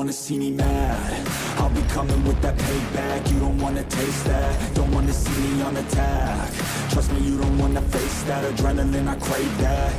wanna see me mad. I'll be coming with that payback. You don't wanna taste that. Don't wanna see me on attack. Trust me, you don't wanna face that. Adrenaline, I crave that.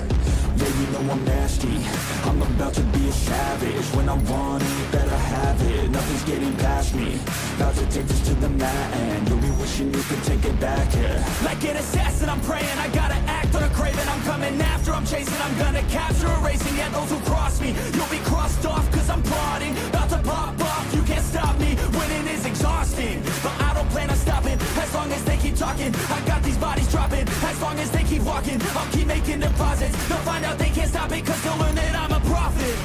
Yeah, you know I'm nasty. I'm about to be a savage. When I want it, better have it. Nothing's getting past me. About to take this to the mat, and you'll be wishing you could take it back, yeah. Like an assassin, I'm praying. I gotta act on a craving. I'm coming after, I'm chasing. I'm gonna capture, erasing. Yeah, those who cross me, you'll be crossed off, cause I'm plotting. About to pop off, you can't stop me. Winning is exhausting, but I don't plan on stopping. As long as they keep talking, I got these bodies dropping. As long as they keep walking, I'll keep making deposits. They'll find out they can't stop it, cause they'll learn that I'm a prophet.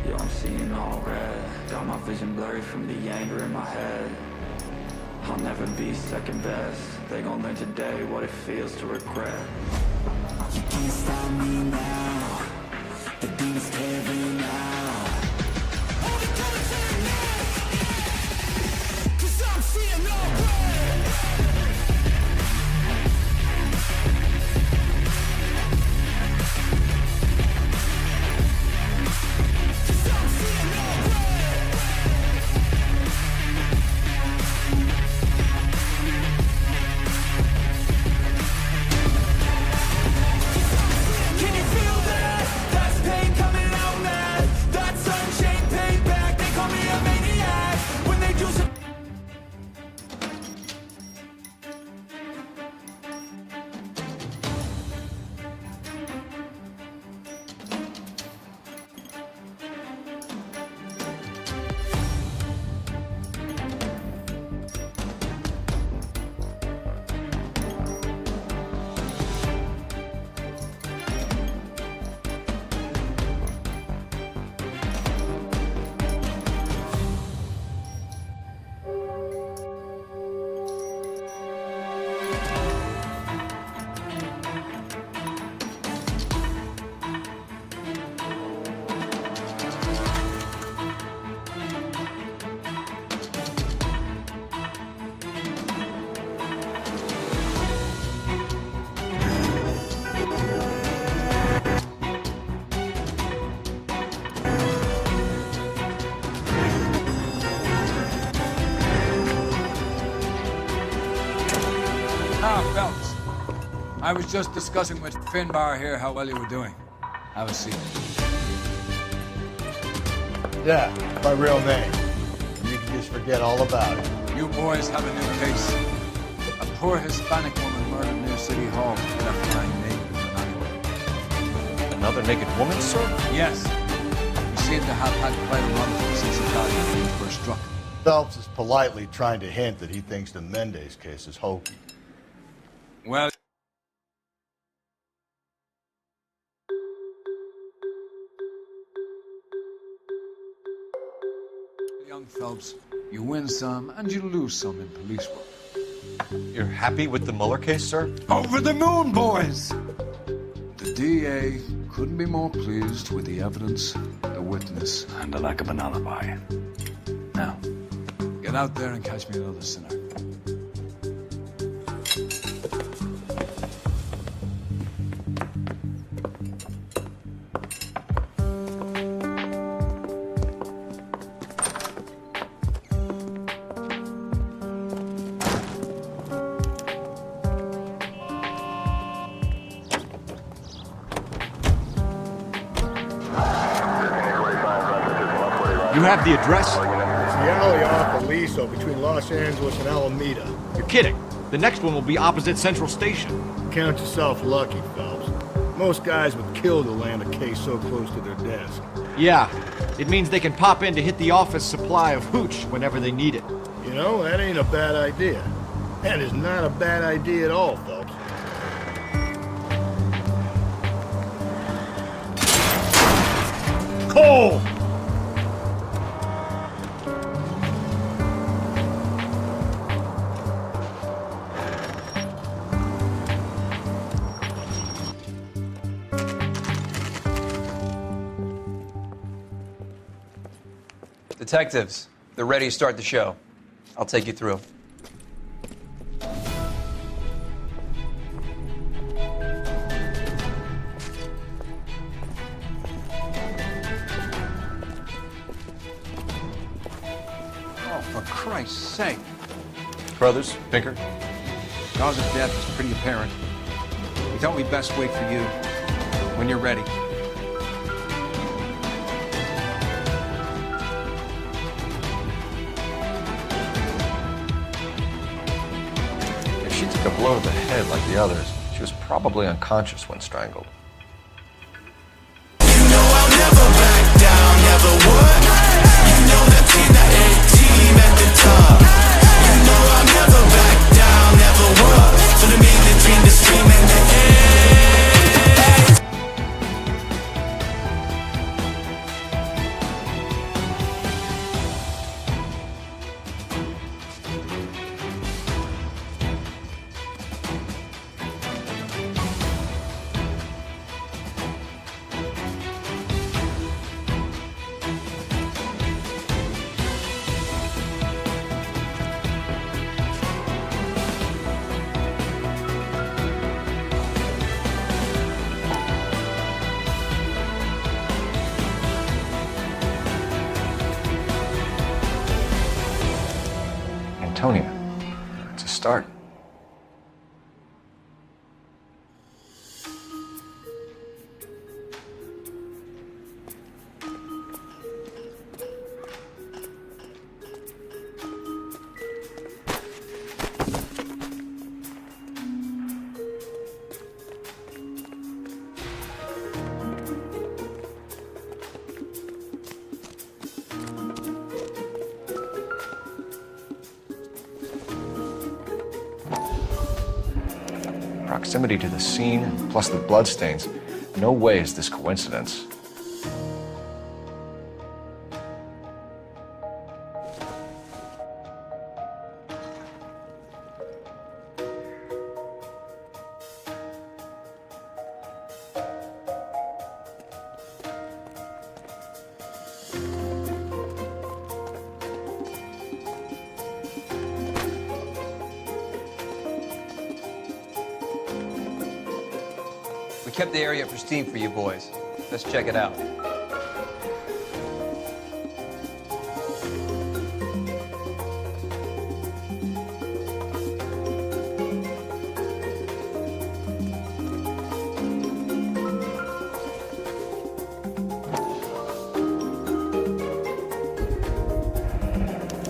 Yo, I'm seeing all red. Got my vision blurry from the anger in my head. I'll never be second best. They gon' learn today what it feels to regret. You can't stop me now. The demon's tearing out. Only gonna turn now, cause I'm seeing all red. Cause I'm seeing all red. Can you feel that? That's pain coming out mad. That's unchained payback. They call me a maniac when they do some. Phelps. I was just discussing with Finbar here how well you were doing. Have a seat. Yeah, my real name. You can just forget all about it. You boys have a new case. A poor Hispanic woman murdered near City Hall, left lying naked in an alleyway. Another naked woman, sir? Yes. You seem to have had quite a run since Italian when you first struck. Phelps is politely trying to hint that he thinks the Mendez case is hokey. Well, young Phelps, you win some and you lose some in police work. You're happy with the Mueller case, sir? Over the moon, boys! The DA couldn't be more pleased with the evidence, the witness, and the lack of an alibi. Now, get out there and catch me another sinner. You have the address? It's the alley off Aliso between Los Angeles and Alameda. You're kidding. The next one will be opposite Central Station. Count yourself lucky, Phelps. Most guys would kill to land a case so close to their desk. Yeah, it means they can pop in to hit the office supply of hooch whenever they need it. You know, that ain't a bad idea. That is not a bad idea at all, Phelps. Cole! Detectives, they're ready to start the show. I'll take you through. say? Brothers, Pinker? Cause of death is pretty apparent. We thought we'd best wait for you. When you're ready. If she took a blow to the head like the others, she was probably unconscious when strangled. Antonia, it's a start. Proximity to the scene, plus the bloodstains. No way is this coincidence. We kept the area pristine for you boys. Let's check it out.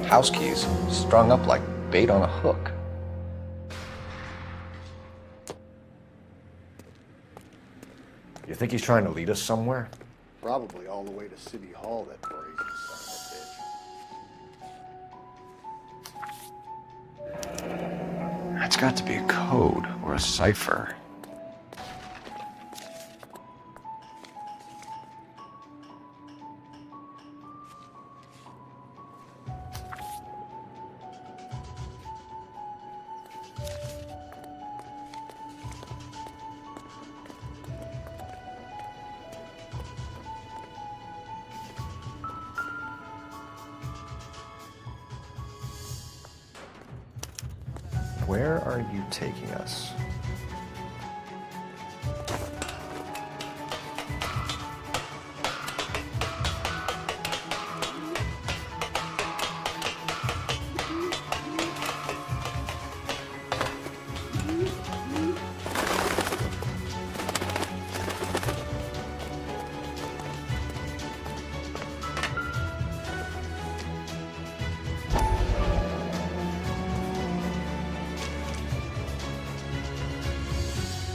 House keys, strung up like bait on a hook. You think he's trying to lead us somewhere? Probably all the way to City Hall, that brazen son of a bitch. That's got to be a code or a cipher. Where are you taking us?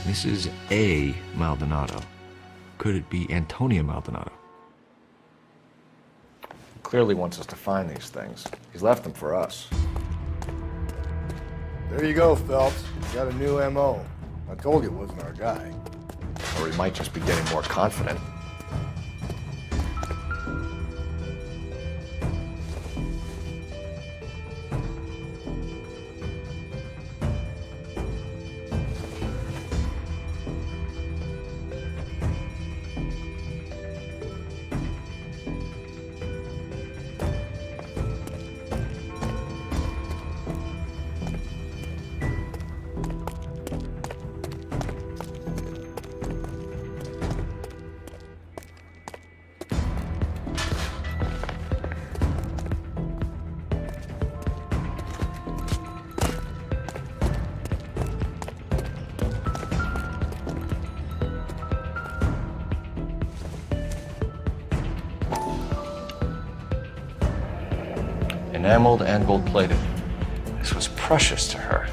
Mrs. A. Maldonado. Could it be Antonia Maldonado? He clearly wants us to find these things. He's left them for us. There you go, Phelps. You got a new M.O. I told you it wasn't our guy. Or he might just be getting more confident. enameled and gold-plated. This was precious to her.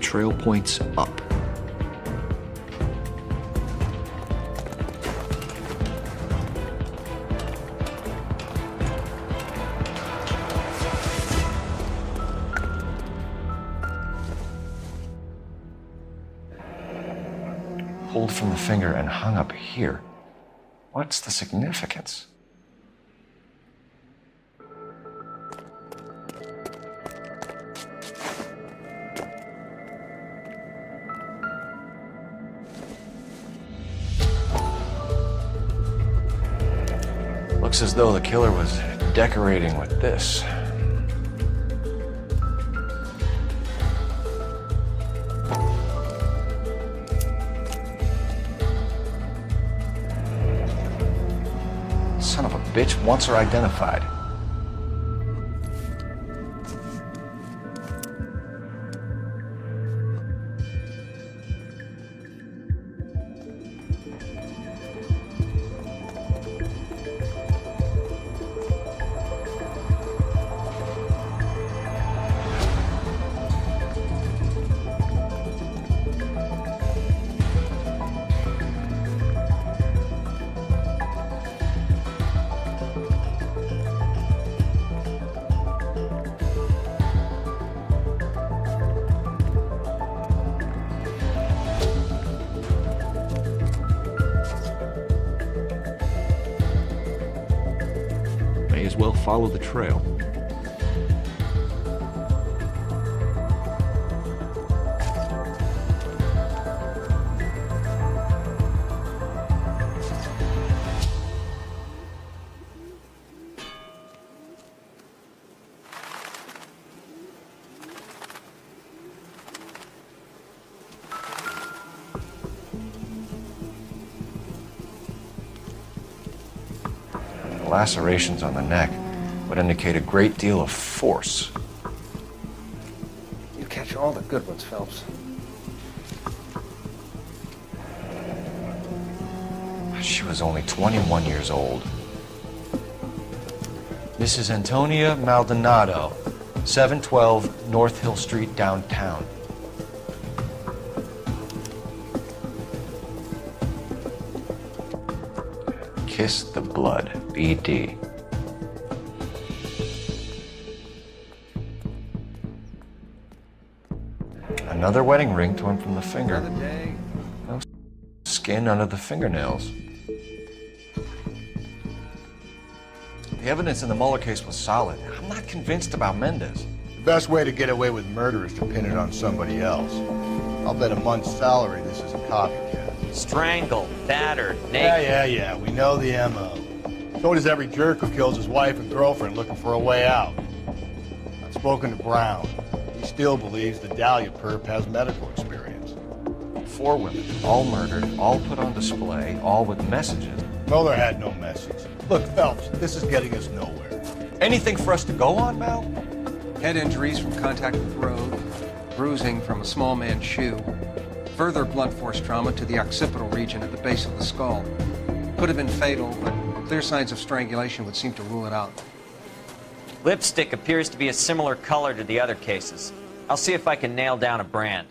Trail points up. Pulled from the finger and hung up here. What's the significance? Looks as though the killer was decorating with this. Son of a bitch wants her identified. May as well follow the trail. Lacerations on the neck would indicate a great deal of force. You catch all the good ones, Phelps. She was only 21 years old. Mrs. Antonia Maldonado, 712 North Hill Street, downtown. Kiss the Blood, BD. Another wedding ring torn from the finger. No skin under the fingernails. The evidence in the Mueller case was solid. I'm not convinced about Mendez. The best way to get away with murder is to pin it on somebody else. I'll bet a month's salary this is a copycat. Strangled, battered, naked. Yeah. We know the M.O. So does every jerk who kills his wife and girlfriend looking for a way out. I've spoken to Brown. He still believes the Dahlia perp has medical experience. 4 women, all murdered, all put on display, all with messages. Mueller had no message. Look, Phelps, this is getting us nowhere. Anything for us to go on, Mal? Head injuries from contact with road, bruising from a small man's shoe, further blunt force trauma to the occipital region at the base of the skull. Could have been fatal, but clear signs of strangulation would seem to rule it out. Lipstick appears to be a similar color to the other cases. I'll see if I can nail down a brand.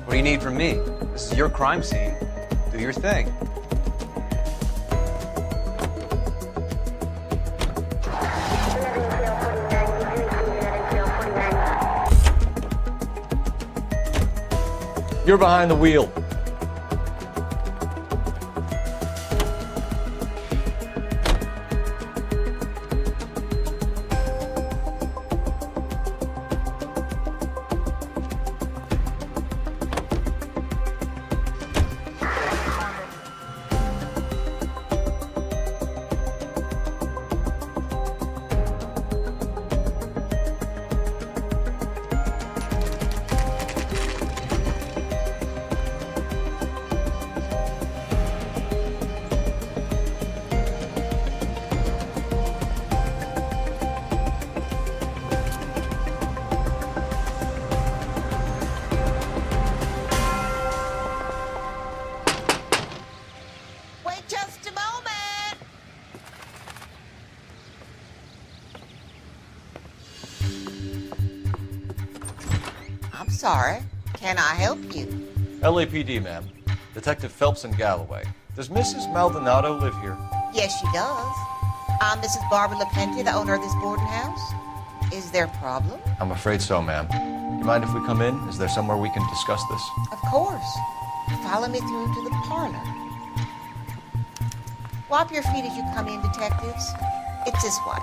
What do you need from me? This is your crime scene. Do your thing. You're behind the wheel. sorry. Can I help you? LAPD, ma'am. Detective Phelps and Galloway. Does Mrs. Maldonado live here? Yes, she does. I'm Mrs. Barbara LaPente, the owner of this boarding house. Is there a problem? I'm afraid so, ma'am. You mind if we come in? Is there somewhere we can discuss this? Of course. Follow me through to the parlor. Wipe your feet as you come in, detectives. It's this way.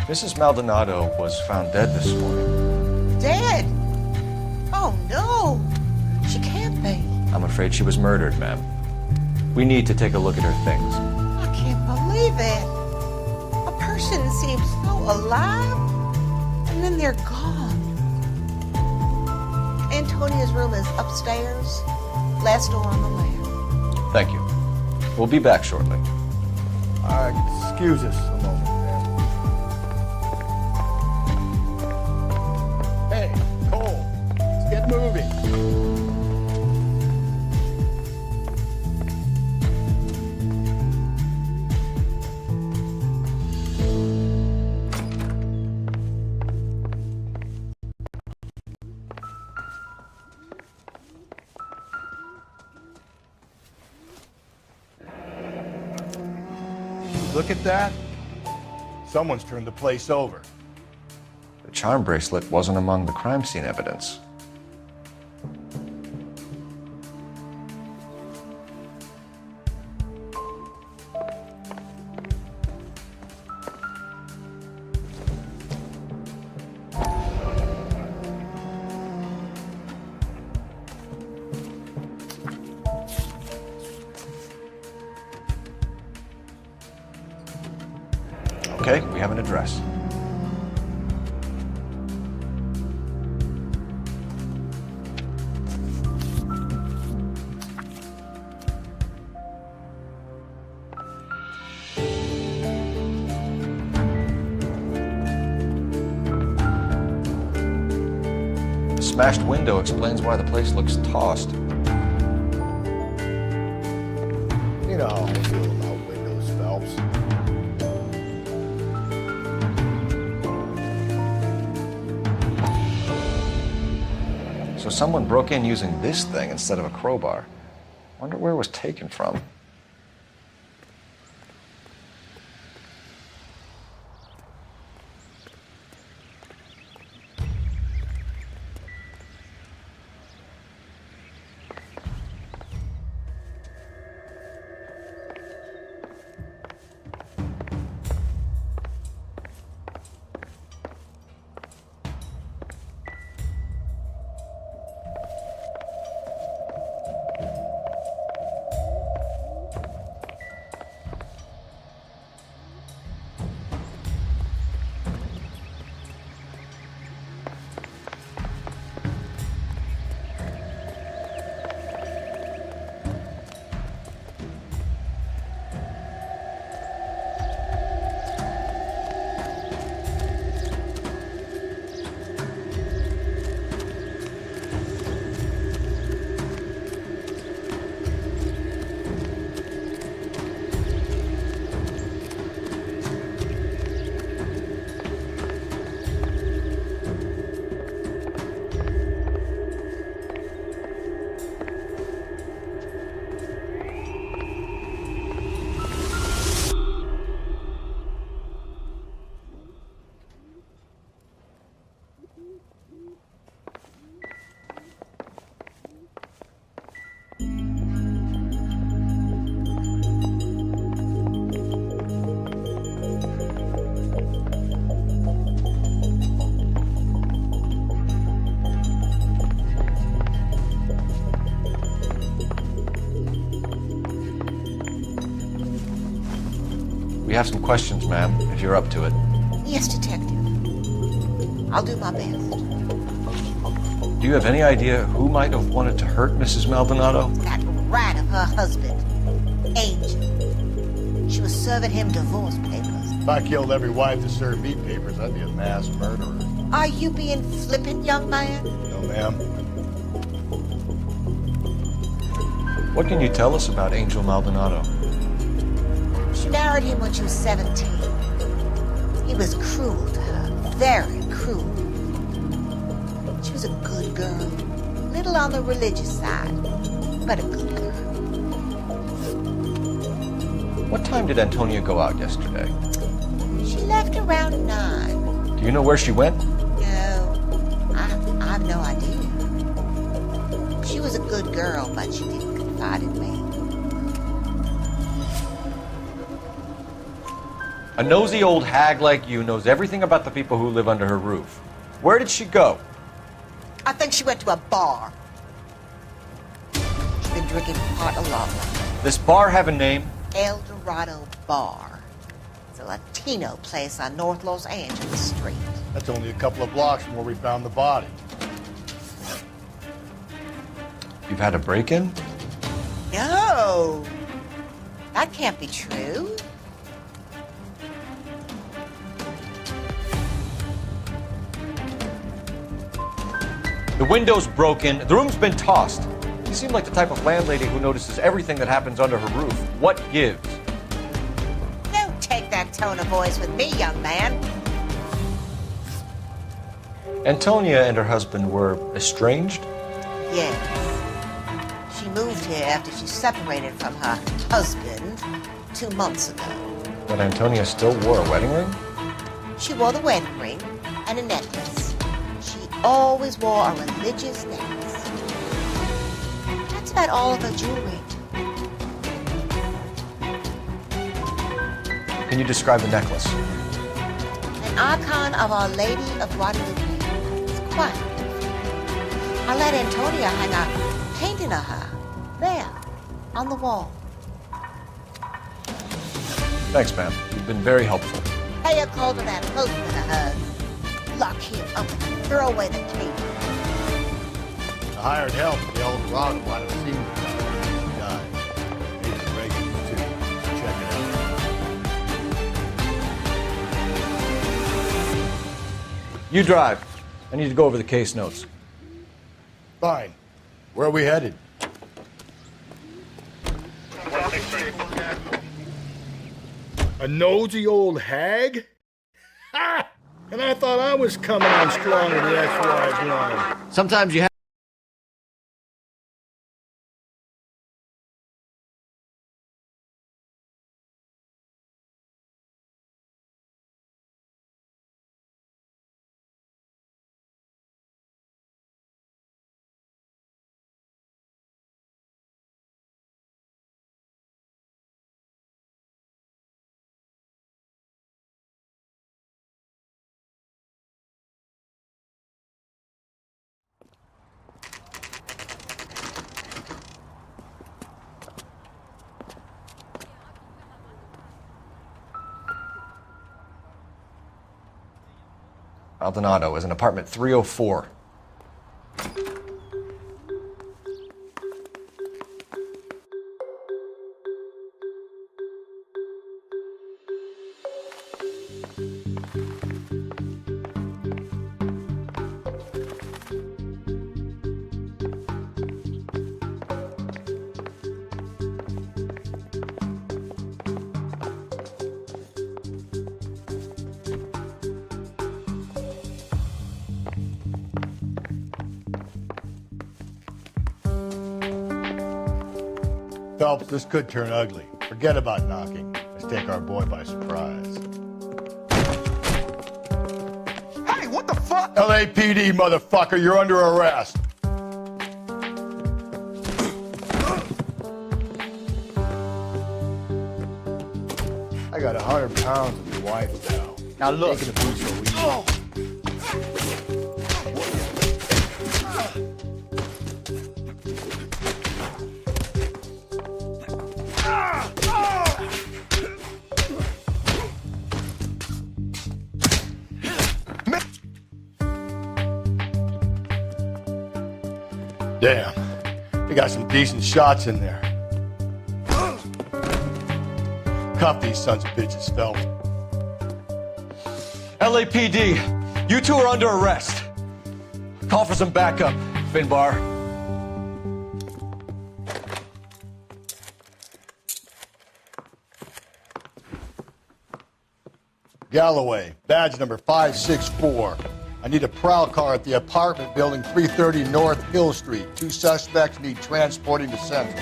Mrs. Maldonado was found dead this morning. Dead? Oh, no. She can't be. I'm afraid she was murdered, ma'am. We need to take a look at her things. I can't believe it. A person seems so alive, and then they're gone. Antonia's room is upstairs, last door on the left. Thank you. We'll be back shortly. Excuse us a moment, ma'am. Hey, Cole, let's get moving. Look at that. Someone's turned the place over. The charm bracelet wasn't among the crime scene evidence. Okay, we have an address. The smashed window explains why the place looks tossed. You know how I feel about windows, Phelps. So someone broke in using this thing instead of a crowbar. Wonder where it was taken from. We have some questions, ma'am, if you're up to it. Yes, detective. I'll do my best. Do you have any idea who might have wanted to hurt Mrs. Maldonado? That rat of her husband, Angel. She was serving him divorce papers. If I killed every wife to serve me papers, I'd be a mass murderer. Are you being flippant, young man? No, ma'am. What can you tell us about Angel Maldonado? She married him when she was 17. He was cruel to her, very cruel. She was a good girl. Little on the religious side, but a good girl. What time did Antonia go out yesterday? She left around 9. Do you know where she went? No, I've no idea. She was a good girl, but she didn't confide in me. A nosy old hag like you knows everything about the people who live under her roof. Where did she go? I think she went to a bar. She's been drinking pot a lot lately. This bar have a name? El Dorado Bar. It's a Latino place on North Los Angeles Street. That's only a couple of blocks from where we found the body. You've had a break-in? No, that can't be true. The window's broken, the room's been tossed. You seem like the type of landlady who notices everything that happens under her roof. What gives? Don't take that tone of voice with me, young man. Antonia and her husband were estranged? Yes. She moved here after she separated from her husband 2 months ago. But Antonia still wore a wedding ring? She wore the wedding ring and a necklace. She always wore a religious necklace. That's about all of her jewelry. Can you describe the necklace? An icon of Our Lady of Guadalupe. It's quite beautiful. I let Antonia hang a painting of her there on the wall. Thanks, ma'am. You've been very helpful. Pay a call to that husband of hers. Lock him up and throw away the key. I hired help at the El Dorado. Might have seen him. He died. Maybe the Reagan too. Check it out. You drive. I need to go over the case notes. Fine. Where are we headed? A nosy old hag? Ha! And I thought I was coming on strong with the ex-wives line. Sometimes you have. Maldonado is in apartment 304. Phelps, this could turn ugly. Forget about knocking. Let's take our boy by surprise. Hey, what the fuck? LAPD, motherfucker, you're under arrest. I got 100 pounds of your wife now. Now look. Taking the food so easy. Damn, we got some decent shots in there. Cuff these sons of bitches, Phelps. LAPD, you two are under arrest. Call for some backup, Finbar. Galloway, badge number 564. I need a prowl car at the apartment building 330 North Hill Street. 2 suspects need transporting to Central.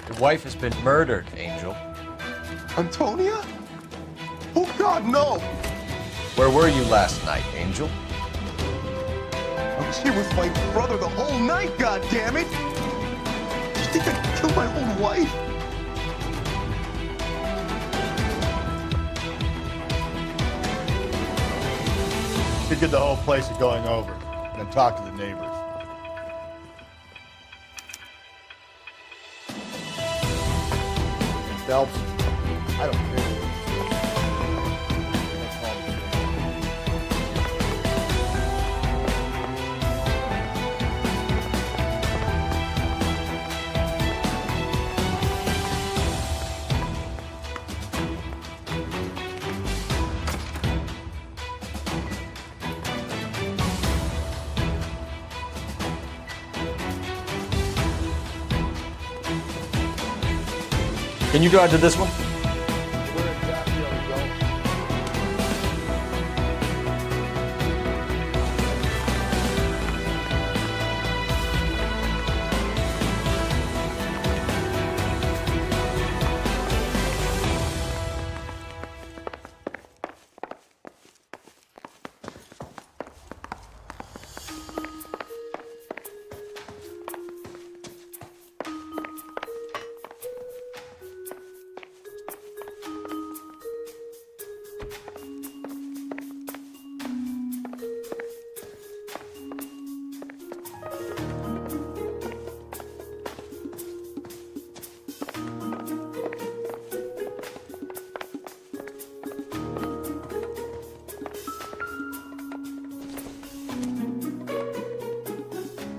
Your wife has been murdered, Angel. Antonia? Oh, God, no! Where were you last night, Angel? I was here with my brother the whole night, goddammit! You think I killed my own wife? Could get the whole place to going over, and then talk to the neighbors. Phelps, I don't care. Can you drive to this one? Where exactly are we going?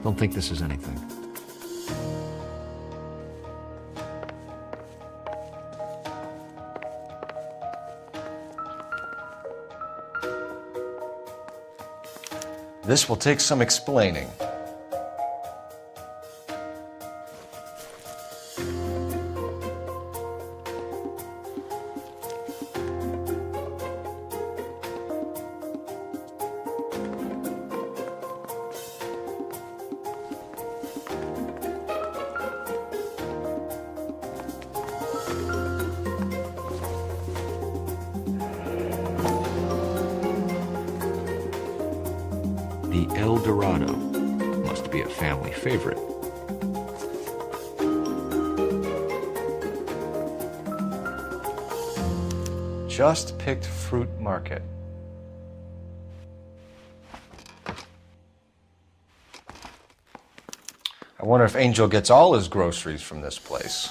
Don't think this is anything. This will take some explaining. The El Dorado must be a family favorite. Just picked fruit market. I wonder if Angel gets all his groceries from this place.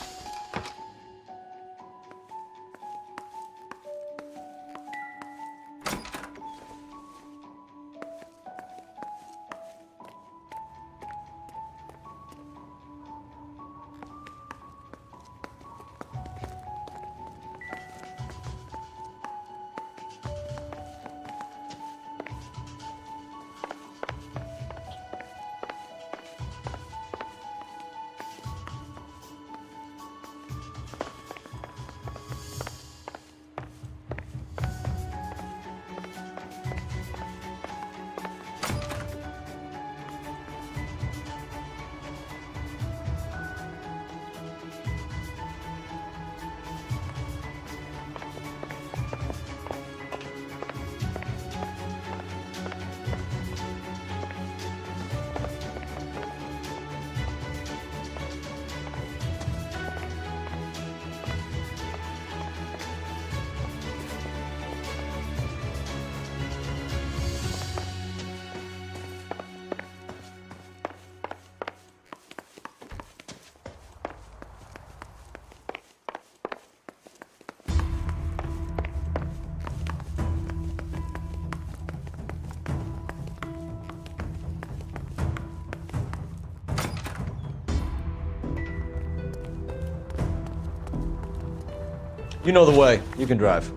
You know the way. You can drive.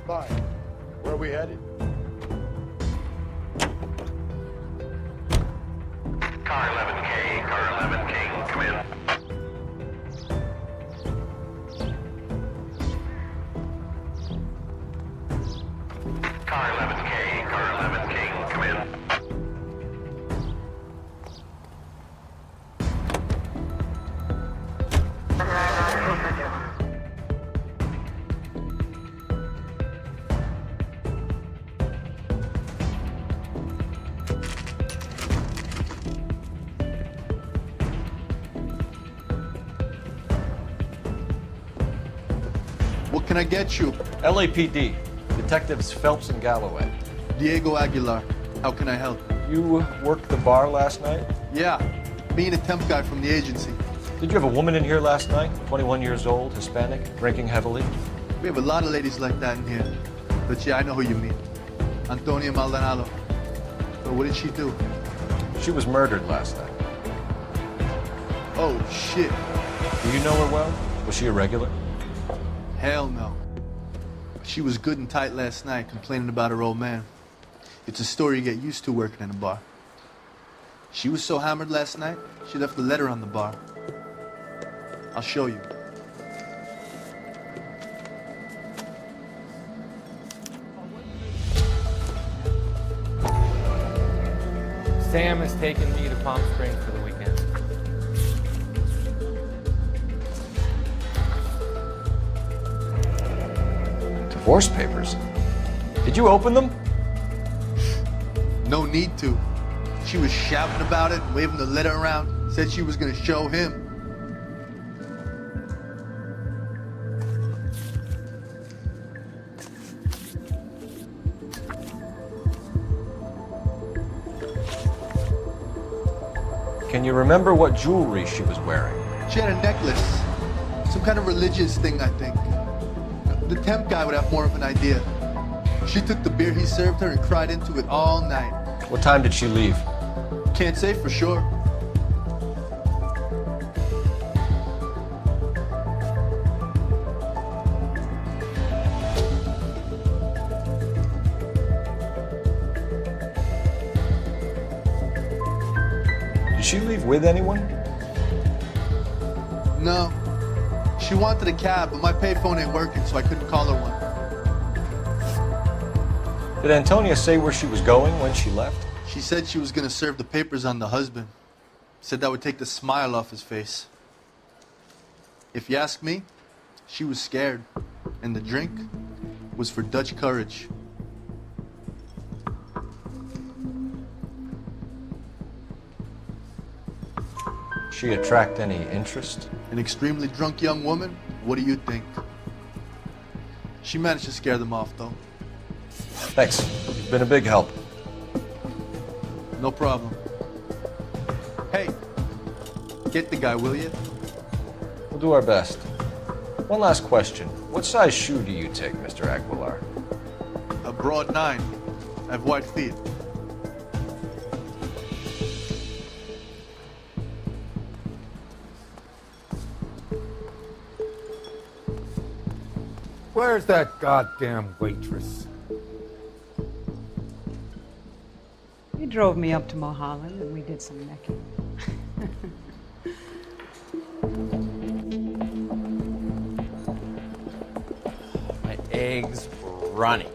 Fine. Where are we headed? Car 11K, car 11K, come in. Car 11K, can I get you? LAPD. Detectives Phelps and Galloway. Diego Aguilar. How can I help? You worked the bar last night? Yeah, me and a temp guy from the agency. Did you have a woman in here last night? 21 years old, Hispanic, drinking heavily? We have a lot of ladies like that in here. But yeah, I know who you mean. Antonia Maldonado. So what did she do? She was murdered last night. Oh, shit. Do you know her well? Was she a regular? Hell no. She was good and tight last night, complaining about her old man. It's a story you get used to working in a bar. She was so hammered last night, she left a letter on the bar. I'll show you. Sam has taken me to Palm Springs for the weekend. Divorce papers? Did you open them? No need to. She was shouting about it, waving the letter around, said she was gonna show him. Can you remember what jewelry she was wearing? She had a necklace. Some kind of religious thing, I think. The temp guy would have more of an idea. She took the beer he served her and cried into it all night. What time did she leave? Can't say for sure. Did she leave with anyone? No. She wanted a cab, but my payphone ain't working, so I couldn't call her one. Did Antonia say where she was going when she left? She said she was gonna serve the papers on the husband. Said that would take the smile off his face. If you ask me, she was scared. And the drink was for Dutch courage. She attract any interest? An extremely drunk young woman? What do you think? She managed to scare them off, though. Thanks. You've been a big help. No problem. Hey, get the guy, will you? We'll do our best. One last question. What size shoe do you take, Mr. Aguilar? A broad 9. I have wide feet. Where's that goddamn waitress? He drove me up to Mulholland and we did some necking. My eggs running.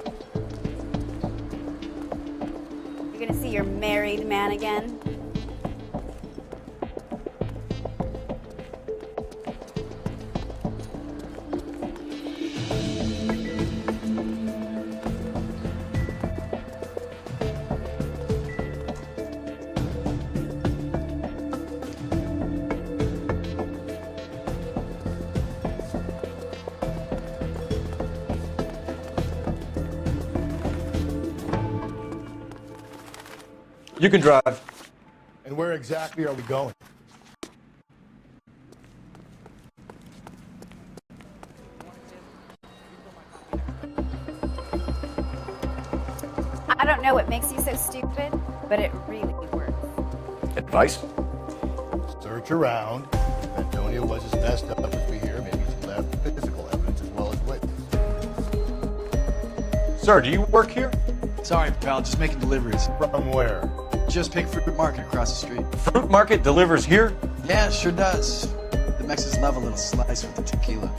You're gonna see your married man again? You can drive. And where exactly are we going? I don't know what makes you so stupid, but it really works. Advice? Search around. If Antonia was as messed up as we hear, maybe she left physical evidence as well as witness. Sir, do you work here? Sorry, pal, just making deliveries. From where? Just Pig Fruit Market across the street. Fruit Market delivers here? Yeah, sure does. The Mexicans love a little slice with the tequila.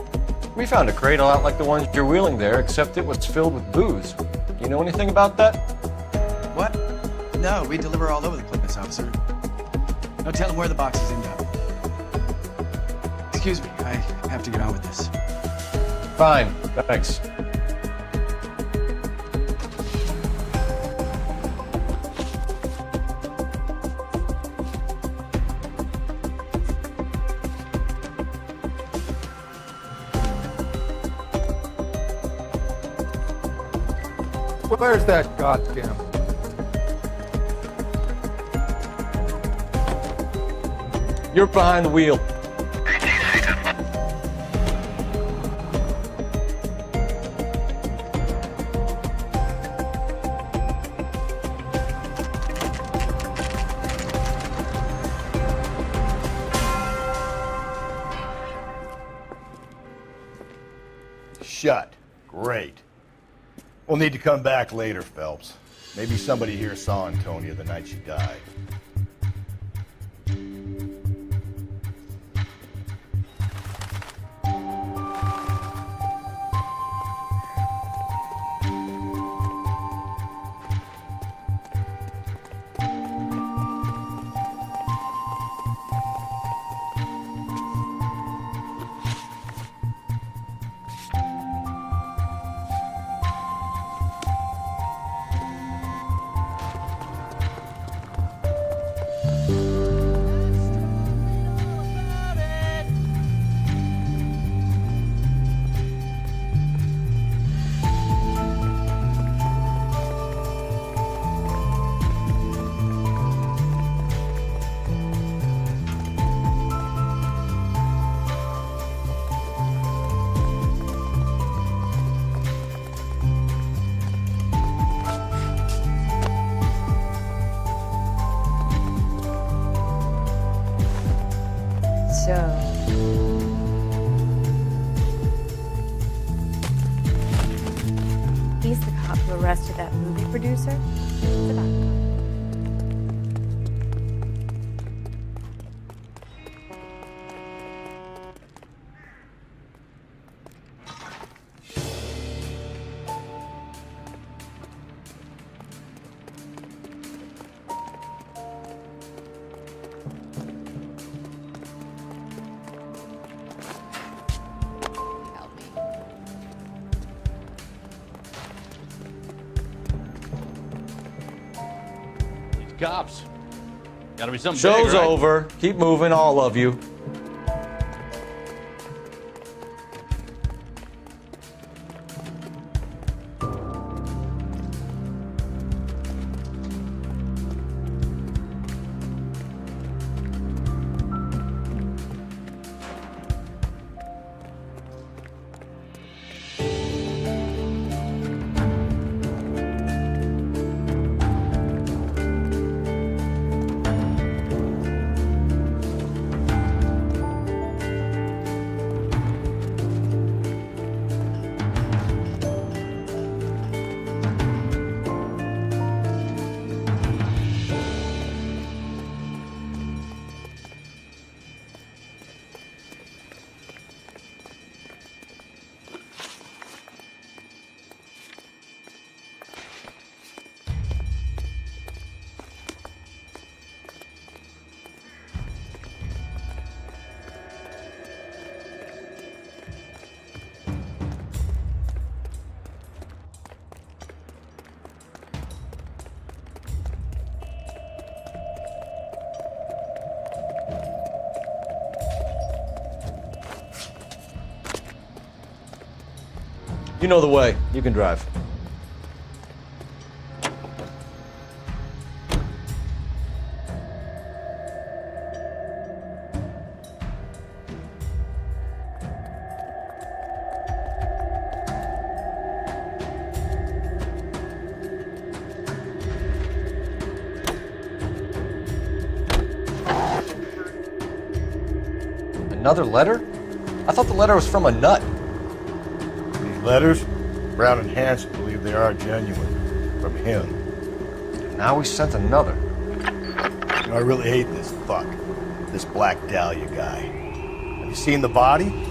We found a crate a lot like the ones you're wheeling there, except it was filled with booze. You know anything about that? What? No, we deliver all over the place, officer. No telling where the boxes end up. Excuse me, I have to get on with this. Fine, thanks. Where's that goddamn... You're behind the wheel. Shut. Great. We'll need to come back later, Phelps. Maybe somebody here saw Antonia the night she died. He's the cop who arrested that movie producer? What's about? Cops. Gotta be something Show's big, right? over. Keep moving, all of you. You know the way. You can drive. Another letter? I thought the letter was from a nut. These letters, Brown and Hanson believe they are genuine. From him. Now we sent another. You know, I really hate this fuck. This Black Dahlia guy. Have you seen the body?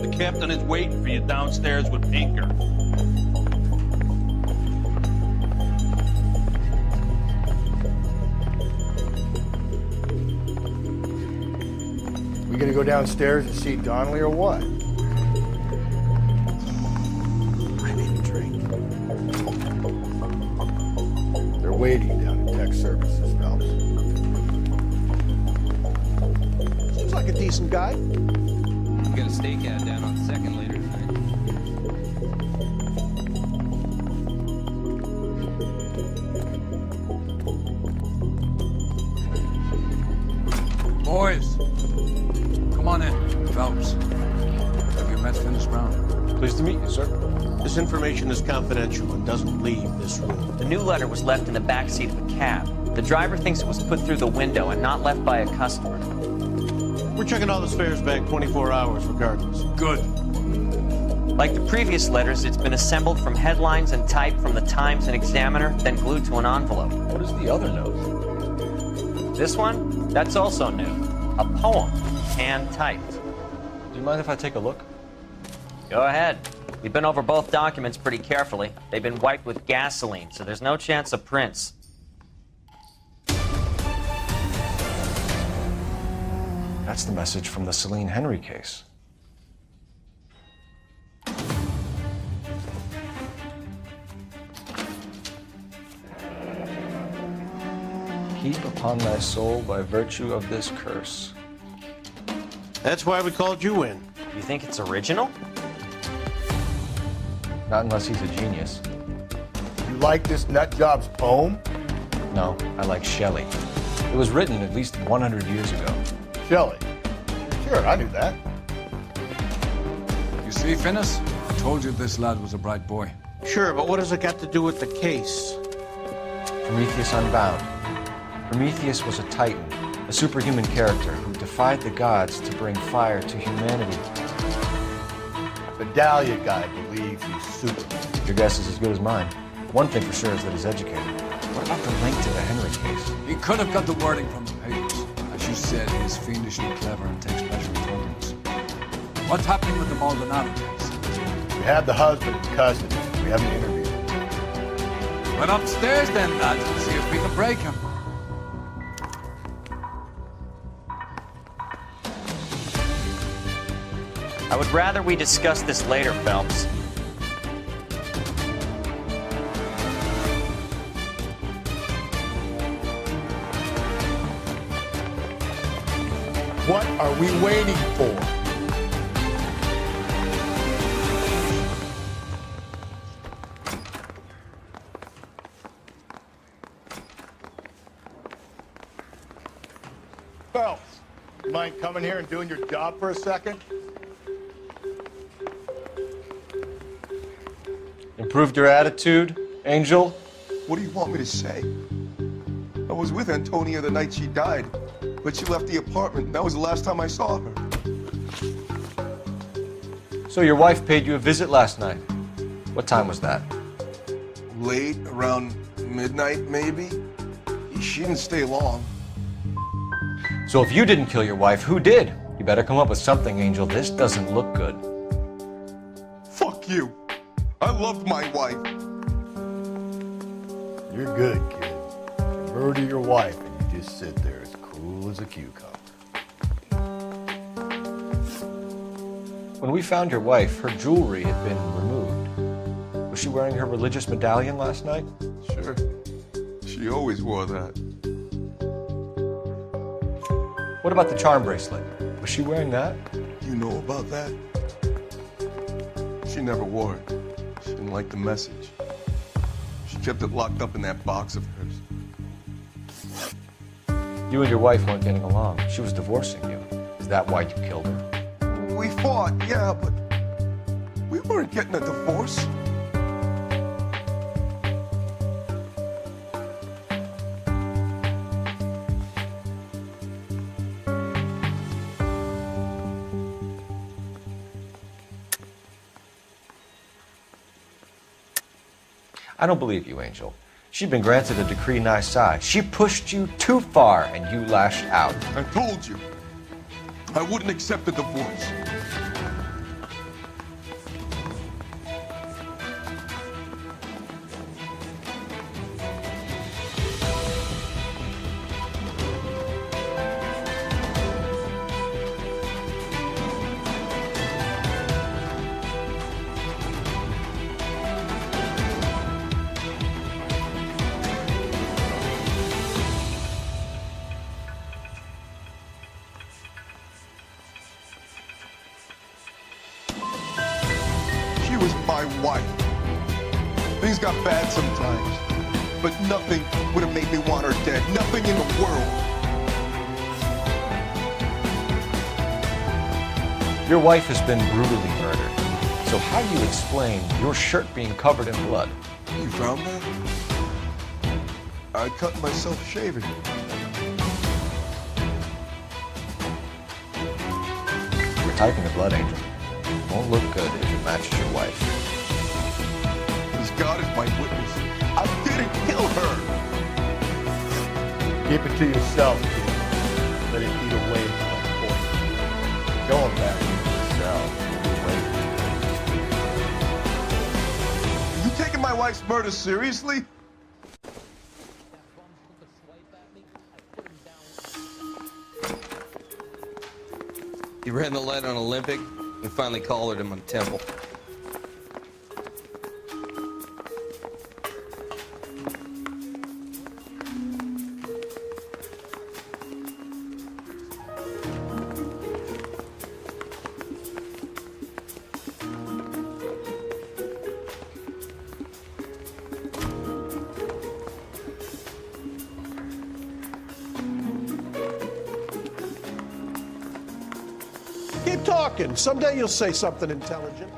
The captain is waiting for you downstairs with Pinker. We gonna go downstairs and see Donnelly or what? I need a drink. waiting down in tech services, Phelps. Seems like a decent guy. We got a stakeout down on 2nd later tonight. Boys, come on in. Phelps, have you met finished round? Pleased to meet you, sir. This information is confidential and doesn't leave this room. The new letter was left in the back seat of a cab. The driver thinks it was put through the window and not left by a customer. We're checking all the spares back 24 hours regardless. Good. Like the previous letters, it's been assembled from headlines and type from the Times and Examiner, then glued to an envelope. What is the other note? This one? That's also new. A poem, hand-typed. Do you mind if I take a look? Go ahead. We've been over both documents pretty carefully. They've been wiped with gasoline, so there's no chance of prints. That's the message from the Celine Henry case. Heap upon thy soul by virtue of this curse. That's why we called you in. You think it's original? Not unless he's a genius. You like this nutjob's poem? No, I like Shelley. It was written at least 100 years ago. Shelley? Sure, I knew that. You see, Finnis? I told you this lad was a bright boy. Sure, but what has it got to do with the case? Prometheus Unbound. Prometheus was a titan, a superhuman character who defied the gods to bring fire to humanity. The Dahlia guy believes he's Superman. Your guess is as good as mine. One thing for sure is that he's educated. What about the link to the Henry case? He could have got the wording from the papers. As you said, he's fiendishly clever and takes pleasure in tokens. What's happening with the Maldonado case? We have the husband in custody. We haven't interviewed him. Well, upstairs then, lads, and see if we can break him. I would rather we discuss this later, Phelps. What are we waiting for? Phelps, you mind coming here and doing your job for a second? Improved your attitude, Angel? What do you want me to say? I was with Antonia the night she died, but she left the apartment, and that was the last time I saw her. So your wife paid you a visit last night. What time was that? Late, around midnight, maybe? She didn't stay long. So if you didn't kill your wife, who did? You better come up with something, Angel. This doesn't look good. Fuck you. I loved my wife. You're good, kid. You murder your wife and you just sit there as cool as a cucumber. When we found your wife, her jewelry had been removed. Was she wearing her religious medallion last night? Sure. She always wore that. What about the charm bracelet? Was she wearing that? You know about that? She never wore it. She didn't like the message. She kept it locked up in that box of hers. You and your wife weren't getting along. She was divorcing you. Is that why you killed her? We fought, yeah, but we weren't getting a divorce. I don't believe you, Angel. She'd been granted a decree nisi. She pushed you too far and you lashed out. I told you, I wouldn't accept a divorce. my wife. Things got bad sometimes, but nothing would have made me want her dead. Nothing in the world. Your wife has been brutally murdered. So how do you explain your shirt being covered in blood? You found that? I cut myself shaving. You're typing a blood angel. Won't look good if it matches your wife. As God is my witness, I didn't kill her. Keep it to yourself, kid. Let it eat away from the poison. Going back to the cell. Are you taking my wife's murder seriously? He ran the light on Olympic and finally collared him on Temple. Keep talking. Someday you'll say something intelligent.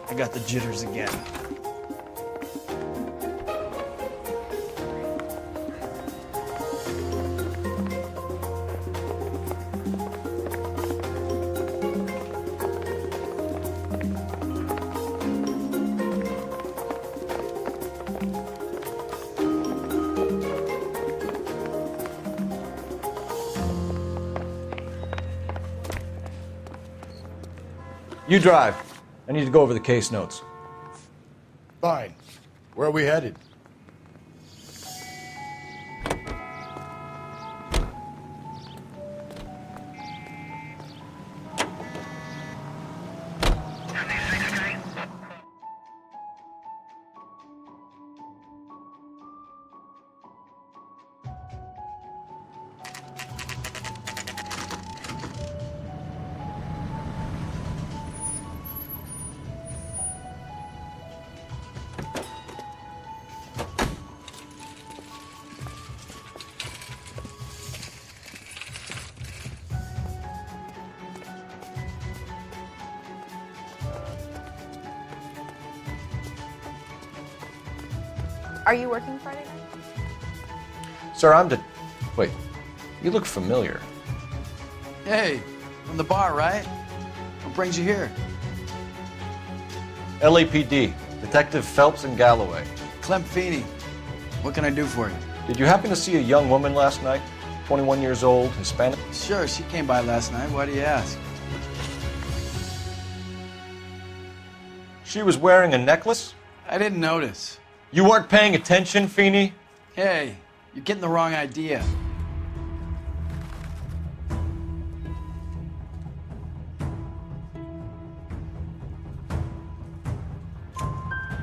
I got the jitters again. You drive. I need to go over the case notes. Fine. Where are we headed? Are you working Friday night? Sir, Wait, you look familiar. Hey, from the bar, right? What brings you here? LAPD, Detective Phelps and Galloway. Clem Feeney. What can I do for you? Did you happen to see a young woman last night? 21 years old, Hispanic? Sure, she came by last night. Why do you ask? She was wearing a necklace? I didn't notice. You weren't paying attention, Feeney? Hey, you're getting the wrong idea.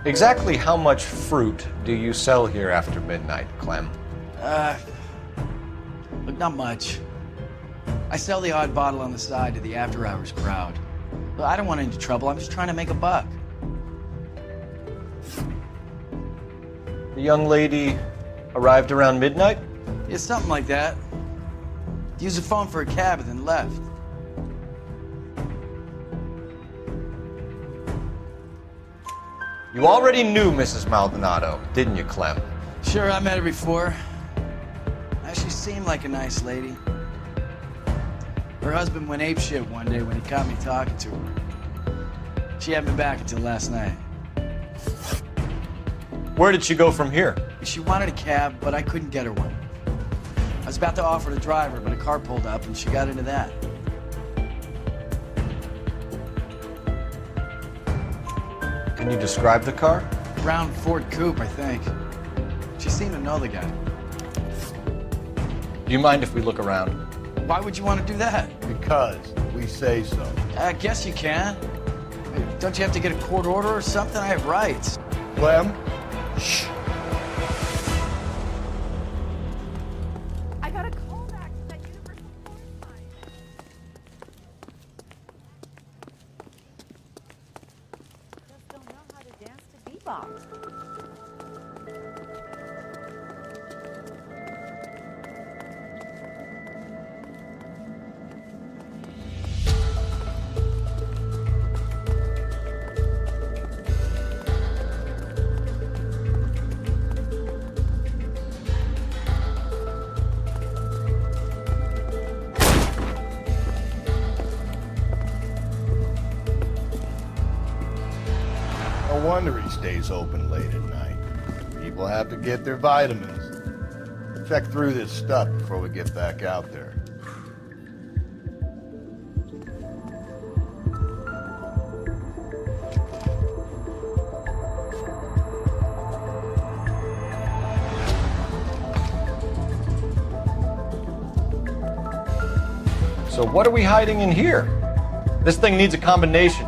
Exactly how much fruit do you sell here after midnight, Clem? Look, not much. I sell the odd bottle on the side to the after-hours crowd. But I don't want any trouble. I'm just trying to make a buck. The young lady arrived around midnight? Yeah, something like that. Used the phone for a cab and then left. You already knew Mrs. Maldonado, didn't you, Clem? Sure, I met her before. She seemed like a nice lady. Her husband went apeshit one day when he caught me talking to her. She hadn't been back until last night. Where did she go from here? She wanted a cab, but I couldn't get her one. I was about to offer to drive her, but a car pulled up and she got into that. Can you describe the car? Brown Ford Coupe, I think. She seemed to know the guy. Do you mind if we look around? Why would you want to do that? Because we say so. I guess you can. Don't you have to get a court order or something? I have rights. Clem? Shh. I got a call back to that Universal porn site. Just don't know how to dance to bebop. No wonder he stays open late at night. People have to get their vitamins. Check through this stuff before we get back out there. So what are we hiding in here? This thing needs a combination.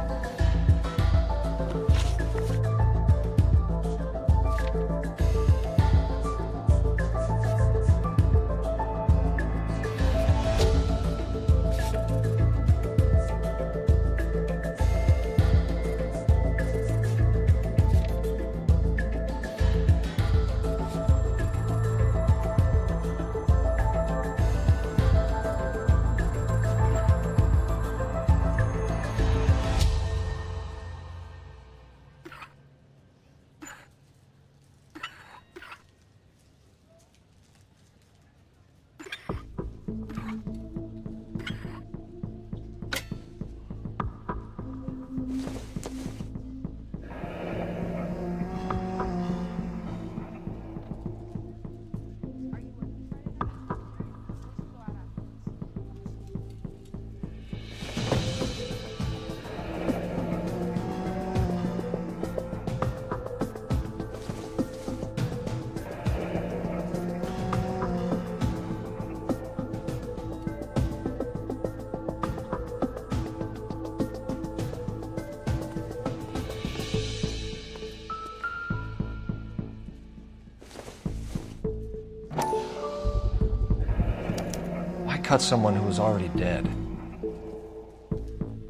Cut someone who was already dead.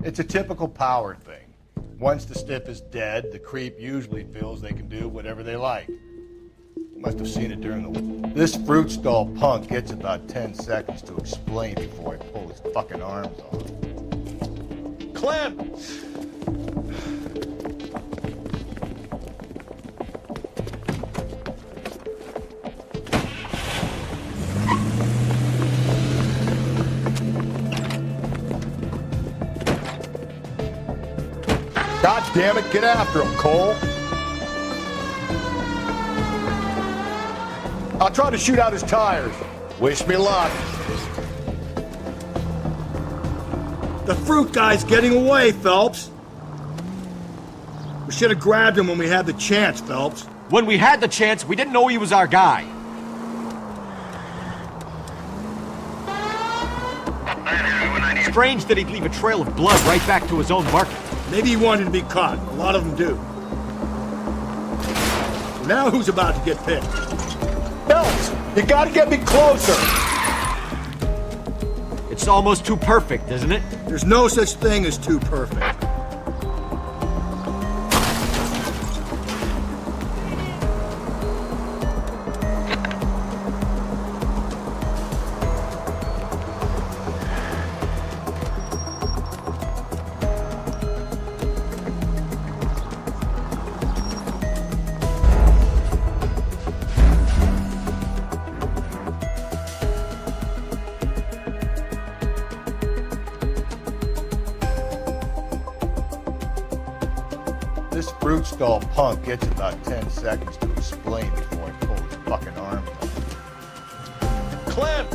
It's a typical power thing. Once the stiff is dead, the creep usually feels they can do whatever they like. You must have seen it during the... This fruit stall punk gets about 10 seconds to explain before I pull his fucking arms off. Clem! God damn it, get after him, Cole. I'll try to shoot out his tires. Wish me luck. The fruit guy's getting away, Phelps. We should have grabbed him when we had the chance, Phelps. When we had the chance, we didn't know he was our guy. Strange that he'd leave a trail of blood right back to his own market. Maybe he wanted to be caught. A lot of them do. Now who's about to get picked? Phelps, you gotta get me closer. It's almost too perfect, isn't it? There's no such thing as too perfect. This fruit stall punk gets about 10 seconds to explain before I pull his fucking arms off. Clem!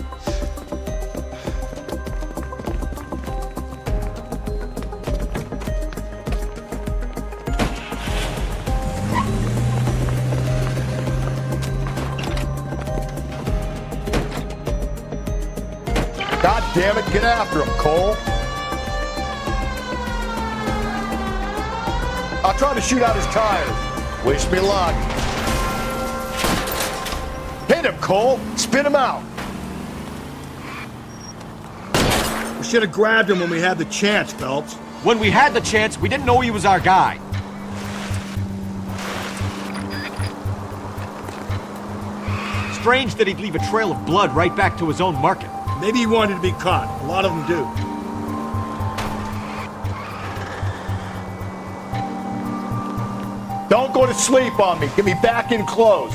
Damn it, get after him, Cole. I'll try to shoot out his tires. Wish me luck. Hit him, Cole. Spin him out. We should have grabbed him when we had the chance, Phelps. When we had the chance, we didn't know he was our guy. Strange that he'd leave a trail of blood right back to his own market. Maybe he wanted to be caught. A lot of them do. Don't go to sleep on me. Get me back in close.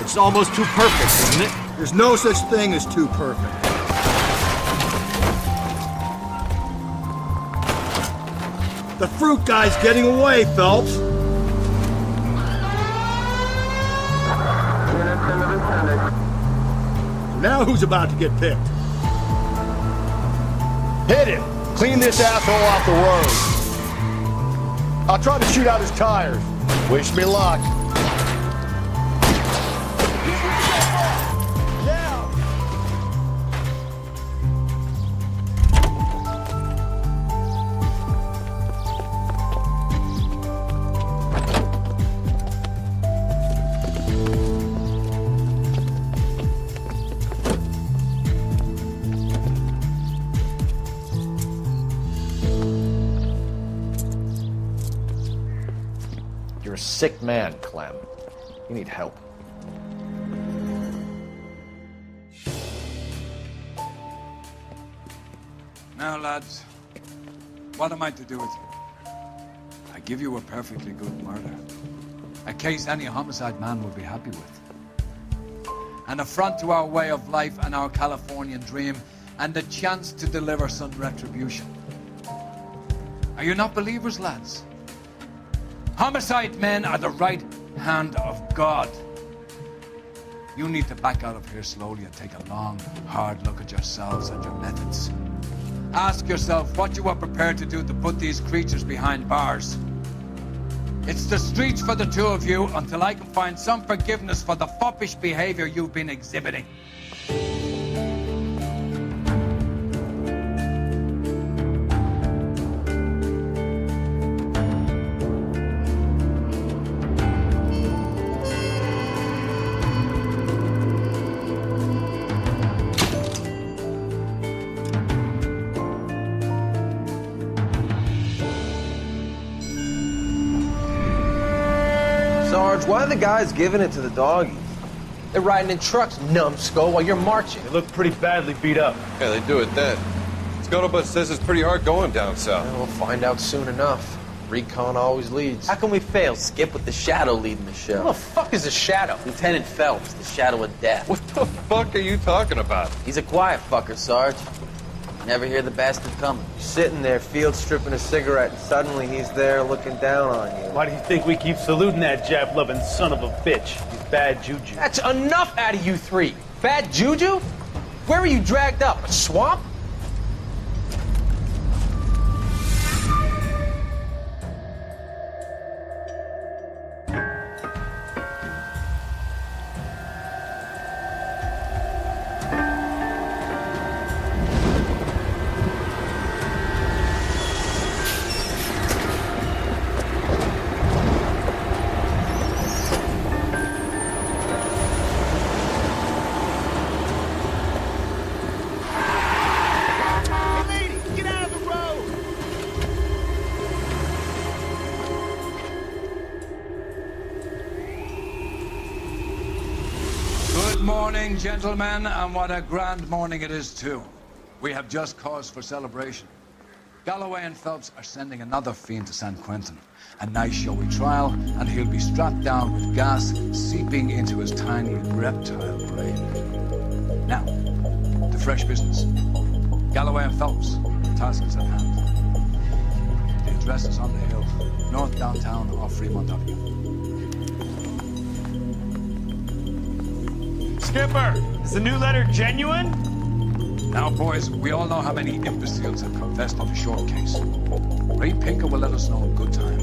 It's almost too perfect, isn't it? There's no such thing as too perfect. The fruit guy's getting away, Phelps. Now who's about to get picked? Hit him. Clean this asshole off the road. I'll try to shoot out his tires. Wish me luck. You're a sick man, Clem. You need help. Now, lads, what am I to do with you? I give you a perfectly good murder. A case any homicide man would be happy with. An affront to our way of life and our Californian dream, and the chance to deliver some retribution. Are you not believers, lads? Homicide men are the right hand of God. You need to back out of here slowly and take a long, hard look at yourselves and your methods. Ask yourself what you are prepared to do to put these creatures behind bars. It's the streets for the two of you until I can find some forgiveness for the foppish behavior you've been exhibiting. Sarge, why are the guys giving it to the doggies? They're riding in trucks, numbskull, while you're marching. They look pretty badly beat up. Yeah, they do it then. Scuttlebutt says it's pretty hard going down south. Well, we'll find out soon enough. Recon always leads. How can we fail? Skip with the Shadow leading the show. Who the fuck is the Shadow? Lieutenant Phelps, the Shadow of Death. What the fuck are you talking about? He's a quiet fucker, Sarge. Never hear the bastard coming. Sitting there, field stripping a cigarette, and suddenly he's there looking down on you. Why do you think we keep saluting that Jap-loving son of a bitch? He's bad juju. That's enough out of you three. Bad juju? Where were you dragged up? A swamp? Morning, gentlemen, and what a grand morning it is, too. We have just cause for celebration. Galloway and Phelps are sending another fiend to San Quentin. A nice showy trial, and he'll be strapped down with gas seeping into his tiny reptile brain. Now, to fresh business. Galloway and Phelps, the task is at hand. The address is on the hill, north downtown off Fremont Avenue. Skipper, is the new letter genuine? Now, boys, we all know how many imbeciles have confessed on a short case. Ray Pinker will let us know in good time.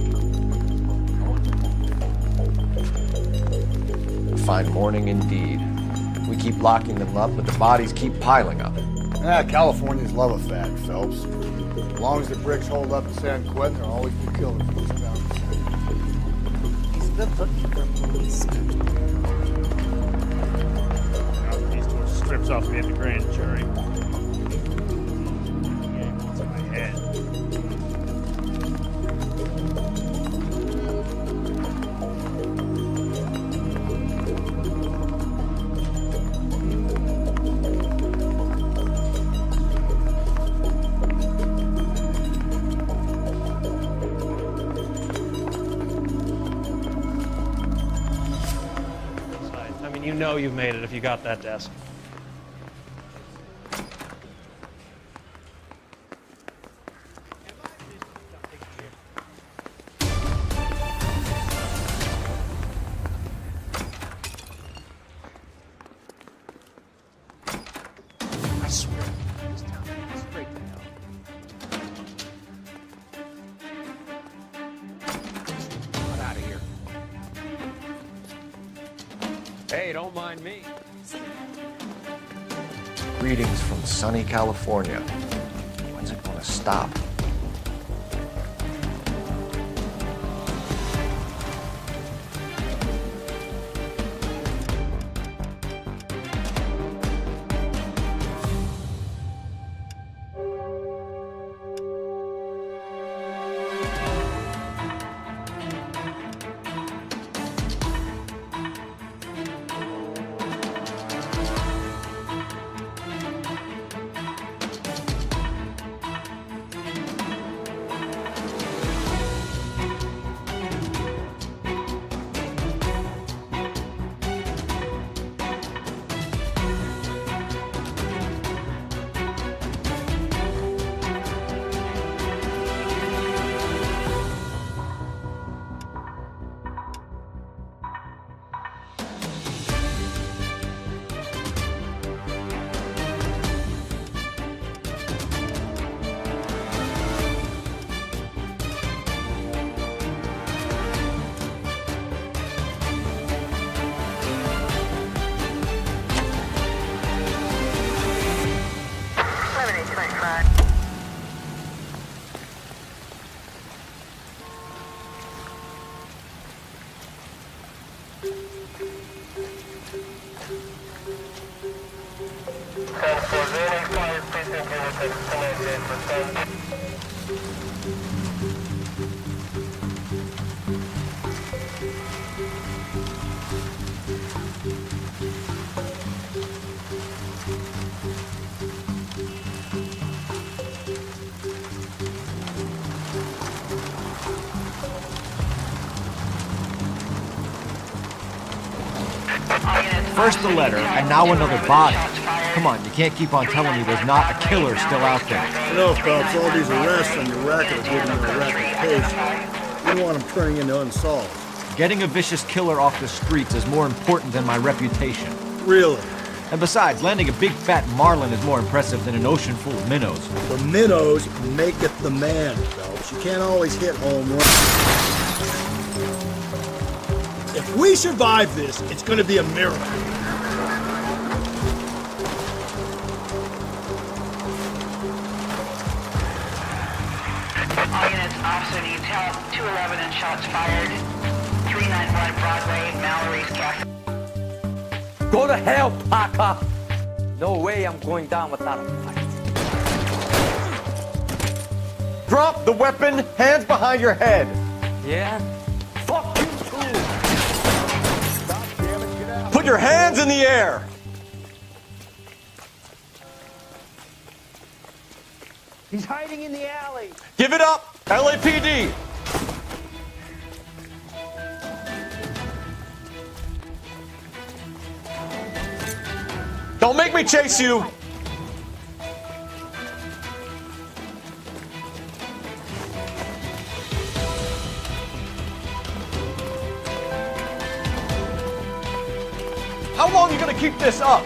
A fine morning indeed. We keep locking them up, but the bodies keep piling up. Californians love a fad, Phelps. As long as the bricks hold up in San Quentin, there'll always be killers in this town. He's good looking for a policeman. These two strips off me at the grand jury. Yeah, it's in my head. You know you've made it if you got that desk. I swear, this town is straight to hell. Get out of here. Hey, don't mind me. Greetings from sunny California. When's it gonna stop? First the letter, and now another body. Come on, you can't keep on telling me there's not a killer still out there. You know, Phelps, all these arrests on your record are giving you a reputation. You don't want them turning into unsolved. Getting a vicious killer off the streets is more important than my reputation. Really? And besides, landing a big fat marlin is more impressive than an ocean full of minnows. The minnows make it the man, Phelps. You can't always hit home runs. If we survive this, it's going to be a miracle. All units, officer needs help. 211 and shots fired. 391 Broadway, Mallory's Cafe. Go to hell, Parker! No way I'm going down without a fight. Drop the weapon, hands behind your head. Yeah? Fuck you too! Put your hands in the air. He's hiding in the alley. Give it up, LAPD. Don't make me chase you. How long are you gonna keep this up?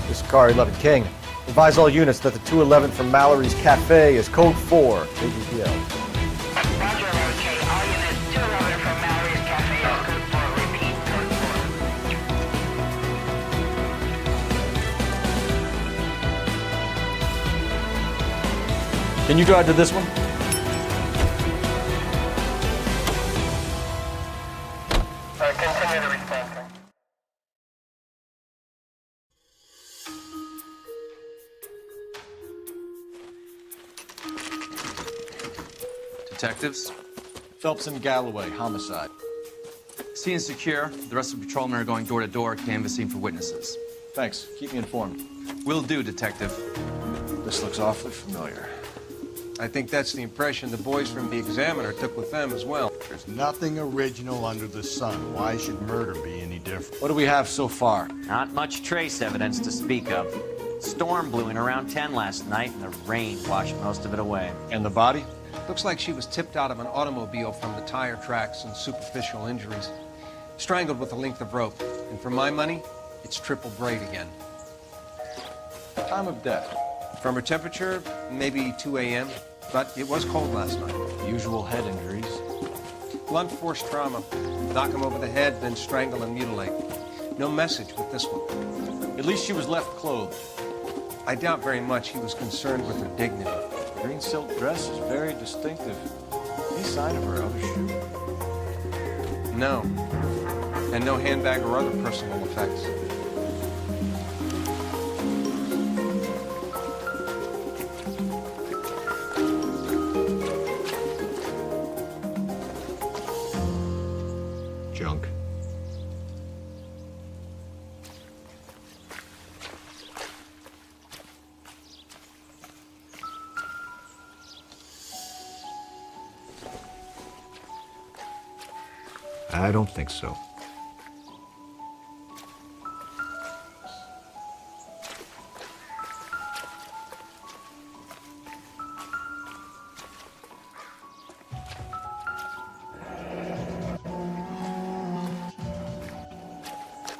This is Car 11 King. Advise all units that the 211 from Mallory's Cafe is code 4, AGPL. Roger, 11K. All units, 211 from Mallory's Cafe is code 4. Repeat, code 4. Can you drive to this one? Continue to respond. Detectives? Phelps and Galloway, homicide. Scene is secure. The rest of the patrolmen are going door to door, canvassing for witnesses. Thanks. Keep me informed. Will do, Detective. This looks awfully familiar. I think that's the impression the boys from the Examiner took with them as well. There's nothing original under the sun. Why should murder be any different? What do we have so far? Not much trace evidence to speak of. Storm blew in around 10 last night, and the rain washed most of it away. And the body? Looks like she was tipped out of an automobile from the tire tracks and superficial injuries. Strangled with a length of rope. And for my money, it's triple braid again. Time of death? From her temperature, maybe 2 a.m., but it was cold last night. Usual head injuries. Blunt force trauma. Knock him over the head, then strangle and mutilate. No message with this one. At least she was left clothed. I doubt very much he was concerned with her dignity. The green silk dress is very distinctive. Any sign of her other shoe? No. And no handbag or other personal effects. Junk. I don't think so.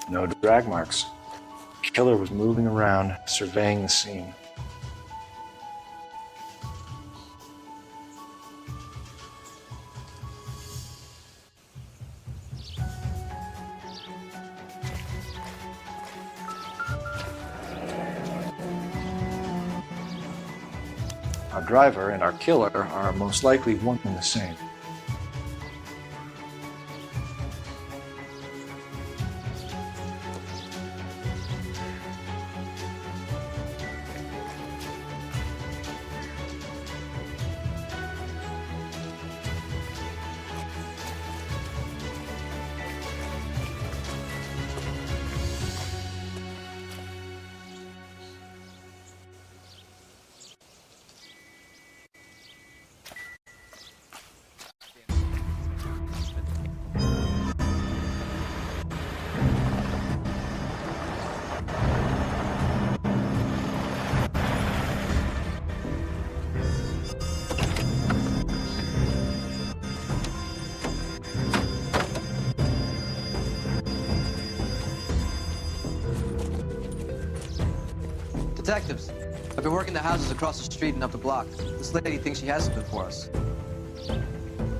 No drag marks. Killer was moving around, surveying the scene. Our driver and our killer are most likely one and the same. Detectives, I've been working the houses across the street and up the block. This lady thinks she has something for us.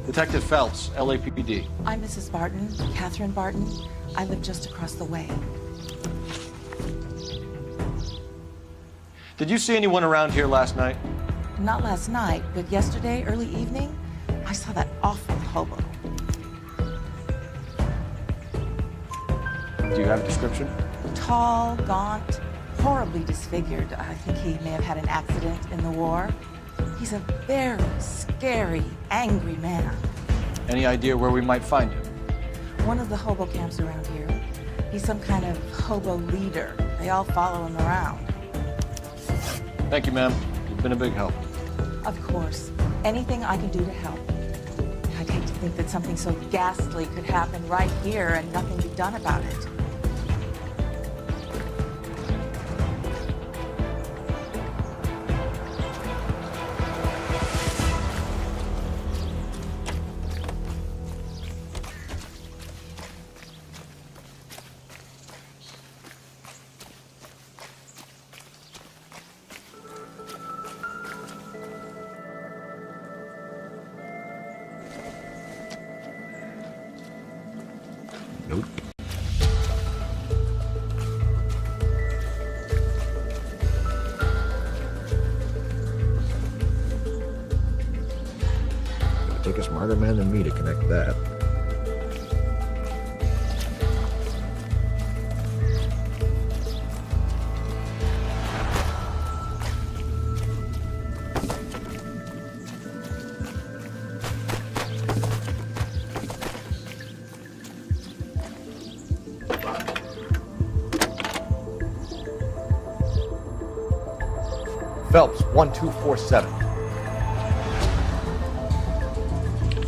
Detective Phelps, LAPD. I'm Mrs. Barton, Catherine Barton. I live just across the way. Did you see anyone around here last night? Not last night, but yesterday, early evening, I saw that awful hobo. Do you have a description? Tall, gaunt, horribly disfigured. I think he may have had an accident in the war. He's a very scary, angry man. Any idea where we might find him? One of the hobo camps around here. He's some kind of hobo leader. They all follow him around. Thank you, ma'am. You've been a big help. Of course. Anything I can do to help. I'd hate to think that something so ghastly could happen right here and nothing be done about it. Nope. It'll take a smarter man than me to connect that. Phelps, 1247.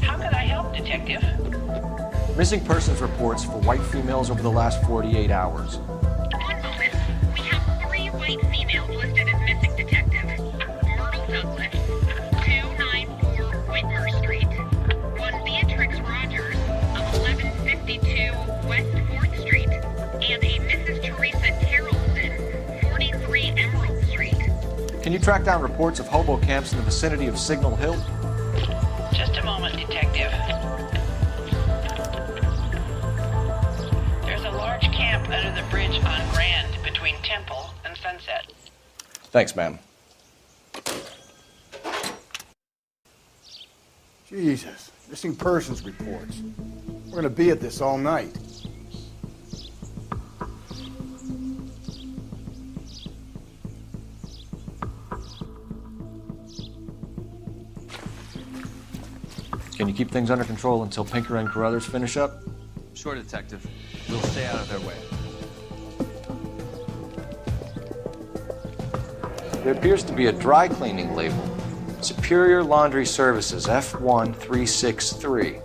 How can I help, Detective? Missing persons reports for white females over the last 48 hours. One moment. We have 3 white females listed as missing, Detective. Myrtle Douglas, 294 Whitmer Street. One Beatrix Rogers of 1152 West 4th Street. And a Mrs. Teresa Terrelson, 43 Emerald Street. Can you track down reports of hobo camps in the vicinity of Signal Hill? Just a moment, Detective. There's a large camp under the bridge on Grand between Temple and Sunset. Thanks, ma'am. Jesus, missing persons reports. We're gonna be at this all night. Can you keep things under control until Pinker and Carruthers finish up? Sure, Detective. We'll stay out of their way. There appears to be a dry cleaning label. Superior Laundry Services, F.363.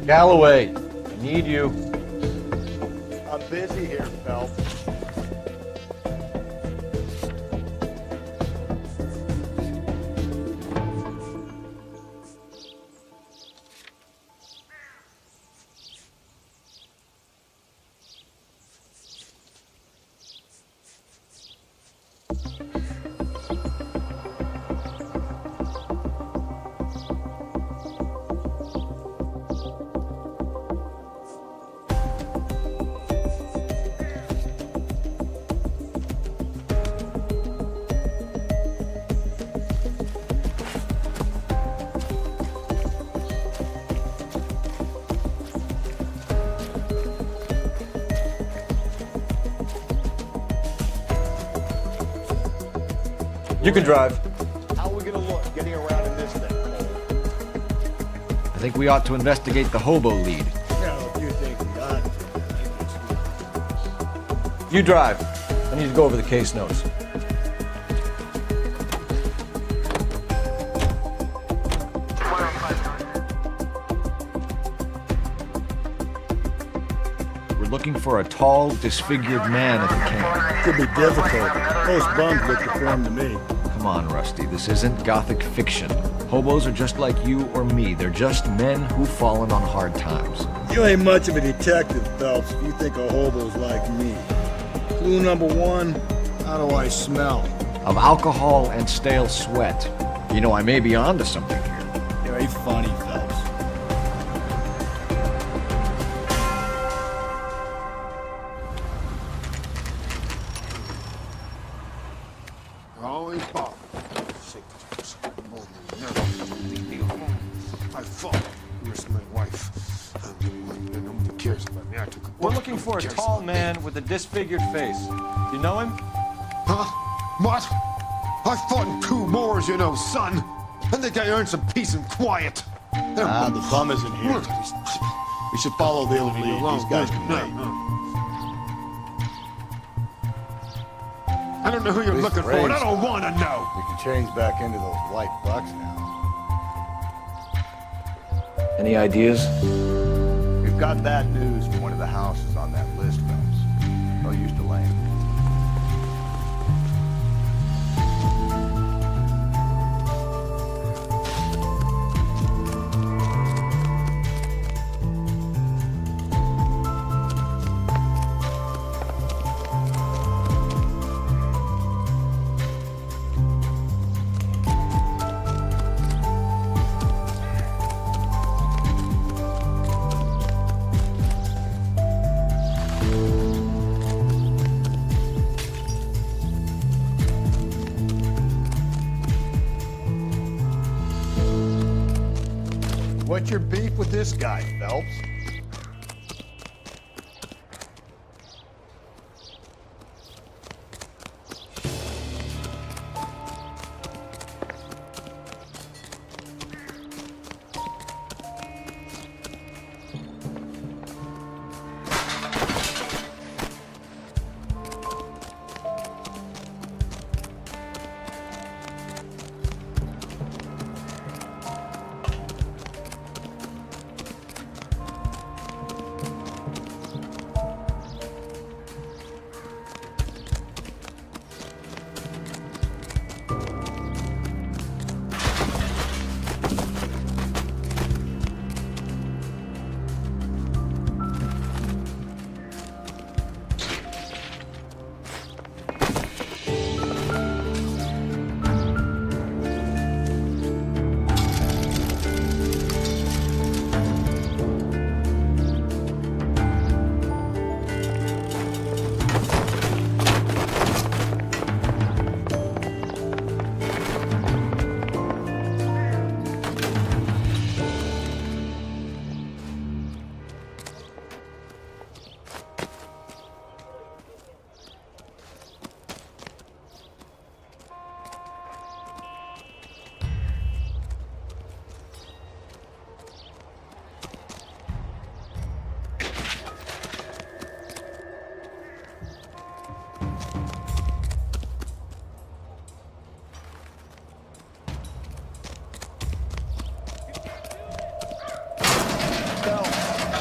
Galloway, I need you. I'm busy here, Phelps. You can drive. How are we gonna look getting around in this thing? I think we ought to investigate the hobo lead. No, if you think we ought to. You drive. I need to go over the case notes. We're looking for a tall, disfigured man at the camp. Could be difficult. Most bums look deformed to me. Come on, Rusty, this isn't gothic fiction. Hobos are just like you or me. They're just men who've fallen on hard times. You ain't much of a detective, Phelps, if you think a hobo's like me. Clue number 1, how do I smell? Of alcohol and stale sweat. You know, I may be onto something here. You ain't funny, Phelps. Always bother. Leave me alone. I fought. Where's my wife? Nobody cares about me. I took a We're looking for a tall man with a disfigured face. You know him? Huh? What? I fought in 2 wars, you know, son. I think I earned some peace and quiet. The bum isn't here. We should follow the lead. These guys can wait. I don't know who you're looking for, and I don't want to know. We can change back into those white bucks now. Any ideas? We've got bad news from one of the houses on that list, Phelps. No use delaying. What's your beef with this guy, Phelps?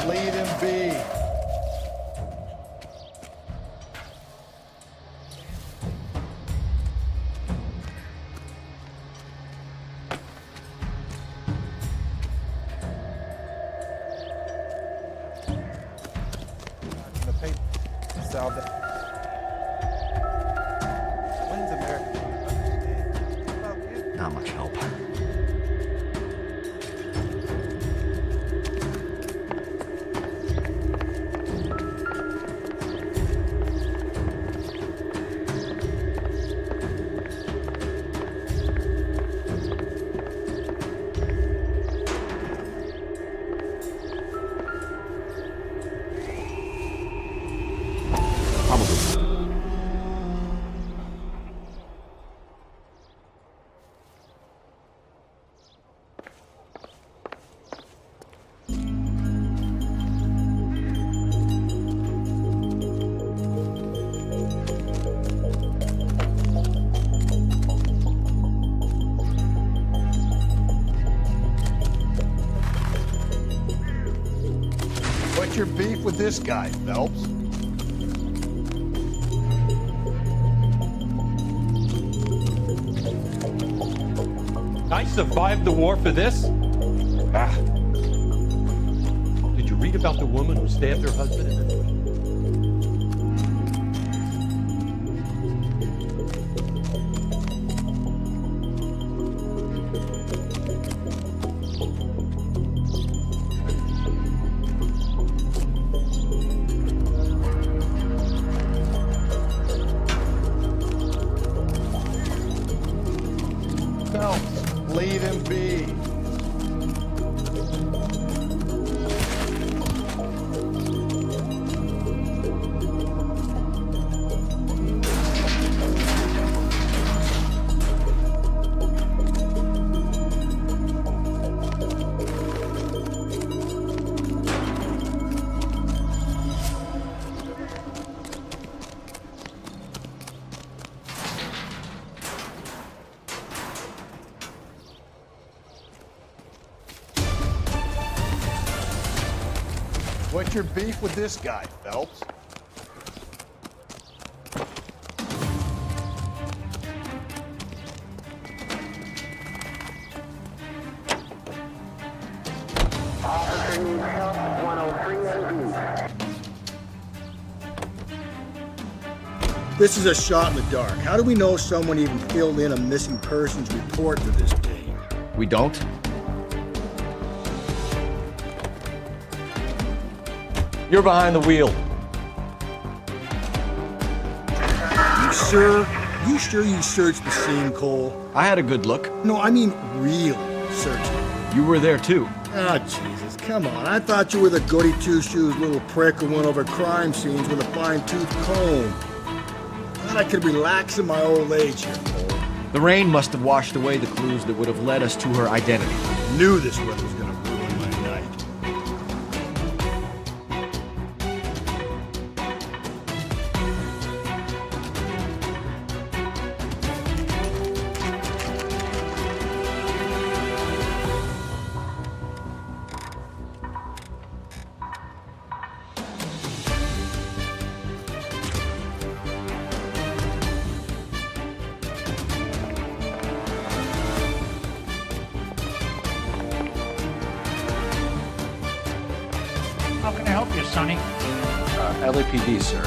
Lead him be. The paper. Solve that. When's America? Not much help. What's your beef with this guy, Phelps? I survived the war for this? Ah. Did you read about the woman who stabbed her husband in the Leave him be. What's your beef with this guy, Phelps? This is a shot in the dark. How do we know someone even filled in a missing persons report for this game? We don't? You're behind the wheel. You sure? You sure you searched the scene, Cole? I had a good look. No, I mean really searching. You were there too. Oh, Jesus, come on. I thought you were the goody two-shoes little prick who went over crime scenes with a fine-tooth comb. Thought I could relax in my old age here, Cole. The rain must have washed away the clues that would have led us to her identity. Knew this weather was gonna ruin my night. How can I help you, Sonny? LAPD, sir.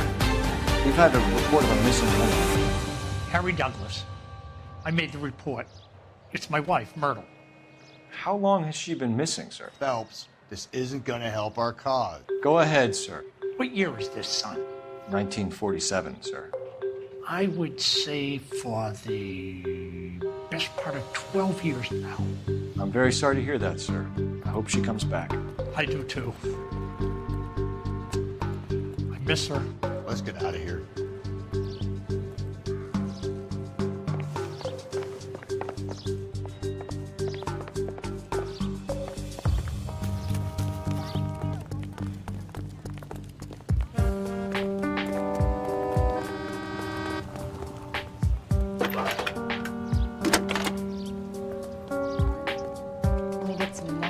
We've had a report of a missing woman. Harry Douglas. I made the report. It's my wife, Myrtle. How long has she been missing, sir? Phelps, this isn't gonna help our cause. Go ahead, sir. What year is this, son? 1947, sir. I would say for the best part of 12 years now. I'm very sorry to hear that, sir. I hope she comes back. I do too. I miss her. Let's get out of here.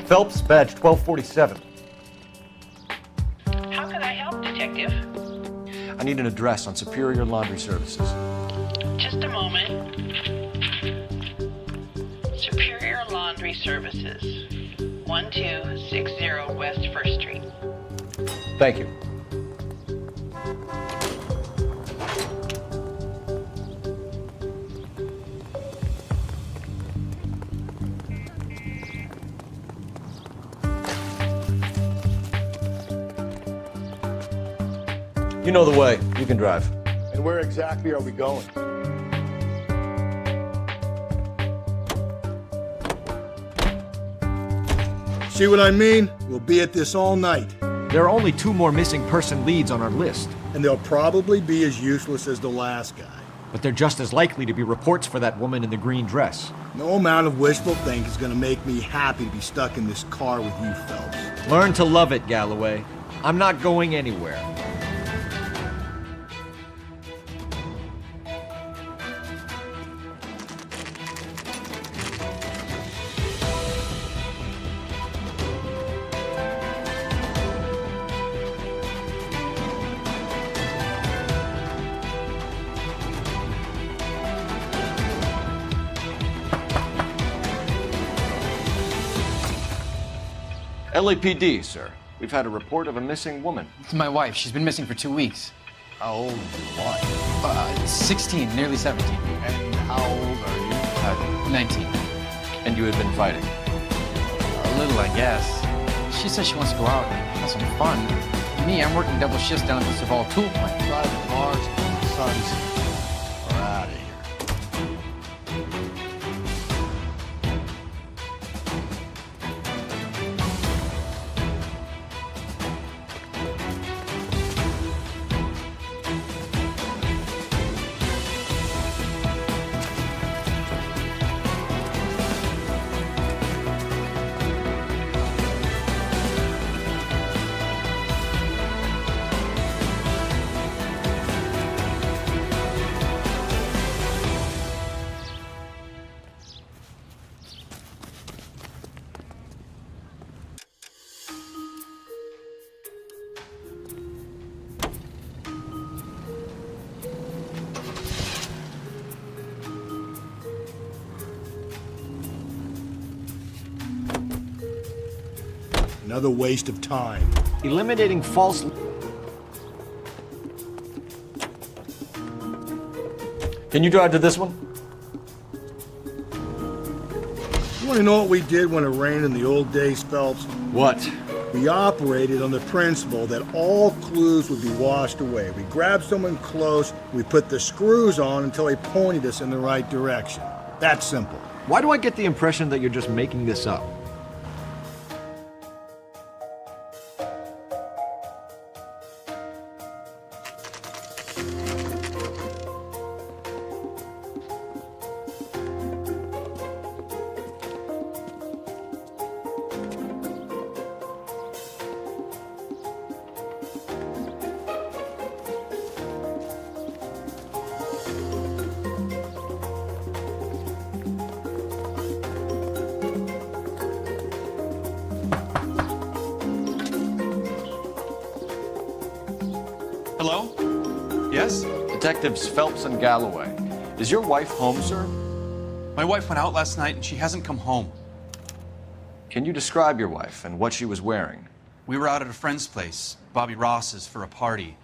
Phelps, badge 1247. How can I help, Detective? I need an address on Superior Laundry Services. Just a moment. Superior Laundry Services, 1260 West 1st Street. Thank you. You know the way. You can drive. And where exactly are we going? See what I mean? We'll be at this all night. There are only 2 more missing person leads on our list. And they'll probably be as useless as the last guy. But they're just as likely to be reports for that woman in the green dress. No amount of wishful thinking is gonna make me happy to be stuck in this car with you, Phelps. Learn to love it, Galloway. I'm not going anywhere. LAPD, sir. We've had a report of a missing woman. It's my wife. She's been missing for 2 weeks. How old is your wife? 16, nearly 17. And how old are you? 19. And you had been fighting? A little, I guess. She says she wants to go out and have some fun. Me, I'm working double shifts down at the Saval tool plant. Private bars and the sons are out of here. Another waste of time. Eliminating false... Can you drive to this one? You want to know what we did when it rained in the old days, Phelps? What? We operated on the principle that all clues would be washed away. We grabbed someone close, we put the screws on until they pointed us in the right direction. That's simple. Why do I get the impression that you're just making this up? Hello? Yes? Detectives Phelps and Galloway. Is your wife home, sir? My wife went out last night and she hasn't come home. Can you describe your wife and what she was wearing? We were out at a friend's place, Bobby Ross's, for a party.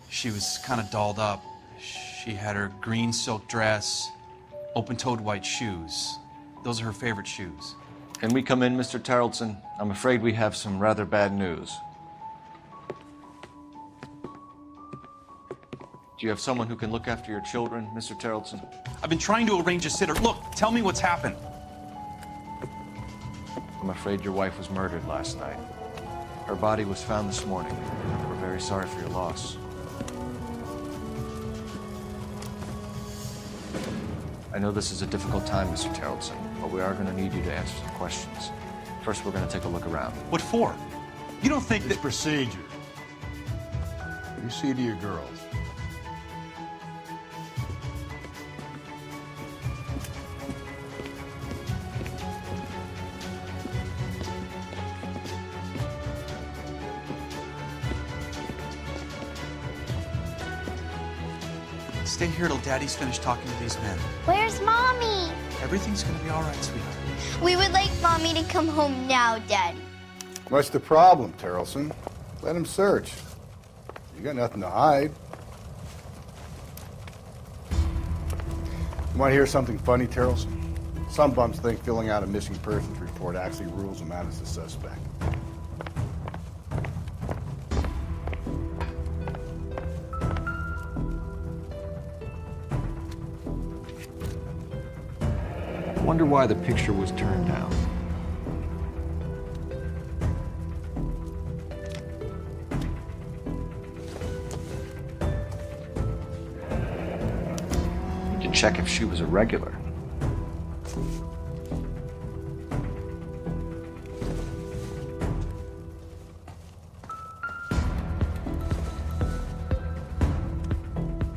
She was kind of dolled up. She had her green silk dress, open-toed white shoes. Those are her favorite shoes. Can we come in, Mr. Tarleton? I'm afraid we have some rather bad news. Do you have someone who can look after your children, Mr. Tarleton? I've been trying to arrange a sitter. Look, tell me what's happened. I'm afraid your wife was murdered last night. Her body was found this morning. We're very sorry for your loss. I know this is a difficult time, Mr. Tarleton, but we are going to need you to answer some questions. First, we're going to take a look around. What for? You don't think It's that... procedure. You see to your girls. Stay here till Daddy's finished talking to these men. Where's Mommy? Everything's gonna be all right, sweetheart. We would like Mommy to come home now, Daddy. What's the problem, Tarleton? Let him search. You got nothing to hide. You want to hear something funny, Tarleton? Some bums think filling out a missing persons report actually rules them out as a suspect. I wonder why the picture was turned down. We can check if she was a regular.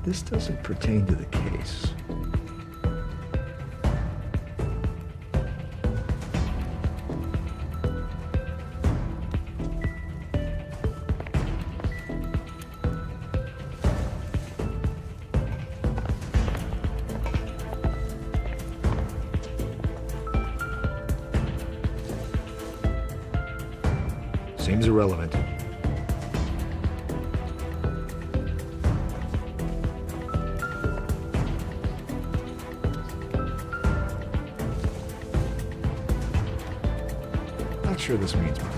This doesn't pertain to the case. Seems irrelevant. Not sure this means much.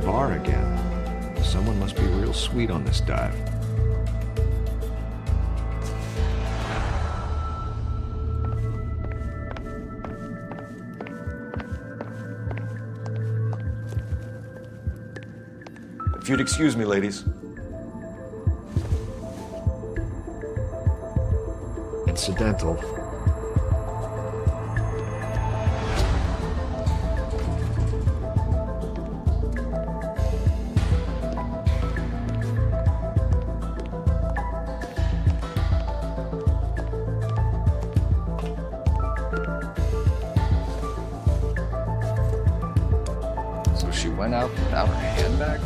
Bar again. Someone must be real sweet on this dive. If you'd excuse me, ladies. incidental. So she went out without her handbag?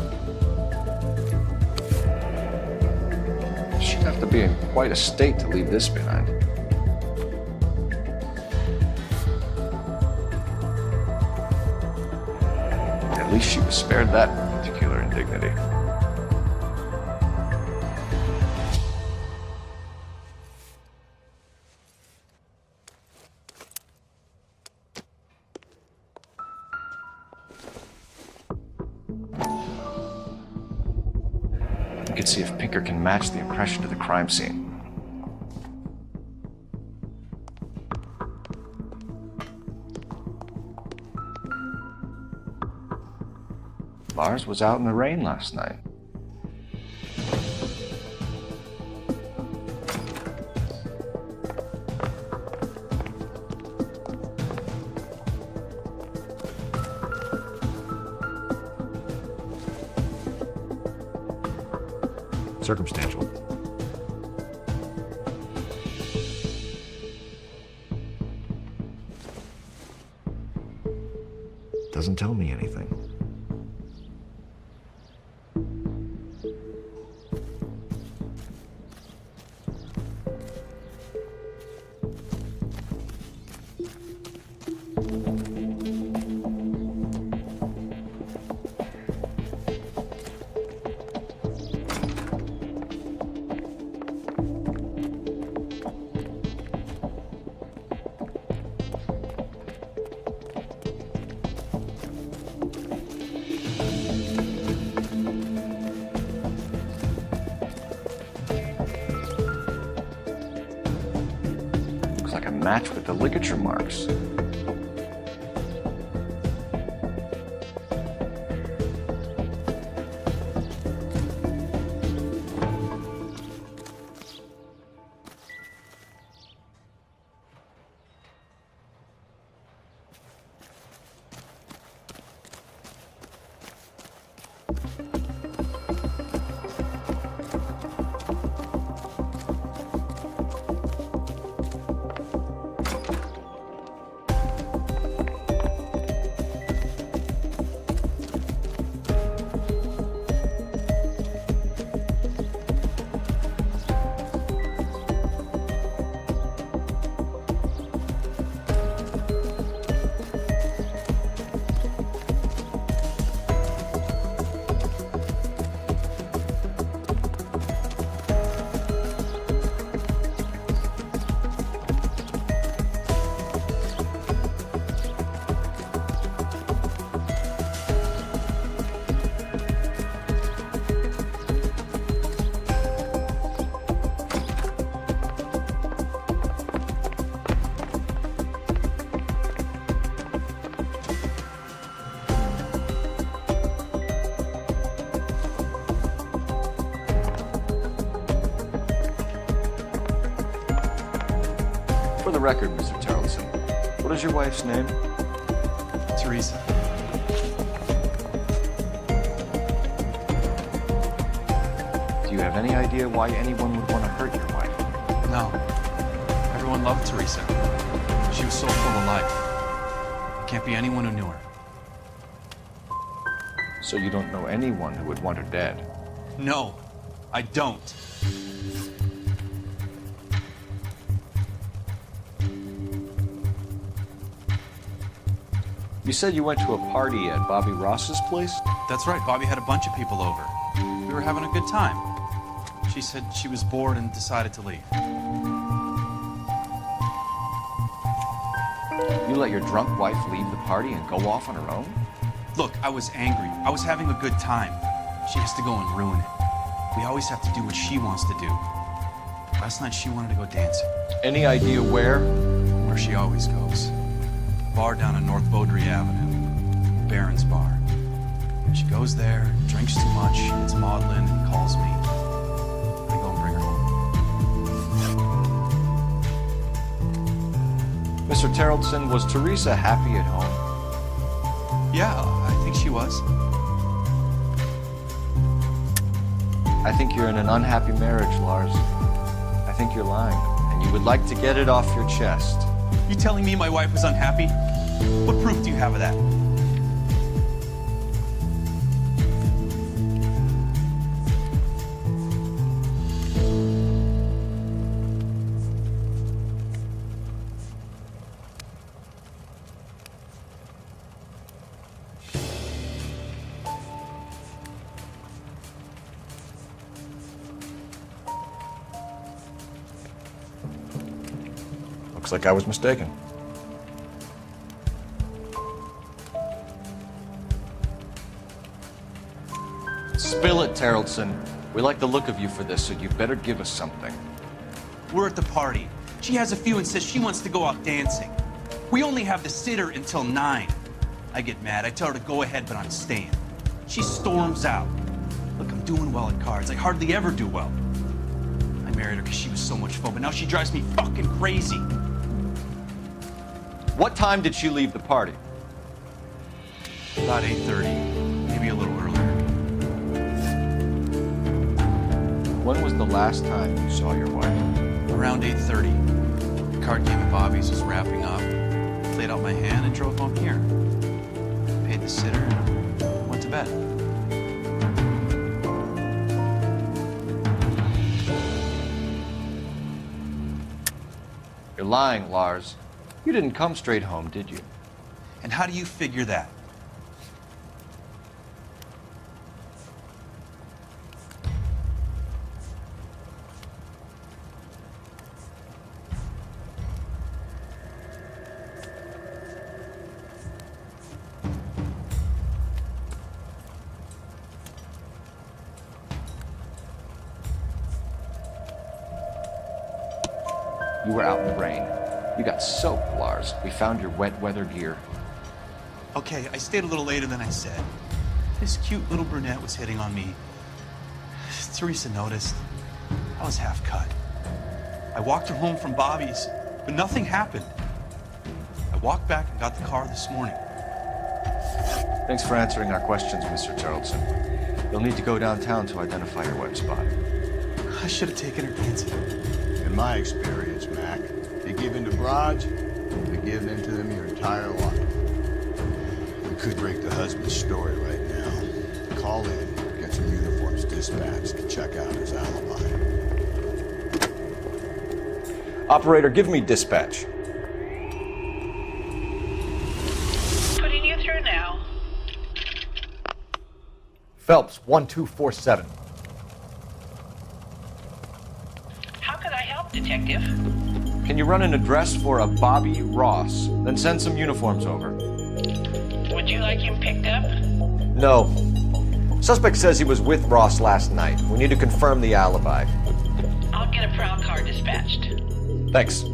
She'd have to be in quite a state to leave this behind. At least she was spared that particular indignity. We could see if Pinker can match the impression to the crime scene. Lars was out in the rain last night. Circumstantial. Doesn't tell me anything. Match with the ligature marks. For the record, Mr. Tarleton, what is your wife's name? Teresa. Do you have any idea why anyone would want to hurt your wife? No. Everyone loved Teresa. She was so full of life. There can't be anyone who knew her. So you don't know anyone who would want her dead? No, I don't. You said you went to a party at Bobby Ross's place? That's right. Bobby had a bunch of people over. We were having a good time. She said she was bored and decided to leave. You let your drunk wife leave the party and go off on her own? Look, I was angry. I was having a good time. She has to go and ruin it. We always have to do what she wants to do. Last night she wanted to go dancing. Any idea where? Where she always goes. Bar down on North Beaudry Avenue. Baron's Bar. She goes there, drinks too much, gets maudlin, and calls me. I go and bring her home. Mr. Terrellson, was Teresa happy at home? Yeah, I think she was. I think you're in an unhappy marriage, Lars. I think you're lying, and you would like to get it off your chest. You telling me my wife was unhappy? What proof do you have of that? Looks like I was mistaken. Spill it, Terrellson. We like the look of you for this, so you better give us something. We're at the party. She has a few and says she wants to go out dancing. We only have the sitter until 9. I get mad. I tell her to go ahead, but I'm staying. She storms out. Look, I'm doing well at cards. I hardly ever do well. I married her because she was so much fun, but now she drives me fucking crazy. What time did she leave the party? About 8:30, maybe a little earlier. When was the last time you saw your wife? Around 8:30. The card game at Bobby's was wrapping up. Played out my hand and drove home here. Paid the sitter and went to bed. You're lying, Lars. You didn't come straight home, did you? And how do you figure that? You were out in the rain. You got soaked, Lars. We found your wet weather gear. Okay, I stayed a little later than I said. This cute little brunette was hitting on me. Teresa noticed. I was half cut. I walked her home from Bobby's, but nothing happened. I walked back and got the car this morning. Thanks for answering our questions, Mr. Terrellson. You'll need to go downtown to identify your wet spot. I should have taken her dancing. In my experience, Mac, you give in to broads, you give in to them your entire life. We could break the husband's story right now. Call in, get some uniforms dispatched to check out his alibi. Operator, give me dispatch. Putting you through now. Phelps, 1247. How could I help, Detective? Can you run an address for a Bobby Ross, then send some uniforms over? Would you like him picked up? No. Suspect says he was with Ross last night. We need to confirm the alibi. I'll get a prowl car dispatched. Thanks.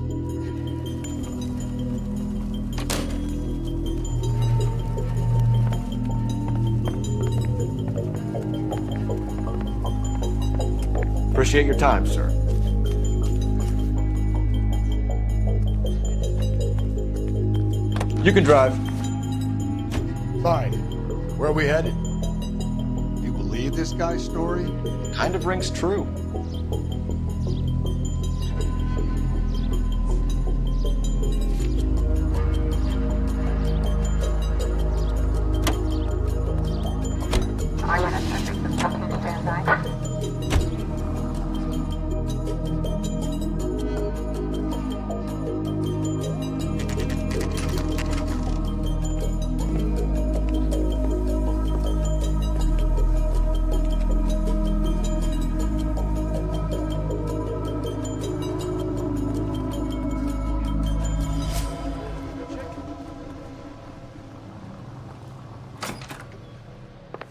Appreciate your time, sir. You can drive. Fine. Where are we headed? You believe this guy's story? Kind of rings true.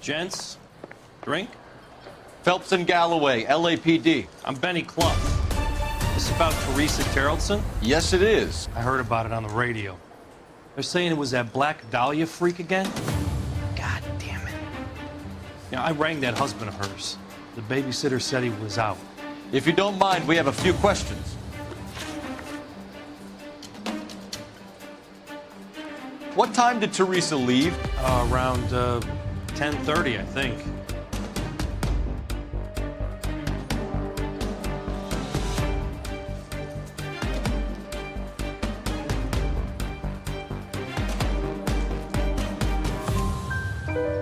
Gents, drink? Phelps and Galloway, LAPD. I'm Benny Clough. This about Teresa Terrellson? Yes, it is. I heard about it on the radio. They're saying it was that Black Dahlia freak again? God damn it. You know, I rang that husband of hers. The babysitter said he was out. If you don't mind, we have a few questions. What time did Teresa leave? Around 10:30, I think.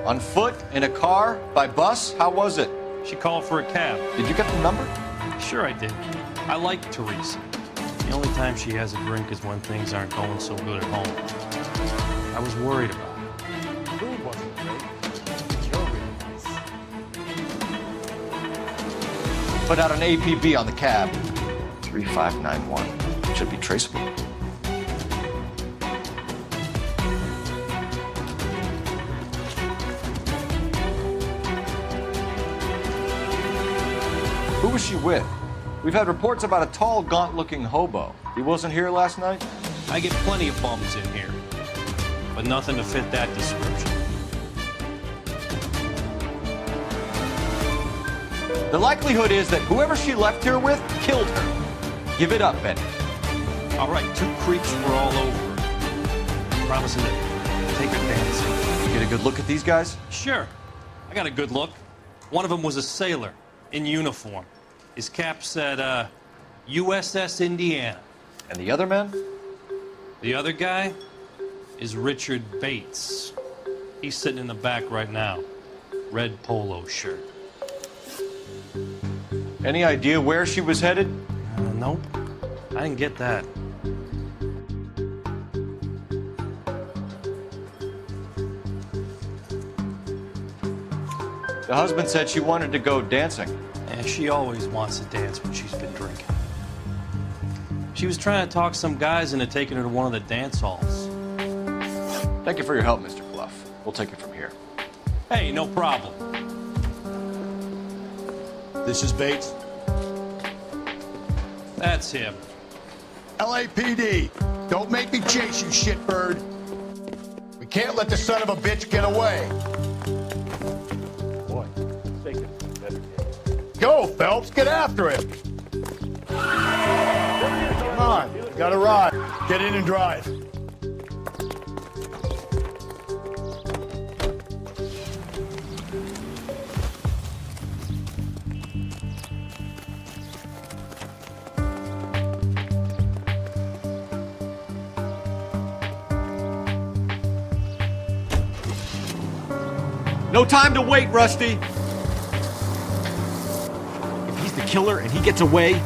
On foot? In a car? By bus? How was it? She called for a cab. Did you get the number? Sure I did. I like Teresa. The only time she has a drink is when things aren't going so good at home. I was worried about her. Food wasn't great. You're really nice. Put out an APB on the cab. 3591. Should be traceable. Who was she with? We've had reports about a tall, gaunt-looking hobo. He wasn't here last night? I get plenty of bums in here, but nothing to fit that description. The likelihood is that whoever she left here with killed her. Give it up, Benny. All right, 2 creeps were all over. Promising to take her dancing. Get a good look at these guys? Sure. I got a good look. One of them was a sailor in uniform. His cap said, USS Indiana. And the other man? The other guy is Richard Bates. He's sitting in the back right now. Red polo shirt. Any idea where she was headed? Nope. I didn't get that. The husband said she wanted to go dancing. And she always wants to dance when she's been drinking. She was trying to talk some guys into taking her to one of the dance halls. Thank you for your help, Mr. Bluff. We'll take it from here. Hey, no problem. This is Bates. That's him. LAPD, don't make me chase you, shitbird. We can't let the son of a bitch get away. Boy, take it. Go, Phelps, get after him. Come on, you gotta ride. Get in and drive. No time to wait, Rusty. If he's the killer and he gets away...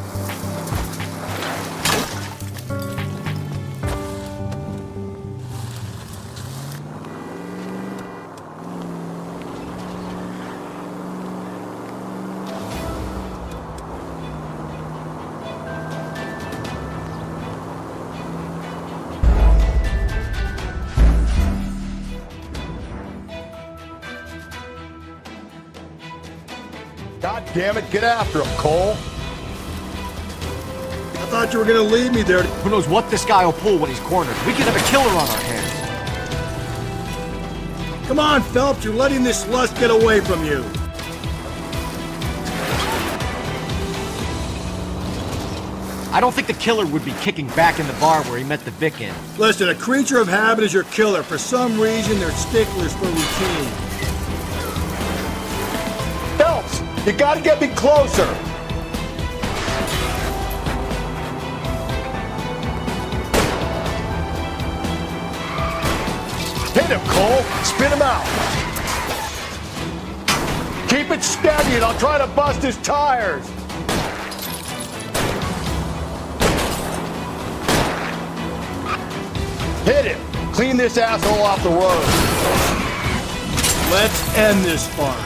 God damn it, get after him, Cole. I thought you were gonna leave me there. Who knows what this guy will pull when he's cornered. We could have a killer on our hands. Come on, Phelps, you're letting this lust get away from you. I don't think the killer would be kicking back in the bar where he met the Vic in. Listen, a creature of habit is your killer. For some reason, they're sticklers for routine. Phelps, you gotta get me closer. Hit him, Cole. Spin him out. Keep it steady and I'll try to bust his tires. Hit him. Clean this asshole off the road. Let's end this farce.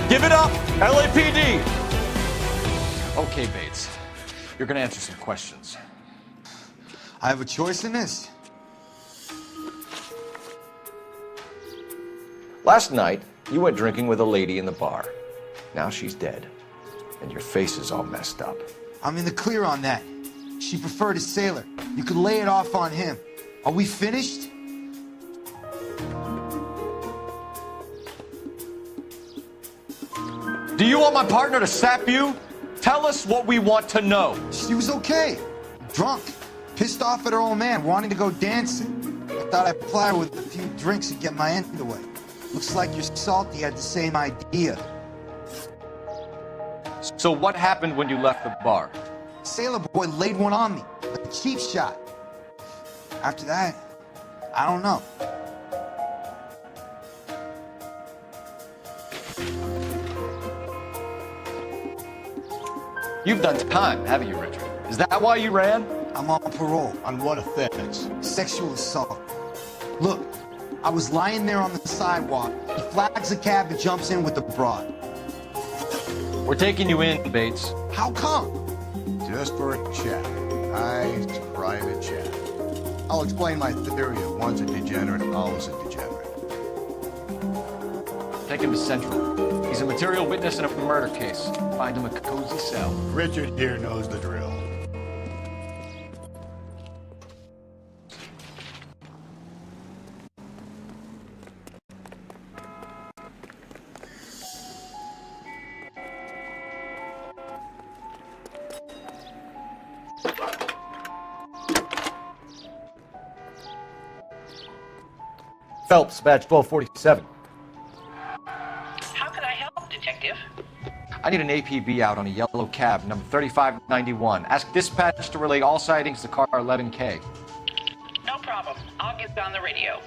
Give it up, LAPD! Okay, Bates. You're gonna answer some questions. I have a choice in this. Last night, you went drinking with a lady in the bar. Now she's dead. And your face is all messed up. I'm in the clear on that. She preferred a sailor. You could lay it off on him. Are we finished? Do you want my partner to sap you? Tell us what we want to know. She was okay. Drunk. Pissed off at her old man, wanting to go dancing. I thought I'd ply her with a few drinks and get my end away. Looks like your Salty had the same idea. So what happened when you left the bar? Sailor boy laid one on me. A cheap shot. After that, I don't know. You've done time, haven't you, Richard? Is that why you ran? I'm on parole. On what offense? Sexual assault. Look, I was lying there on the sidewalk. He flags a cab and jumps in with the broad. We're taking you in, Bates. How come? Just for a chat. Nice, private chat. I'll explain my theory of one's a degenerate, always a degenerate. Take him to Central. He's a material witness in a murder case. Find him a cozy cell. Richard here knows the drill. Phelps, badge 1247. How can I help, Detective? I need an APB out on a yellow cab, number 3591. Ask dispatch to relay all sightings to car 11K. No problem. I'll get on the radio.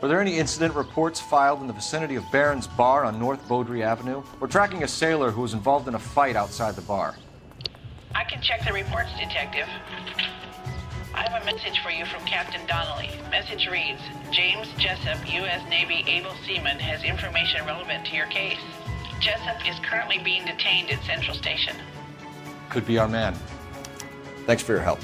Were there any incident reports filed in the vicinity of Barron's Bar on North Beaudry Avenue? We're tracking a sailor who was involved in a fight outside the bar. I can check the reports, Detective. I have a message for you from Captain Donnelly. Message reads, James Jessup, U.S. Navy able seaman, has information relevant to your case. Jessup is currently being detained at Central Station. Could be our man. Thanks for your help.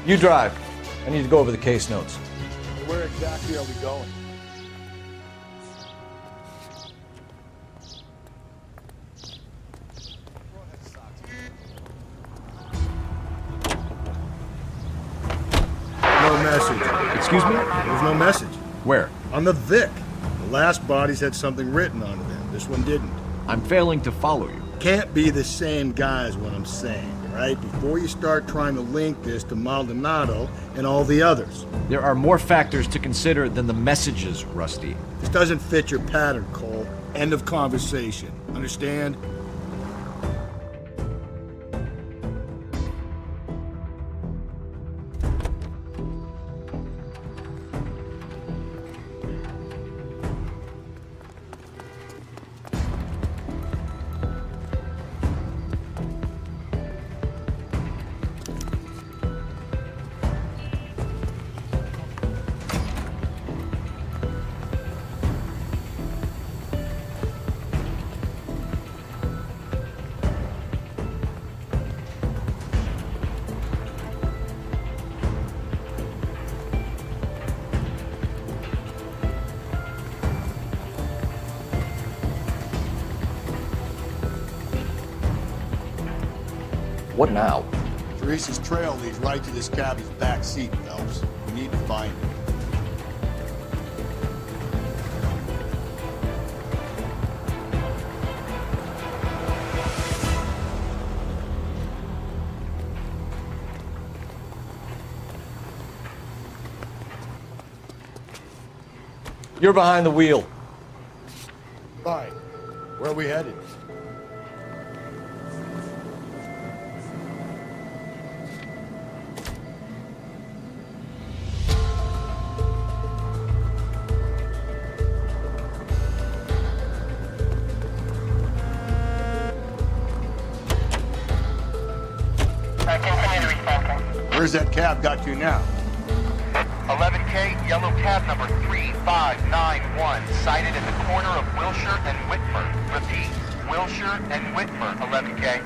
You drive. I need to go over the case notes. Where exactly are we going? No message. Excuse me? There's no message. Where? On the Vic. The last bodies had something written onto them. This one didn't. I'm failing to follow you. Can't be the same guy is what I'm saying, right? Before you start trying to link this to Maldonado and all the others. There are more factors to consider than the messages, Rusty. This doesn't fit your pattern, Cole. End of conversation. Understand? What now? Teresa's trail leads right to this cabbie's back seat, Phelps. We need to find it. You're behind the wheel. Fine. Where are we headed? Where's that cab got to now? 11K, yellow cab number 3591, sighted in the corner of Wilshire and Whitmer. Repeat, Wilshire and Whitmer, 11K.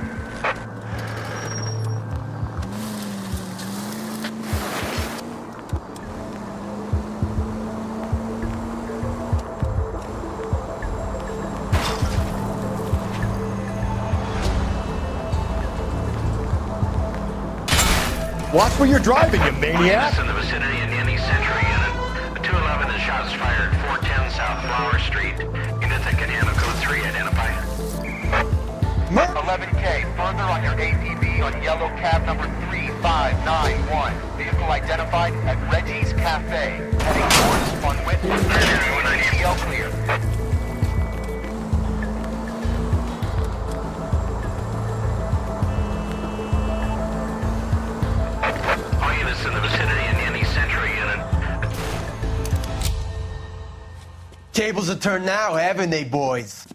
Watch where you're driving, you maniac! In the vicinity in any Century unit. A 211 is shots fired, 410 South Flower Street. Units that can handle code 3, identify. 11K, further on your APB on yellow cab number 3591. Vehicle identified at Reggie's Cafe. Heading north on Whitman. ATL clear. All units in the vicinity in any Century unit. Tables are turned now, haven't they, boys?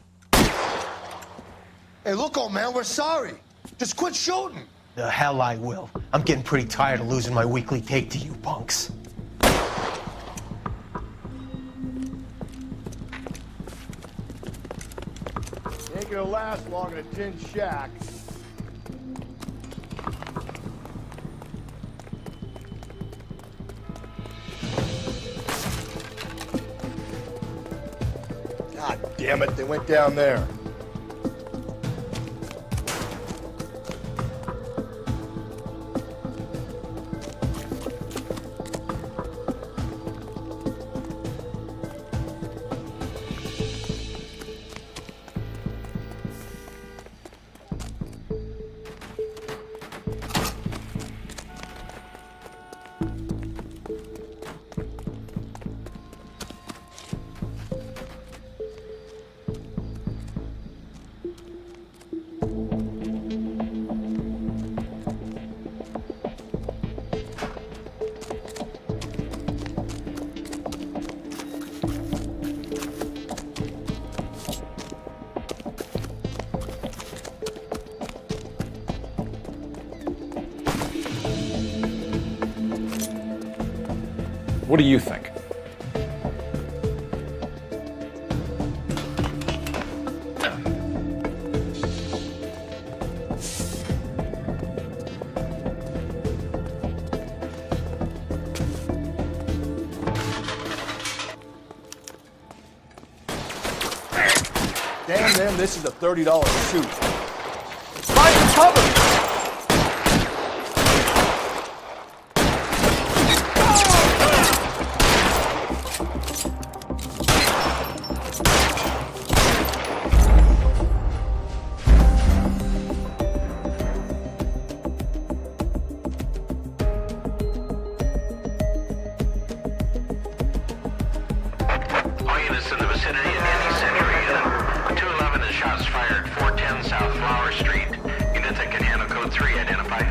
Hey, look, old man, we're sorry. Just quit shooting. The hell I will. I'm getting pretty tired of losing my weekly take to you punks. Ain't gonna last long in a tin shack. God damn it, they went down there. What do you think? Damn them, this is a $30 shoot. Find cover! All units in the vicinity in any Century unit. A 211 is shots fired, 410 South Flower Street. Units that can handle code 3, identify.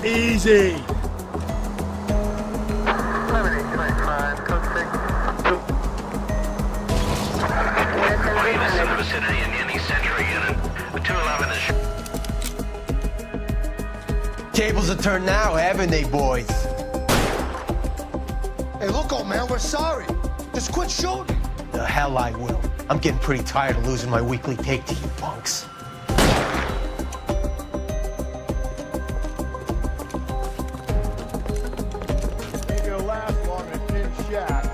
Easy. 7825, code 6. All units in the vicinity in any Century unit. A 211 is Tables are turned now, haven't they, boys? Hey, look, old man, we're sorry. Just quit shooting. The hell I will. I'm getting pretty tired of losing my weekly take to you punks. Ain't gonna last long in a tin shack.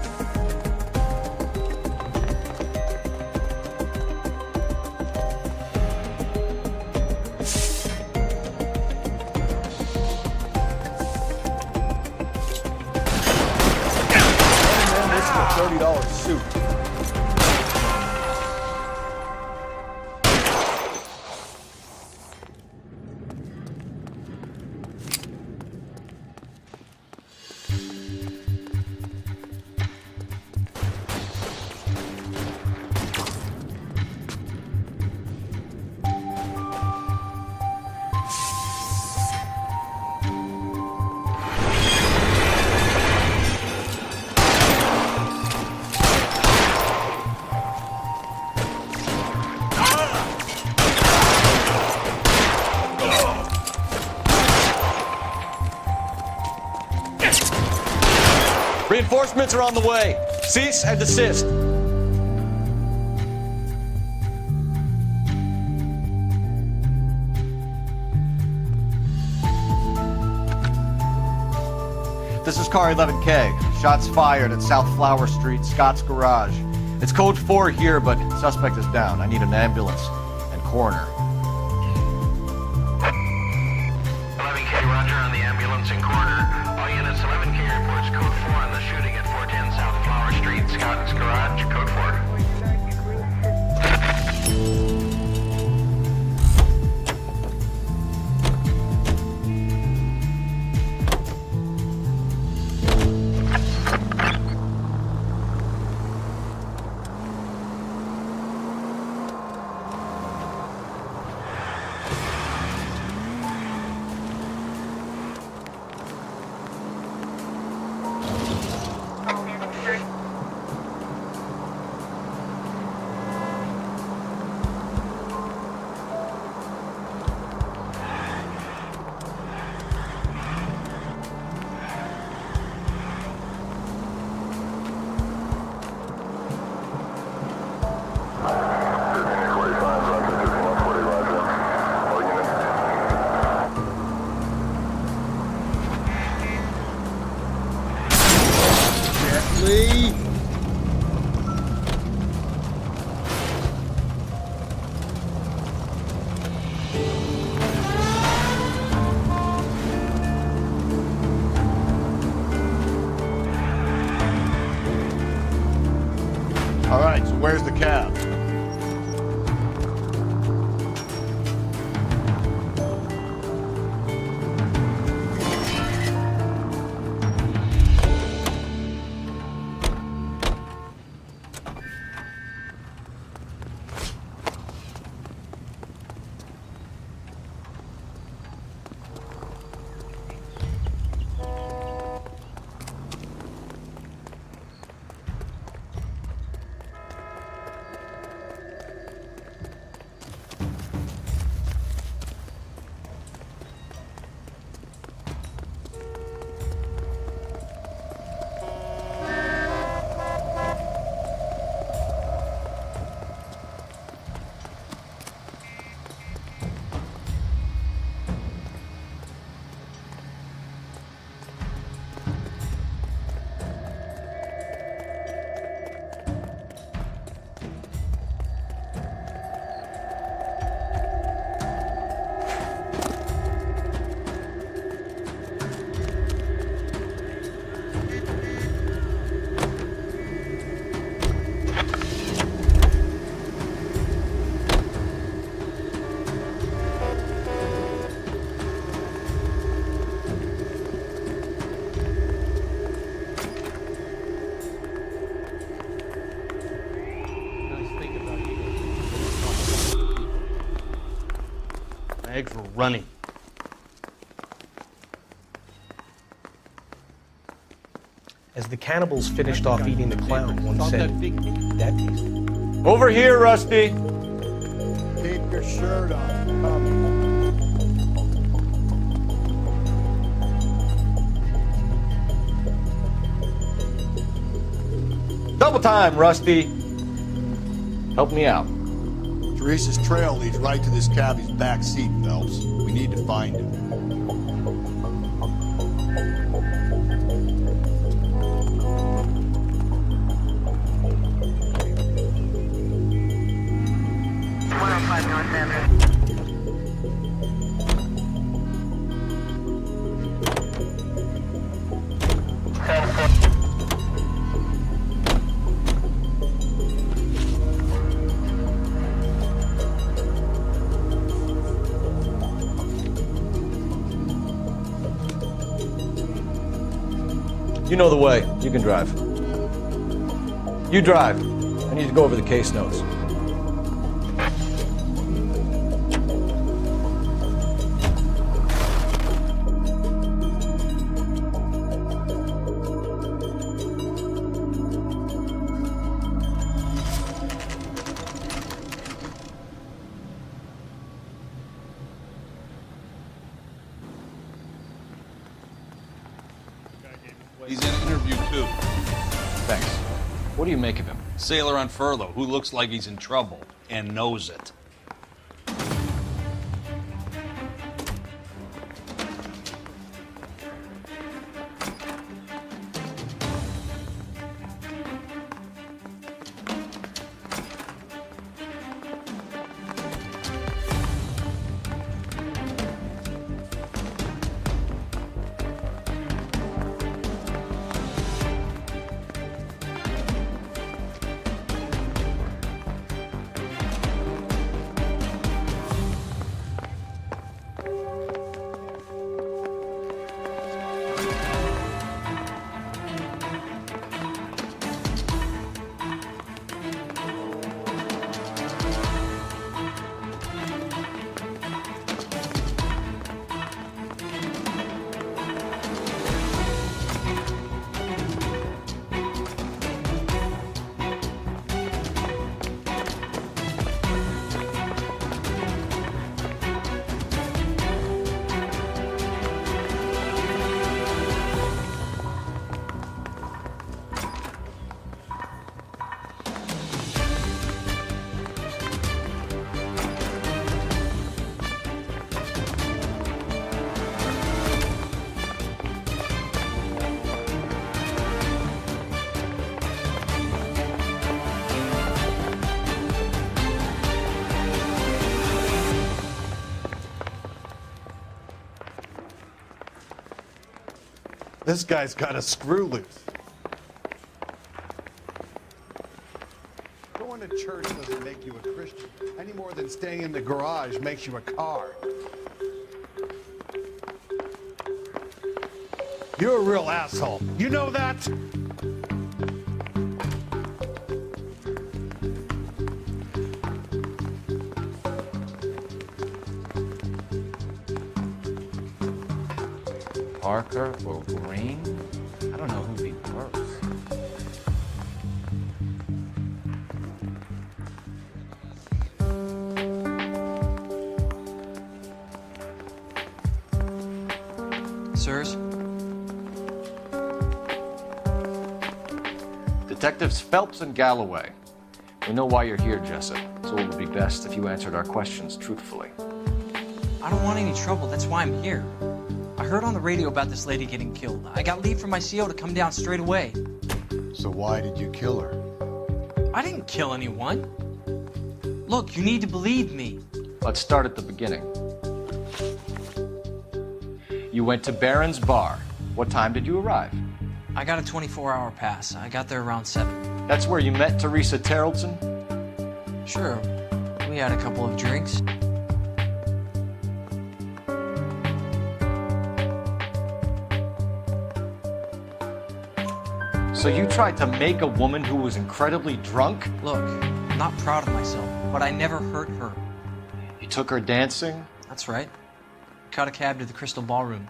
Damn, this is a $30 suit. Reinforcements are on the way. Cease and desist. This is car 11K. Shots fired at South Flower Street, Scott's Garage. It's code 4 here, but suspect is down. I need an ambulance and coroner. ambulance in corner. All units 11K reports code 4 on the shooting at 410 South Flower Street. Scout's garage, code 4. Lee. All right, so where's the cab? My eggs were running. As the cannibals finished off eating the clown, one said, "That tastes." Over here, Rusty. Keep your shirt on. Coming. Double time, Rusty. Help me out. Teresa's trail leads right to this cabbie's back seat, Phelps. We need to find him. You know the way. You can drive. You drive. I need to go over the case notes. He's in an interview too. Thanks. What do you make of him? Sailor on furlough who looks like he's in trouble and knows it. This guy's got a screw loose. Going to church doesn't make you a Christian, any more than staying in the garage makes you a car. You're a real asshole. You know that? Parker or Green? I don't know who'd be worse. Sirs? Detectives Phelps and Galloway. We know why you're here, Jessup, so it would be best if you answered our questions truthfully. I don't want any trouble, that's why I'm here. I heard on the radio about this lady getting killed. I got leave from my CO to come down straight away. So why did you kill her? I didn't kill anyone. Look, you need to believe me. Let's start at the beginning. You went to Barron's Bar. What time did you arrive? I got a 24-hour pass. I got there around 7. That's where you met Teresa Terrellson? Sure. We had a couple of drinks. So you tried to make a woman who was incredibly drunk? Look, I'm not proud of myself, but I never hurt her. You took her dancing? That's right. Caught a cab to the Crystal Ballroom.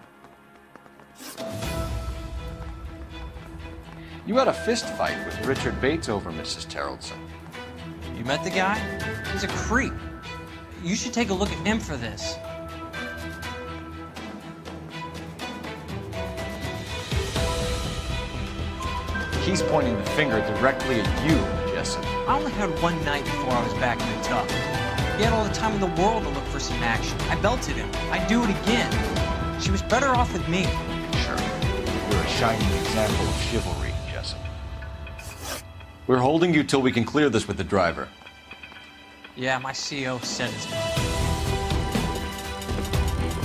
You had a fist fight with Richard Bates over Mrs. Terrellson. You met the guy? He's a creep. You should take a look at him for this. He's pointing the finger directly at you, Jessup. I only had one night before I was back in the tub. He had all the time in the world to look for some action. I belted him. I'd do it again. She was better off with me. Sure. You're a shining example of chivalry, Jessup. We're holding you till we can clear this with the driver. Yeah, my CO said it's me.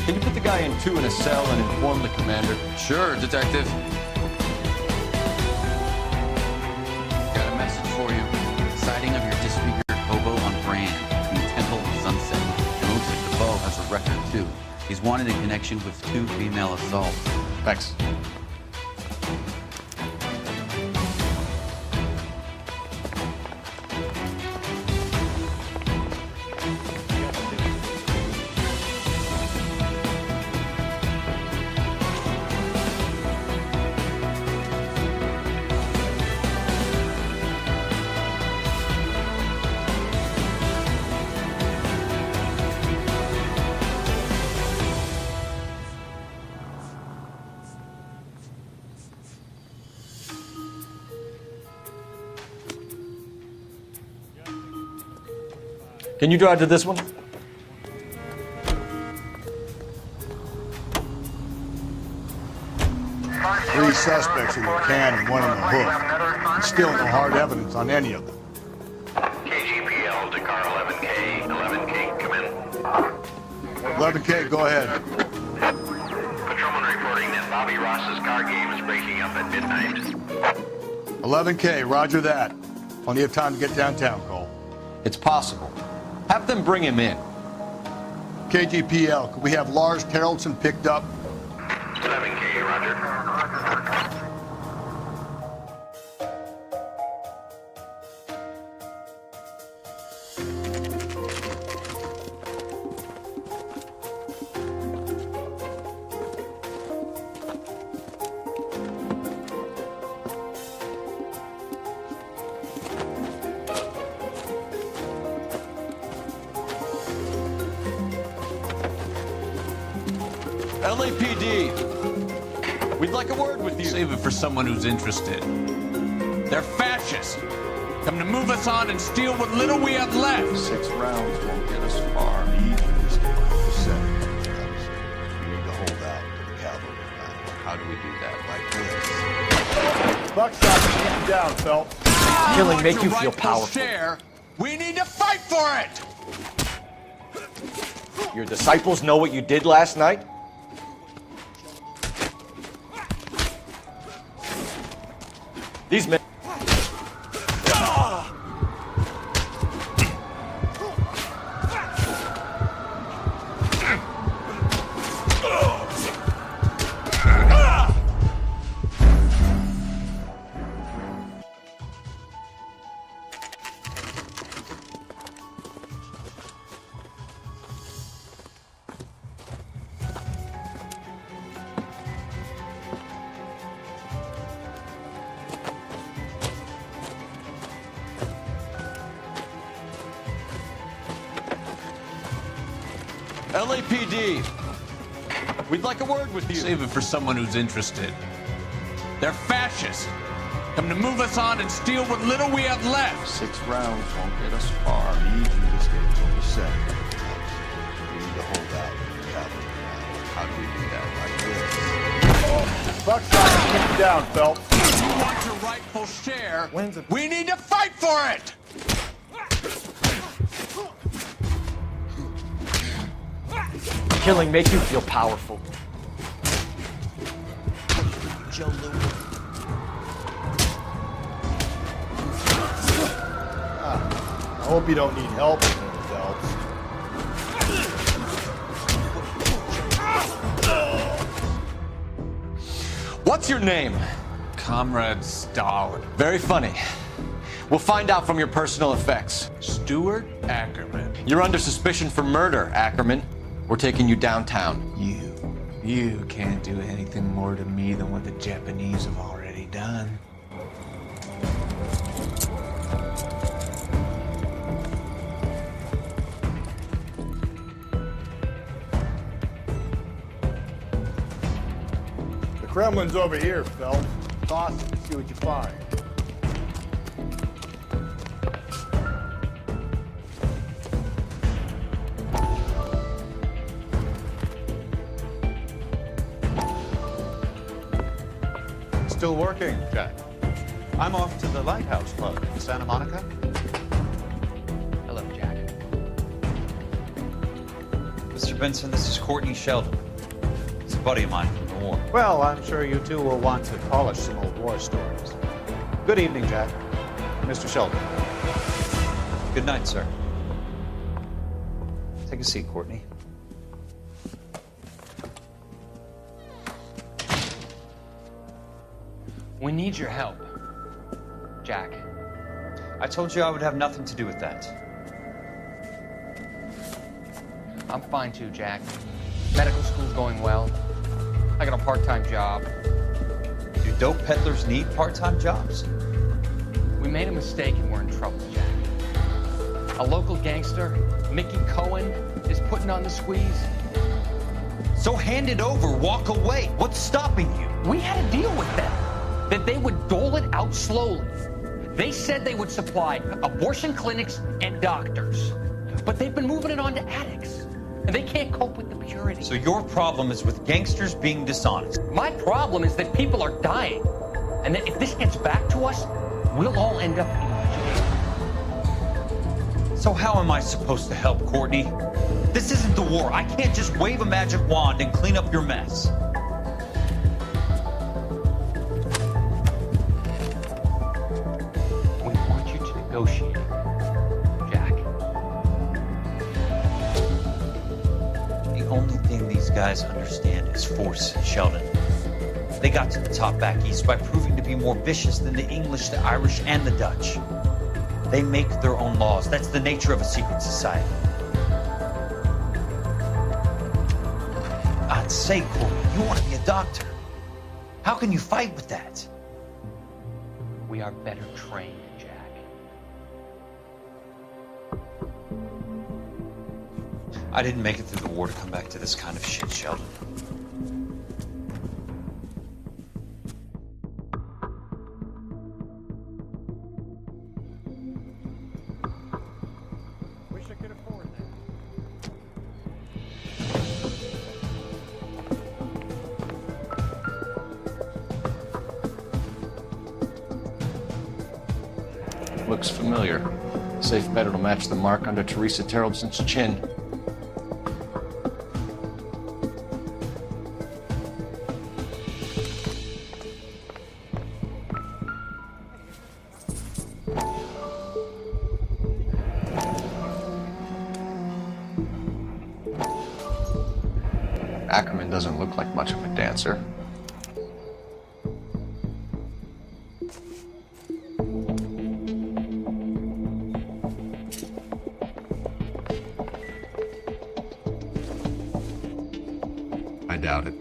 Can you put the guy in 2 in a cell and inform the commander? Sure, Detective. Got a message for you. Sighting of your disfigured hobo on Brand in Temple Sunset. It looks like the Bo has a record, too. He's wanted in connection with 2 female assaults. Thanks. Can you drive to this one? 3 suspects in the can and 1 in the hook. And still no hard evidence on any of them. KGPL to car 11K. 11K, come in. 11K, go ahead. Patrolman reporting that Bobby Ross's car game is breaking up at midnight. 11K, roger that. Plenty of time to get downtown, Cole. It's possible. Have them bring him in. KGPL, could we have Lars Terrellson picked up? 11K, roger. LAPD, we'd like a word with you. Save it for someone who's interested. They're fascists. Come to move us on and steal what little we have left. 6 rounds won't get us far. We need to hold out to the cavalry line. How do we do that? Like this. Buckshot to keep you down, Phelps. Killing make you feel Rightful powerful. share. We need to fight for it. Your disciples know what you did last night? These men... LAPD, we'd like a word with you. Save it for someone who's interested. They're fascists. Come to move us on and steal what little we have left. 6 rounds won't get us far. We need you to stay till the 7. We need to hold out. How do we do that? Like this. Buckshot, keep you down, Phelps. If you want your rightful share, we need to fight for it! Killing make you feel powerful. Joe Louis. I hope you don't need help with him, Phelps. What's your name? Comrade Stalin. Very funny. We'll find out from your personal effects. Stuart Ackerman. You're under suspicion for murder, Ackerman. We're taking you downtown. You can't do anything more to me than what the Japanese have already done. The Kremlin's over here, Phelps. Toss it and see what you find. Still working, Jack. I'm off to the Lighthouse Club in Santa Monica. Hello, Jack. Mr. Benson, this is Courtney Sheldon. He's a buddy of mine from the war. Well, I'm sure you two will want to polish some old war stories. Good evening, Jack. Mr. Sheldon. Good night, sir. Take a seat, Courtney. We need your help, Jack. I told you I would have nothing to do with that. I'm fine too, Jack. Medical school's going well. I got a part-time job. Do dope peddlers need part-time jobs? We made a mistake and we're in trouble, Jack. A local gangster, Mickey Cohen, is putting on the squeeze. So hand it over, walk away. What's stopping you? We had a deal with them that they would dole it out slowly. They said they would supply abortion clinics and doctors, but they've been moving it on to addicts, and they can't cope with the purity. So your problem is with gangsters being dishonest. My problem is that people are dying, and that if this gets back to us, we'll all end up in jail. So how am I supposed to help, Courtney? This isn't the war. I can't just wave a magic wand and clean up your mess. Negotiate, Jack. The only thing these guys understand is force, Sheldon. They got to the top back east by proving to be more vicious than the English, the Irish, and the Dutch. They make their own laws. That's the nature of a secret society. I'd say, Courtney, you want to be a doctor. How can you fight with that? We are better trained. I didn't make it through the war to come back to this kind of shit, Sheldon. Wish I could afford that. Looks familiar. Safe bet it'll match the mark under Teresa Terrelson's chin. doesn't look like much of a dancer. I doubt it.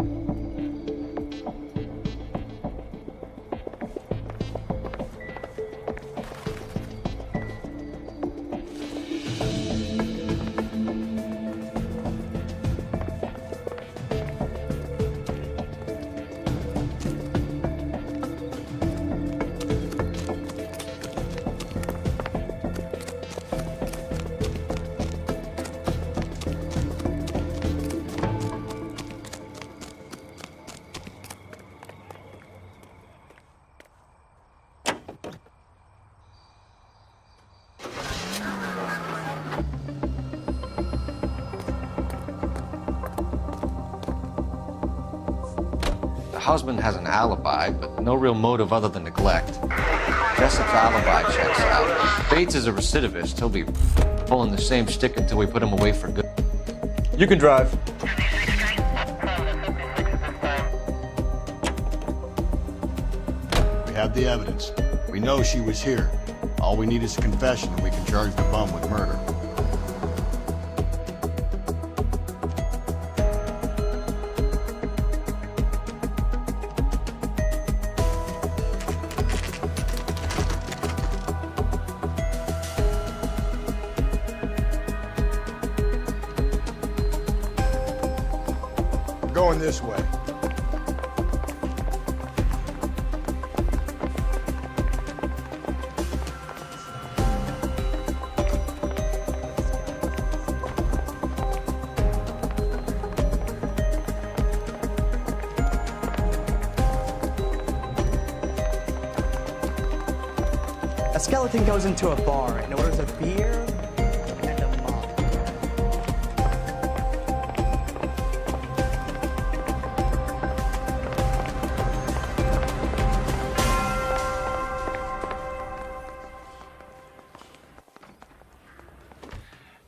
The husband has an alibi, but no real motive other than neglect. Jessup's alibi checks out. Bates is a recidivist. He'll be pulling the same stick until we put him away for good. You can drive. We have the evidence. We know she was here. All we need is a confession, and we can charge the bum with murder. Going this way. A skeleton goes into a bar and orders a beer and a mop.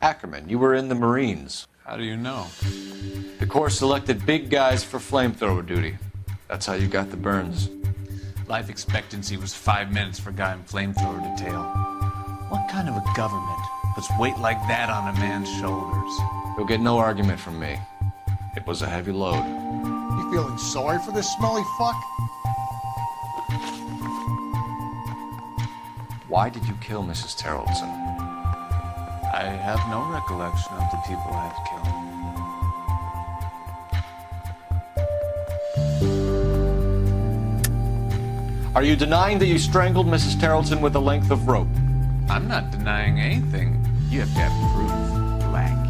Ackerman, you were in the Marines. How do you know? The Corps selected big guys for flamethrower duty. That's how you got the burns. Life expectancy was 5 minutes for a guy in flamethrower detail. What kind of a government puts weight like that on a man's shoulders? You'll get no argument from me. It was a heavy load. You feeling sorry for this smelly fuck? Why did you kill Mrs. Terrellson? I have no recollection of the people I've killed. Are you denying that you strangled Mrs. Terrellson with a length of rope? I'm not denying anything. You have to have proof, lackey.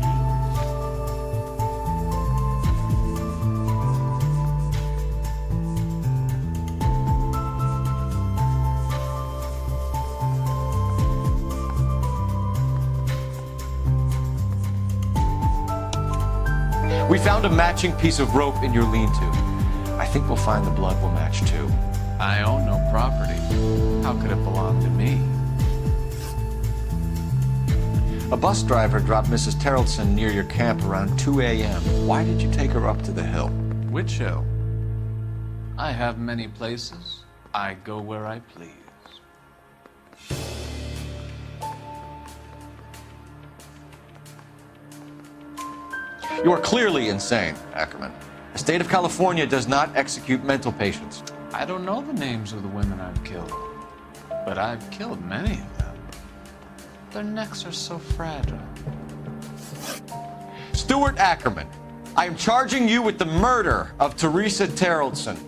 We found a matching piece of rope in your lean-to. I think we'll find the blood will match too. I own no property. How could it belong to me? A bus driver dropped Mrs. Terrellson near your camp around 2 a.m. Why did you take her up to the hill? Which hill? I have many places. I go where I please. You are clearly insane, Ackerman. The state of California does not execute mental patients. I don't know the names of the women I've killed, but I've killed many of them. Their necks are so fragile. Stuart Ackerman, I am charging you with the murder of Teresa Terrellson.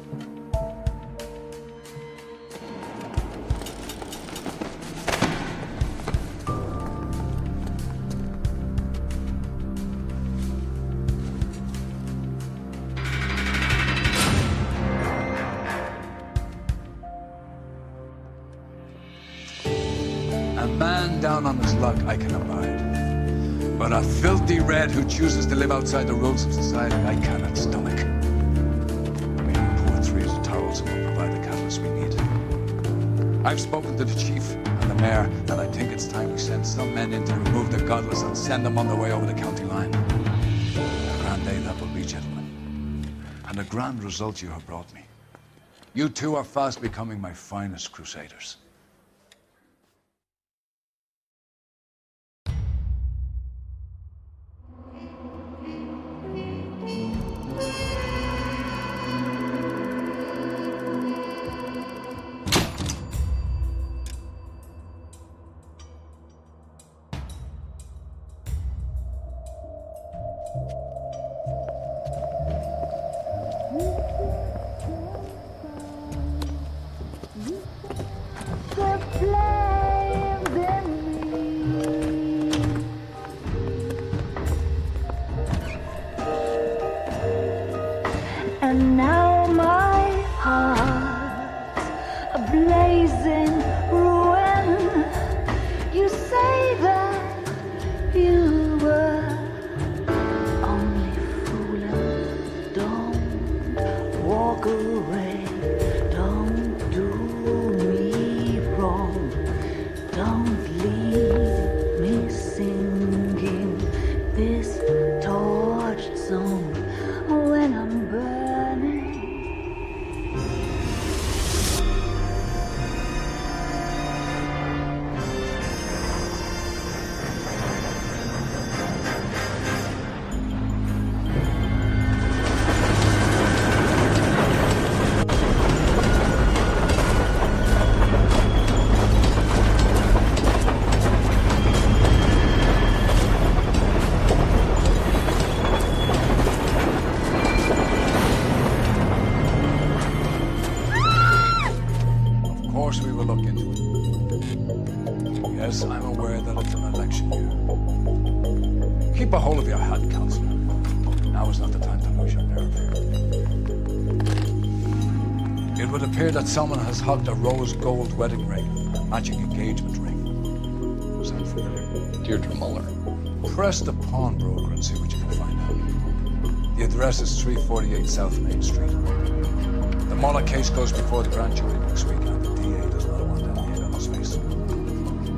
A man down on his luck I can abide. But a filthy red who chooses to live outside the rules of society I cannot stomach. Maybe poor Teresa Terrellson will provide the catalyst we need. I've spoken to the chief and the mayor, and I think it's time we send some men in to remove the godless and send them on their way over the county line. A grand day that will be, gentlemen. and the grand result you have brought me. You two are fast becoming my finest crusaders. And now my heart's a blazing ruin. You say that you were only fooling. Don't walk away. Don't do me wrong. Don't leave me singing this torched song when I'm burning. Of course we will look into it. Yes, I'm aware that it's an election year. Keep a hold of your head, Counselor. Now is not the time to lose your nerve. It would appear that someone has hugged a rose gold wedding ring, a matching engagement ring. Sound familiar? Deirdre Muller. Press the pawnbroker and see what you can find out. The address is 348 South Main Street. The Muller case goes before the grand jury next week, and the DA does not want any hate on his face.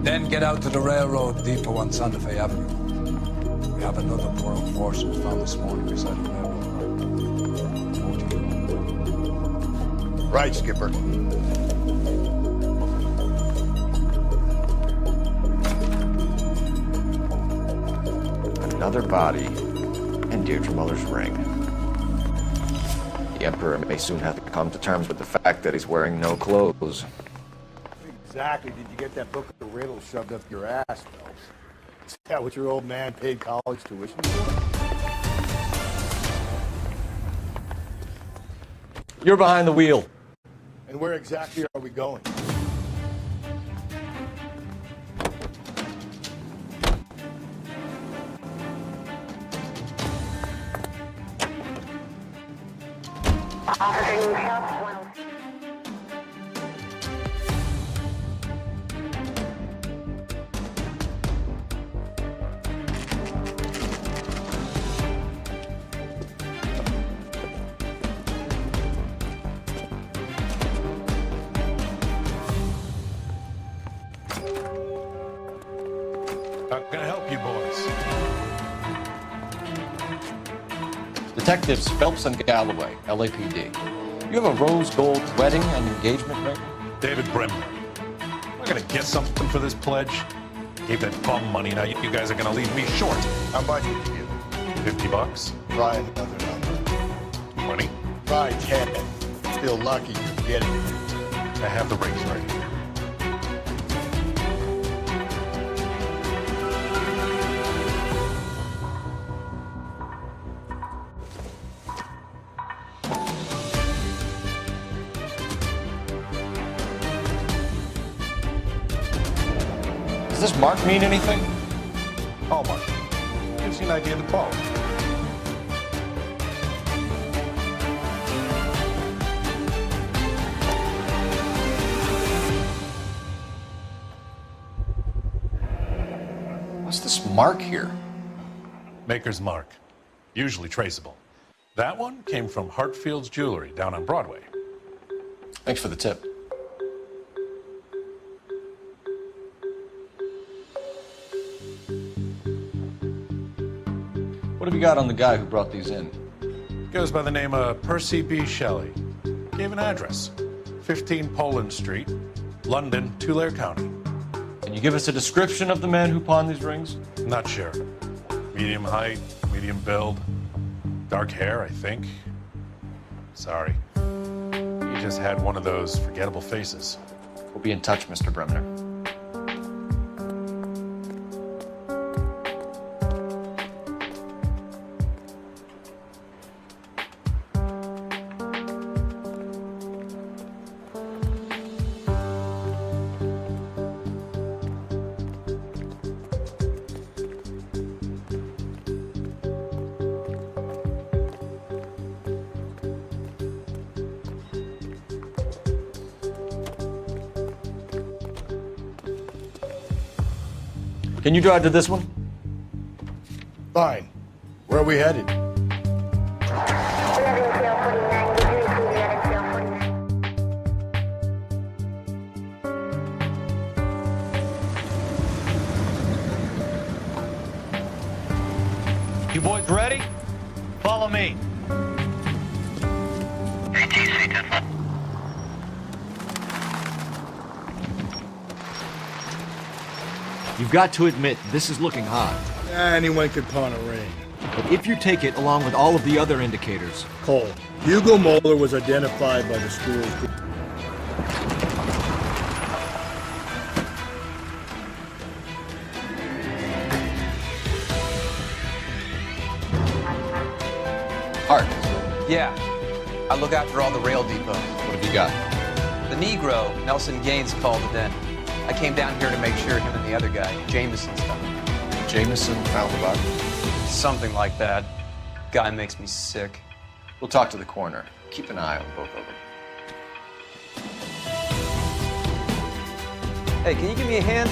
Then get out to the railroad depot on Santa Fe Avenue. We have another poor unfortunate found this morning beside the railroad line. Over to you. Right, Skipper. Another body and Deirdre Muller's ring. The Emperor may soon have to come to terms with the fact that he's wearing no clothes. Exactly did you get that book of riddles shoved up your ass, Phelps? Is that what your old man paid college tuition for? You're behind the wheel. And where exactly are we going? How can I help you, boys? Detectives Phelps and Galloway, LAPD. You have a rose gold wedding and engagement ring? David Bremner. Am I gonna get something for this pledge? Gave that bum money, now you guys are gonna leave me short. How much would you give? $50? Try another number. 20? Try 10. Still lucky you're getting it. I have the rings right here. Does this mark mean anything? Hallmark. Gives you an idea of the quality. What's this mark here? Maker's mark. Usually traceable. That one came from Hartfield's Jewelry down on Broadway. Thanks for the tip. What have you got on the guy who brought these in? Goes by the name of Percy B. Shelley. Gave an address. 15 Poland Street, London, Tulare County. Can you give us a description of the man who pawned these rings? Not sure. Medium height, medium build, dark hair, I think. Sorry. He just had one of those forgettable faces. We'll be in touch, Mr. Bremner. Can you drive to this one? Fine. Where are we headed? You boys ready? Follow me. You've got to admit, this is looking hot. Anyone could pawn a ring. But if you take it along with all of the other indicators... Cole, Hugo Moeller was identified by the school's... Hart. Yeah. I look after all the rail depots. What have you got? The Negro, Nelson Gaines, called it in. I came down here to make sure him and the other guy, Jameson's coming. Jameson found the body? Something like that. Guy makes me sick. We'll talk to the coroner. Keep an eye on both of them. Hey, can you give me a hand?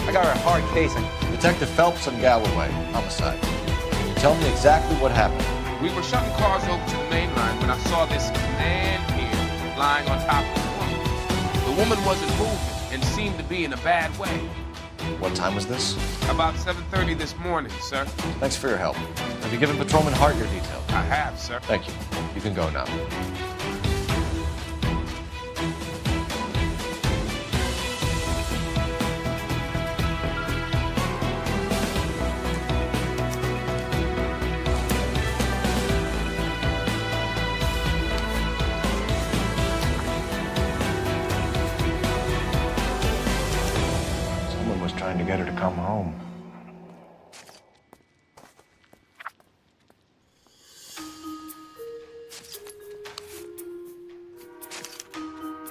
I got a hard case. Detective Phelps and Galloway, homicide. Can you tell me exactly what happened? We were shutting cars over to the main line when I saw this man here lying on top of the woman. The woman wasn't moving and seemed to be in a bad way. What time was this? About 7:30 this morning, sir. Thanks for your help. Have you given Patrolman Hart your details? I have, sir. Thank you. You can go now. Trying to get her to come home.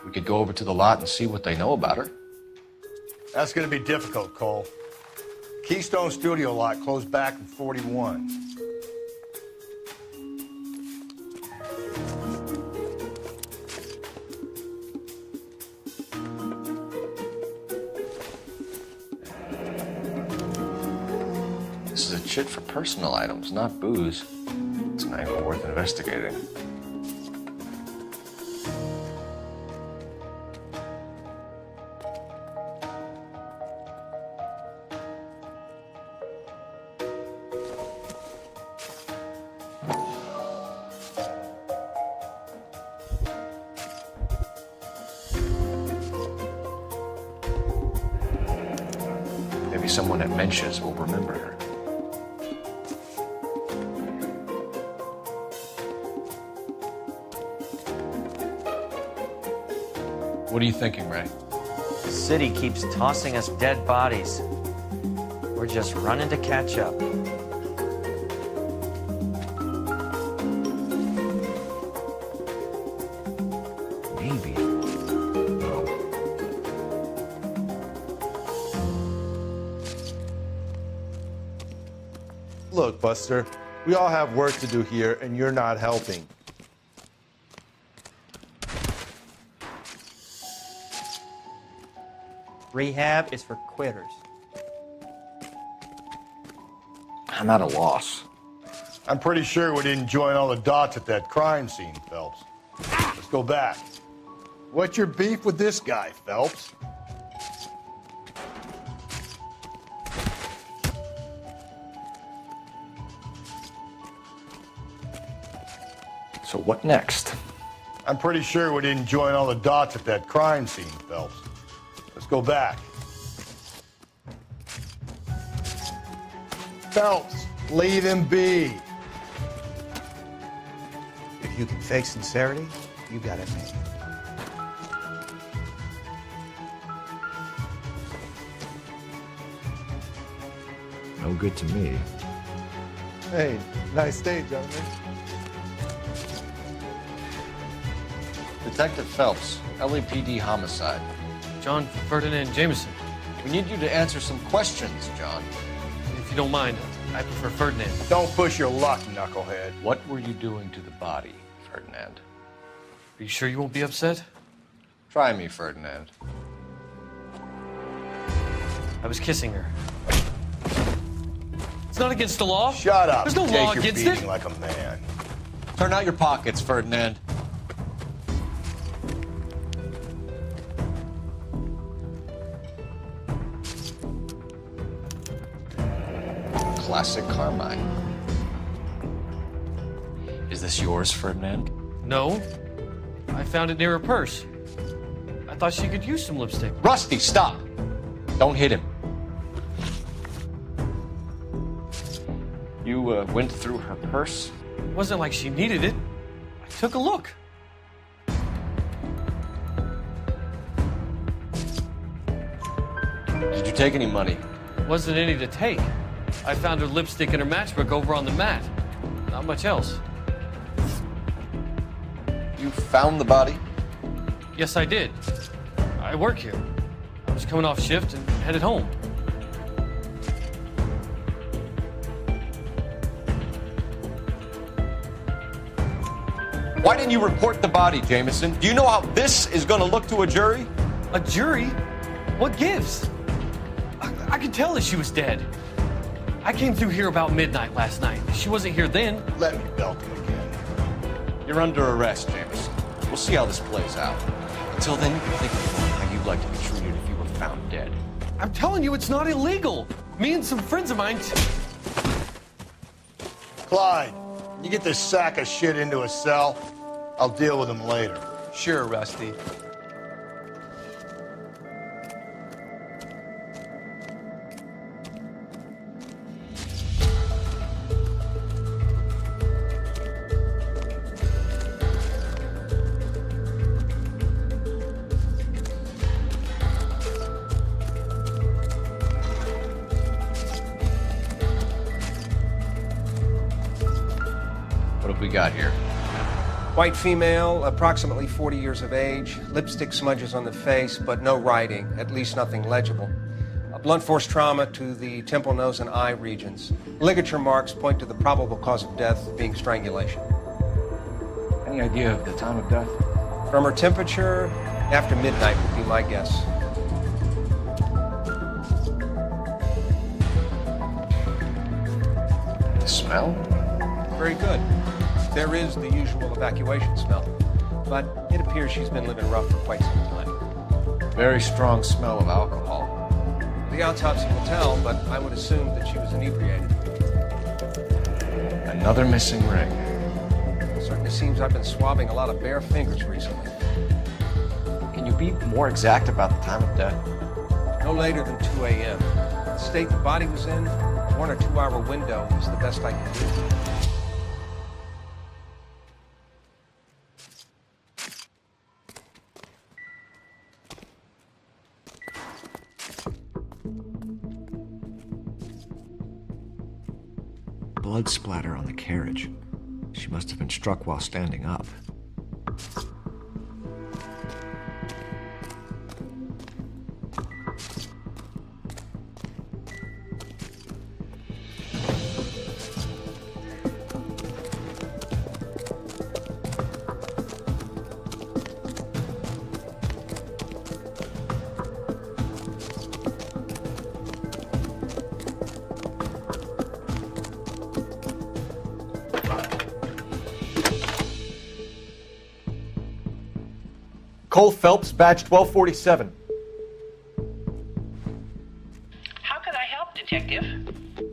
We could go over to the lot and see what they know about her. That's going to be difficult, Cole. Keystone Studio lot closed back in 41. This is a chit for personal items, not booze. It's an angle worth investigating. Maybe someone at Mensch's will remember her. What are you thinking, Ray? The city keeps tossing us dead bodies. We're just running to catch up. Maybe. No. Look, Buster, we all have work to do here, and you're not helping. Rehab is for quitters. I'm at a loss. I'm pretty sure we didn't join all the dots at that crime scene, Phelps. Let's go back. What's your beef with this guy, Phelps? So what next? I'm pretty sure we didn't join all the dots at that crime scene, Phelps. Let's go back. Phelps, leave him be. If you can fake sincerity, you got it made. No good to me. Hey, nice day, gentlemen. Detective Phelps, LAPD homicide. John Ferdinand Jameson. We need you to answer some questions, John. If you don't mind, I prefer Ferdinand. Don't push your luck, knucklehead. What were you doing to the body, Ferdinand? Are you sure you won't be upset? Try me, Ferdinand. I was kissing her. It's not against the law. Shut up. There's no Take law your against beating it. like a man. Turn out your pockets, Ferdinand. Classic Carmine. Is this yours, Ferdinand? No. I found it near her purse. I thought she could use some lipstick. Rusty, stop! Don't hit him. You went through her purse? It wasn't like she needed it. I took a look. Did you take any money? Wasn't any to take. I found her lipstick and her matchbook over on the mat. Not much else. You found the body? Yes, I did. I work here. I was coming off shift and headed home. Why didn't you report the body, Jameson? Do you know how this is going to look to a jury? A jury? What gives? I could tell that she was dead. I came through here about midnight last night. She wasn't here then. Let me belt him again. You're under arrest, Jameson. We'll see how this plays out. Until then, you can think about how you'd like to be treated if you were found dead. I'm telling you, it's not illegal. Me and some friends of mine... Clyde, you get this sack of shit into a cell. I'll deal with him later. Sure, Rusty. What have we got here? White female, approximately 40 years of age, lipstick smudges on the face, but no writing, at least nothing legible. A blunt force trauma to the temple, nose, and eye regions. Ligature marks point to the probable cause of death being strangulation. Any idea of the time of death? From her temperature, after midnight would be my guess. The smell? Very good. There is the usual evacuation smell, but it appears she's been living rough for quite some time. Very strong smell of alcohol. The autopsy will tell, but I would assume that she was inebriated. Another missing ring. It certainly seems I've been swabbing a lot of bare fingers recently. Can you be more exact about the time of death? No later than 2 a.m. The state the body was in, 1 or 2 hour window is the best I can do. Blood splatter on the carriage. She must have been struck while standing up. Cole Phelps, badge 1247. How can I help, Detective?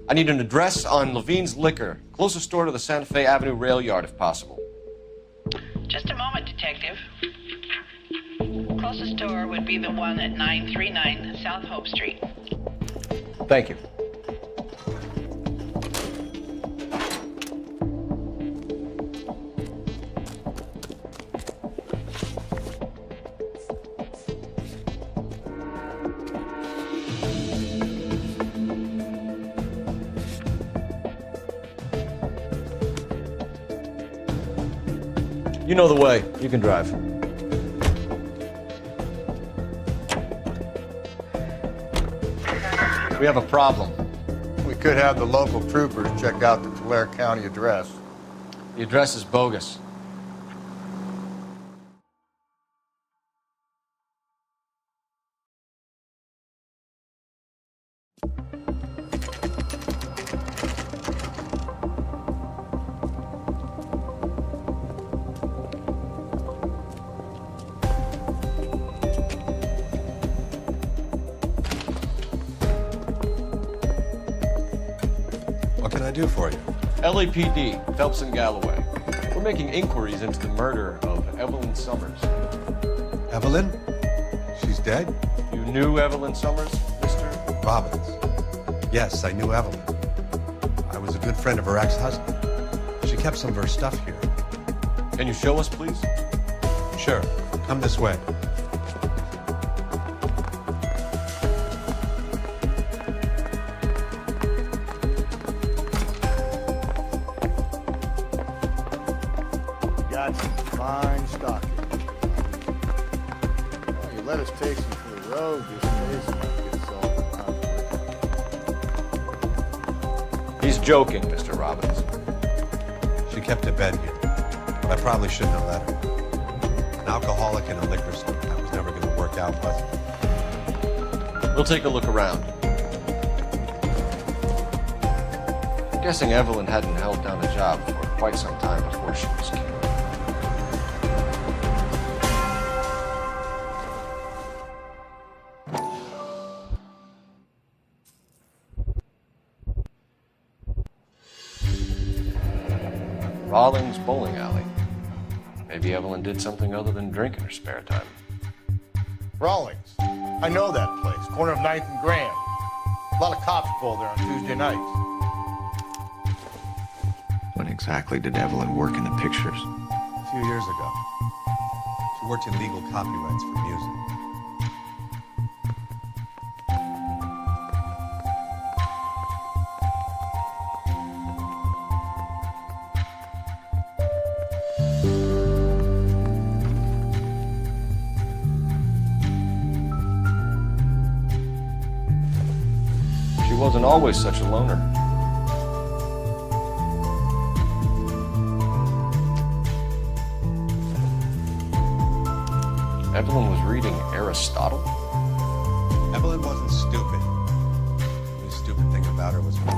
I need an address on Levine's Liquor. Closest store to the Santa Fe Avenue rail yard, if possible. Just a moment, Detective. Closest door would be the one at 939 South Hope Street. Thank you. You know the way. You can drive. We have a problem. We could have the local troopers check out the Tulare County address. The address is bogus. What can I do for you? LAPD, Phelps and Galloway. We're making inquiries into the murder of Evelyn Summers. Evelyn? She's dead? You knew Evelyn Summers, Mr. Robbins. Yes, I knew Evelyn. I was a good friend of her ex-husband. She kept some of her stuff here. Can you show us, please? Sure. Come this way. Got some fine stock here. Oh, you let us take you for the road, this place might get sold around. He's joking, Mr. Robbins. She kept a bed here, but I probably shouldn't have let her. An alcoholic in a liquor store. That was never going to work out, was it? We'll take a look around. I'm guessing Evelyn hadn't held down a job for quite some time before she was killed. Rawlings Bowling Alley. Maybe Evelyn did something other than drink in her spare time. Rawlings. I know that place. Corner of 9th and Grand. A lot of cops pull there on Tuesday nights. When exactly did Evelyn work in the pictures? A few years ago. She worked in legal copyrights for music. She wasn't always such a loner. Evelyn was reading Aristotle? Evelyn wasn't stupid. The only stupid thing about her was me.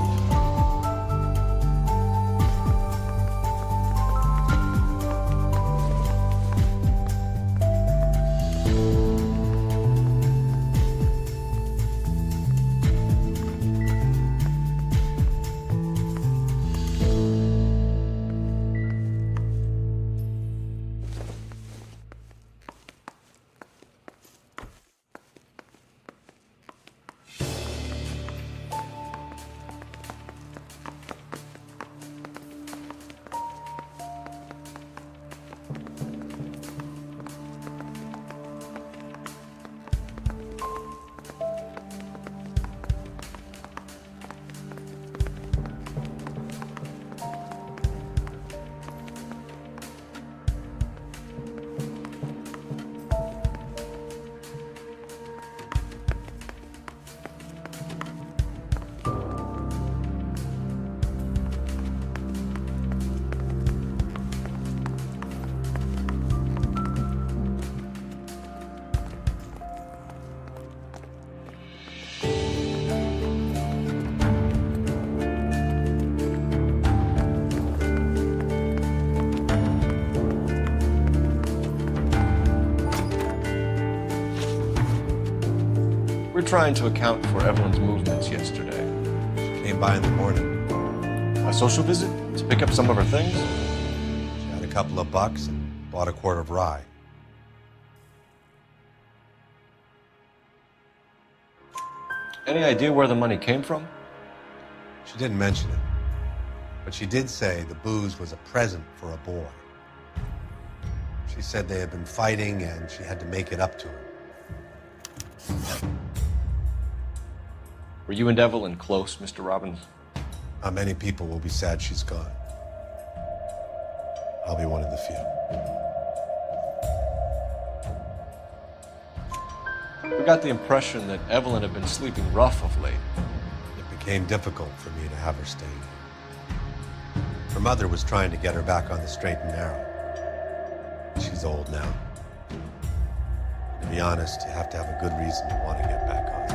We're trying to account for Evelyn's movements yesterday. She came by in the morning. A social visit? To pick up some of her things? She had a couple of bucks and Bought a quart of rye. Any idea where the money came from? She didn't mention it, but she did say the booze was a present for a boy. She said they had been fighting and she had to make it up to him. Were you and Evelyn close, Mr. Robbins? Many people will be sad she's gone. I'll be one of the few. We got the impression that Evelyn had been sleeping rough of late. It became difficult for me to have her stay here. Her mother was trying to get her back on the straight and narrow. She's old now. To be honest, you have to have a good reason to want to get back on.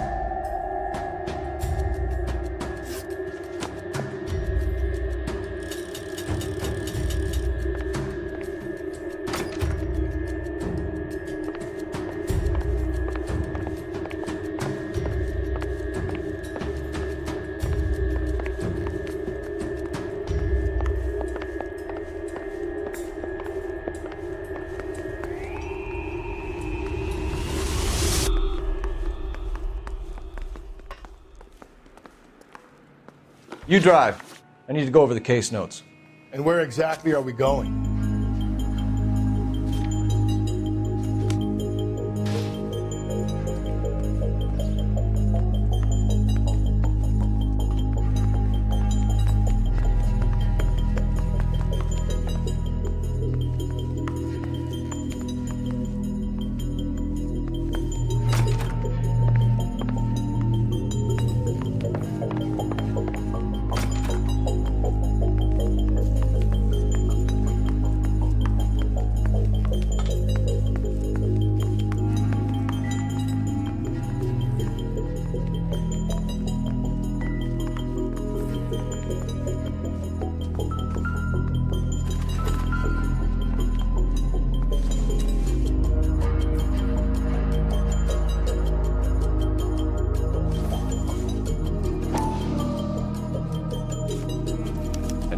You drive. I need to go over the case notes. And where exactly are we going?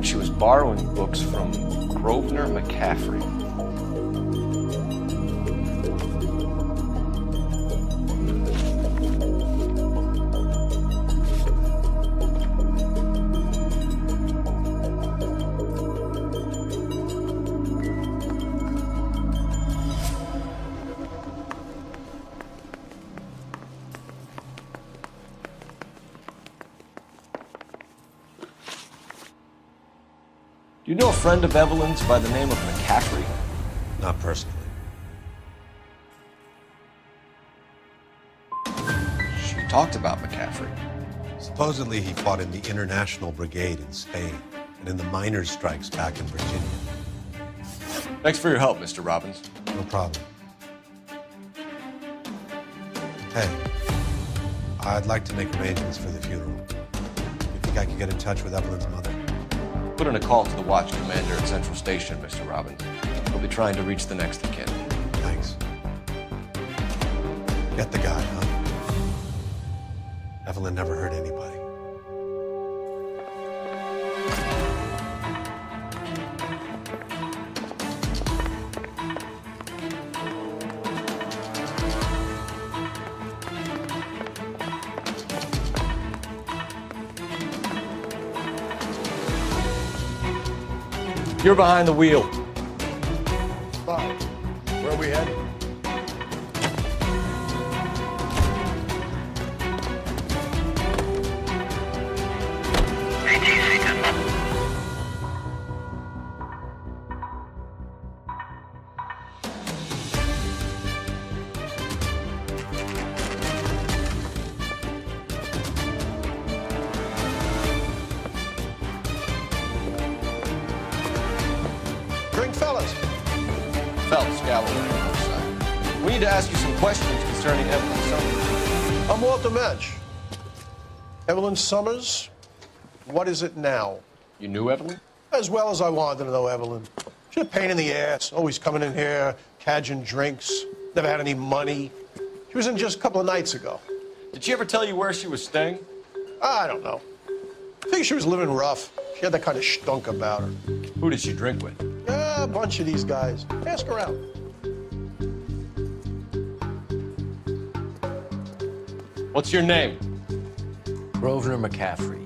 She was borrowing books from Grosvenor McCaffrey. Do you know a friend of Evelyn's by the name of McCaffrey? Not personally. She talked about McCaffrey. Supposedly he fought in the International Brigade in Spain and in the miners' strikes back in Virginia. Thanks for your help, Mr. Robbins. No problem. Hey, I'd like to make arrangements for the funeral. You think I could get in touch with Evelyn's mother? Put in a call to the watch commander at Central Station, Mr. Robbins. We'll be trying to reach the next of kin. Thanks. Get the guy, huh? Evelyn never hurt anybody. You're behind the wheel. Fine. Where are we headed? Fellas, Galloway. We need to ask you some questions concerning Evelyn Summers. I'm Walter Match. Evelyn Summers, what is it now? You knew Evelyn? As well as I wanted to know Evelyn. She's a pain in the ass, always coming in here, cadging drinks, never had any money. She was in just a couple of nights ago. Did she ever tell you where she was staying? I don't know. I think she was living rough. She had that kind of stunk about her. Who did she drink with? A bunch of these guys. Ask around. What's your name? Grosvenor McCaffrey.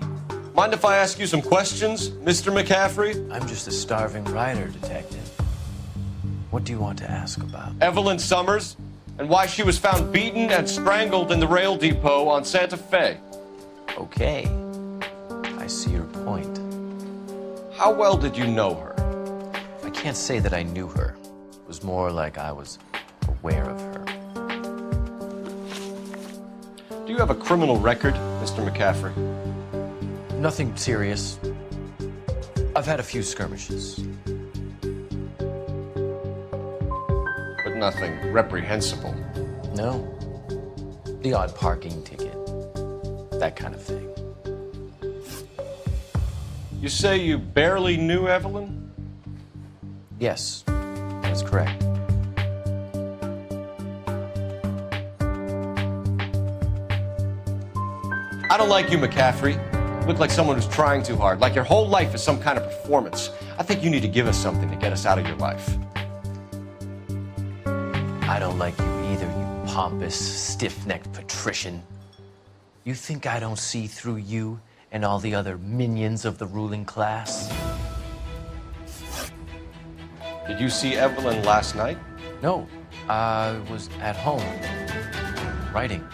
Mind if I ask you some questions, Mr. McCaffrey? I'm just a starving writer, detective. What do you want to ask about? Evelyn Summers, and why she was found beaten and strangled in the rail depot on Santa Fe. Okay. I see your point. How well did you know her? I can't say that I knew her. It was more like I was aware of her. Do you have a criminal record, Mr. McCaffrey? Nothing serious. I've had a few skirmishes. But nothing reprehensible. No. The odd parking ticket. That kind of thing. You say you barely knew Evelyn? Yes, that's correct. I don't like you, McCaffrey. You look like someone who's trying too hard, like your whole life is some kind of performance. I think you need to give us something to get us out of your life. I don't like you either, you pompous, stiff-necked patrician. You think I don't see through you and all the other minions of the ruling class? Did you see Evelyn last night? No, I was at home, writing.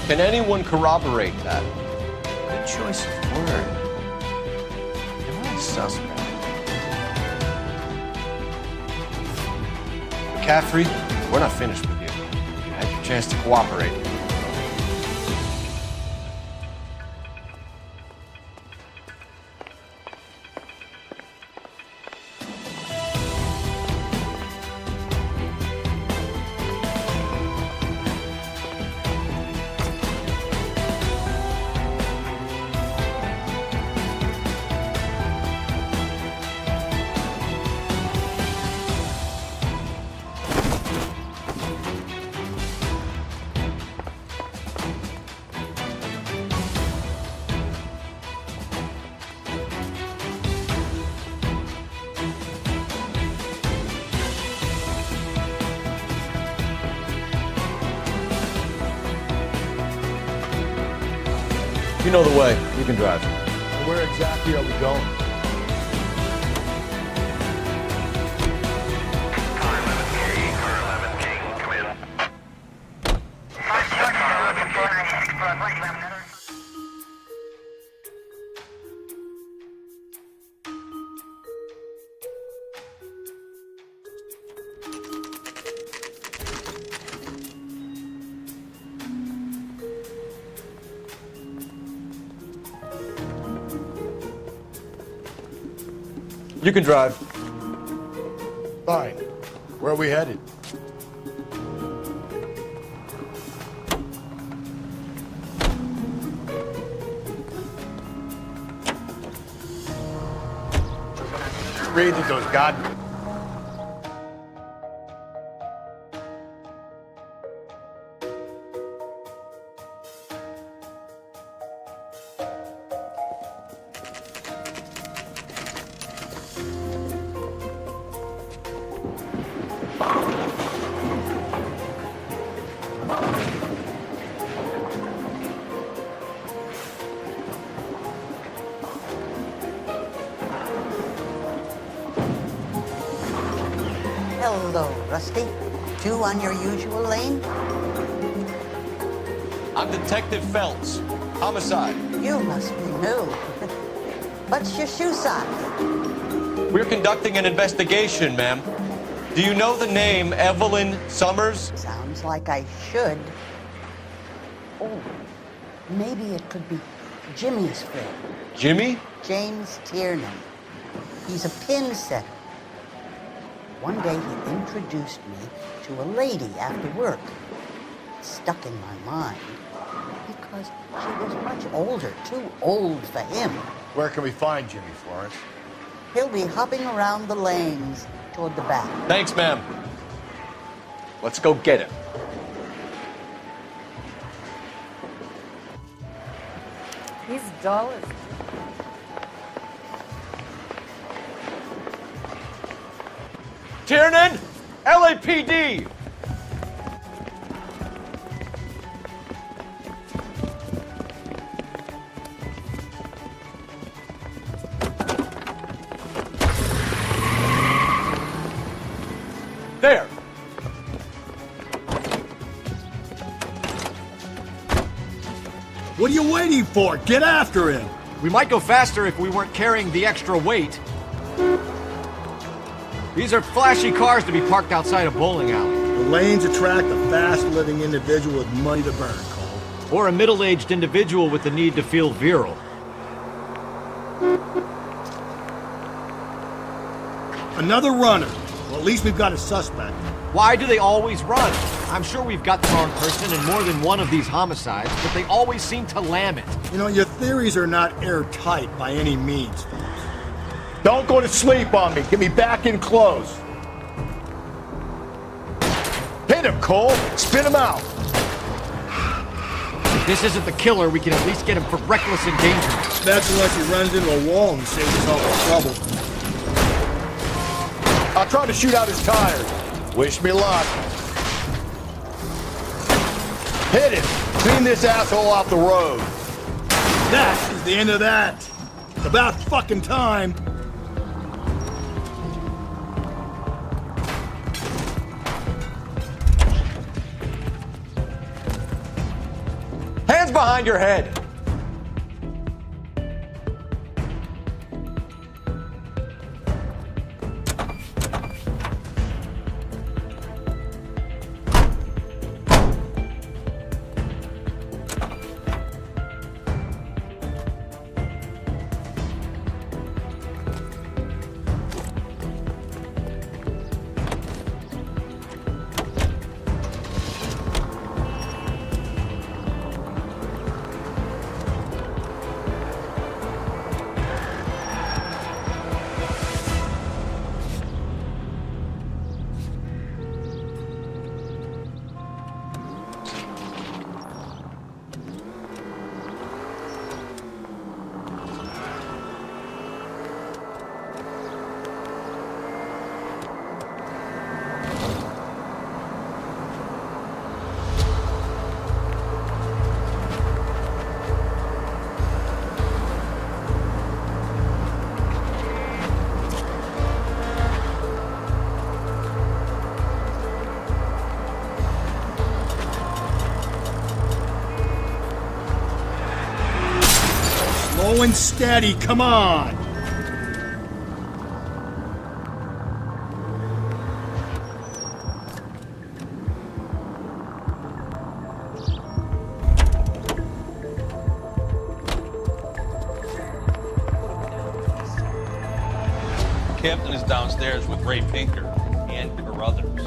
Can anyone corroborate that? Good choice of word. Am I a suspect? McCaffrey, we're not finished with you. You had your chance to cooperate. You know the way. You can drive. Where exactly are we going? You can drive. Fine. Where are we headed? Read those goddamn. Hello, Rusty. Two on your usual lane? I'm Detective Phelps. Homicide. You must be new. What's your shoe size? We're conducting an investigation, ma'am. Do you know the name Evelyn Summers? Sounds like I should. Oh, maybe it could be Jimmy's friend. Jimmy? James Tiernan. He's a pin setter. One day he introduced me to a lady after work. It stuck in my mind because she was much older, too old for him. Where can we find Jimmy, Florence? He'll be hopping around the lanes toward the back. Thanks, ma'am. Let's go get him. $5. Tiernan, LAPD. There. What are you waiting for? Get after him! We might go faster if we weren't carrying the extra weight. These are flashy cars to be parked outside a bowling alley. The lanes attract a fast-living individual with money to burn, Cole. Or a middle-aged individual with the need to feel virile. Another runner. Well, at least we've got a suspect. Why do they always run? I'm sure we've got the wrong person in more than one of these homicides, but they always seem to lam it. You know, your theories are not airtight by any means, folks. Don't go to sleep on me. Get me back in close. Hit him, Cole. Spin him out. If this isn't the killer, we can at least get him for reckless endangerment. That's unless he runs into a wall and saves himself trouble. I'll try to shoot out his tires. Wish me luck. Hit it. Clean this asshole off the road. That is the end of that. It's about fucking time. Hands behind your head. Slow and steady, come on! Captain is downstairs with Ray Pinker and Carruthers.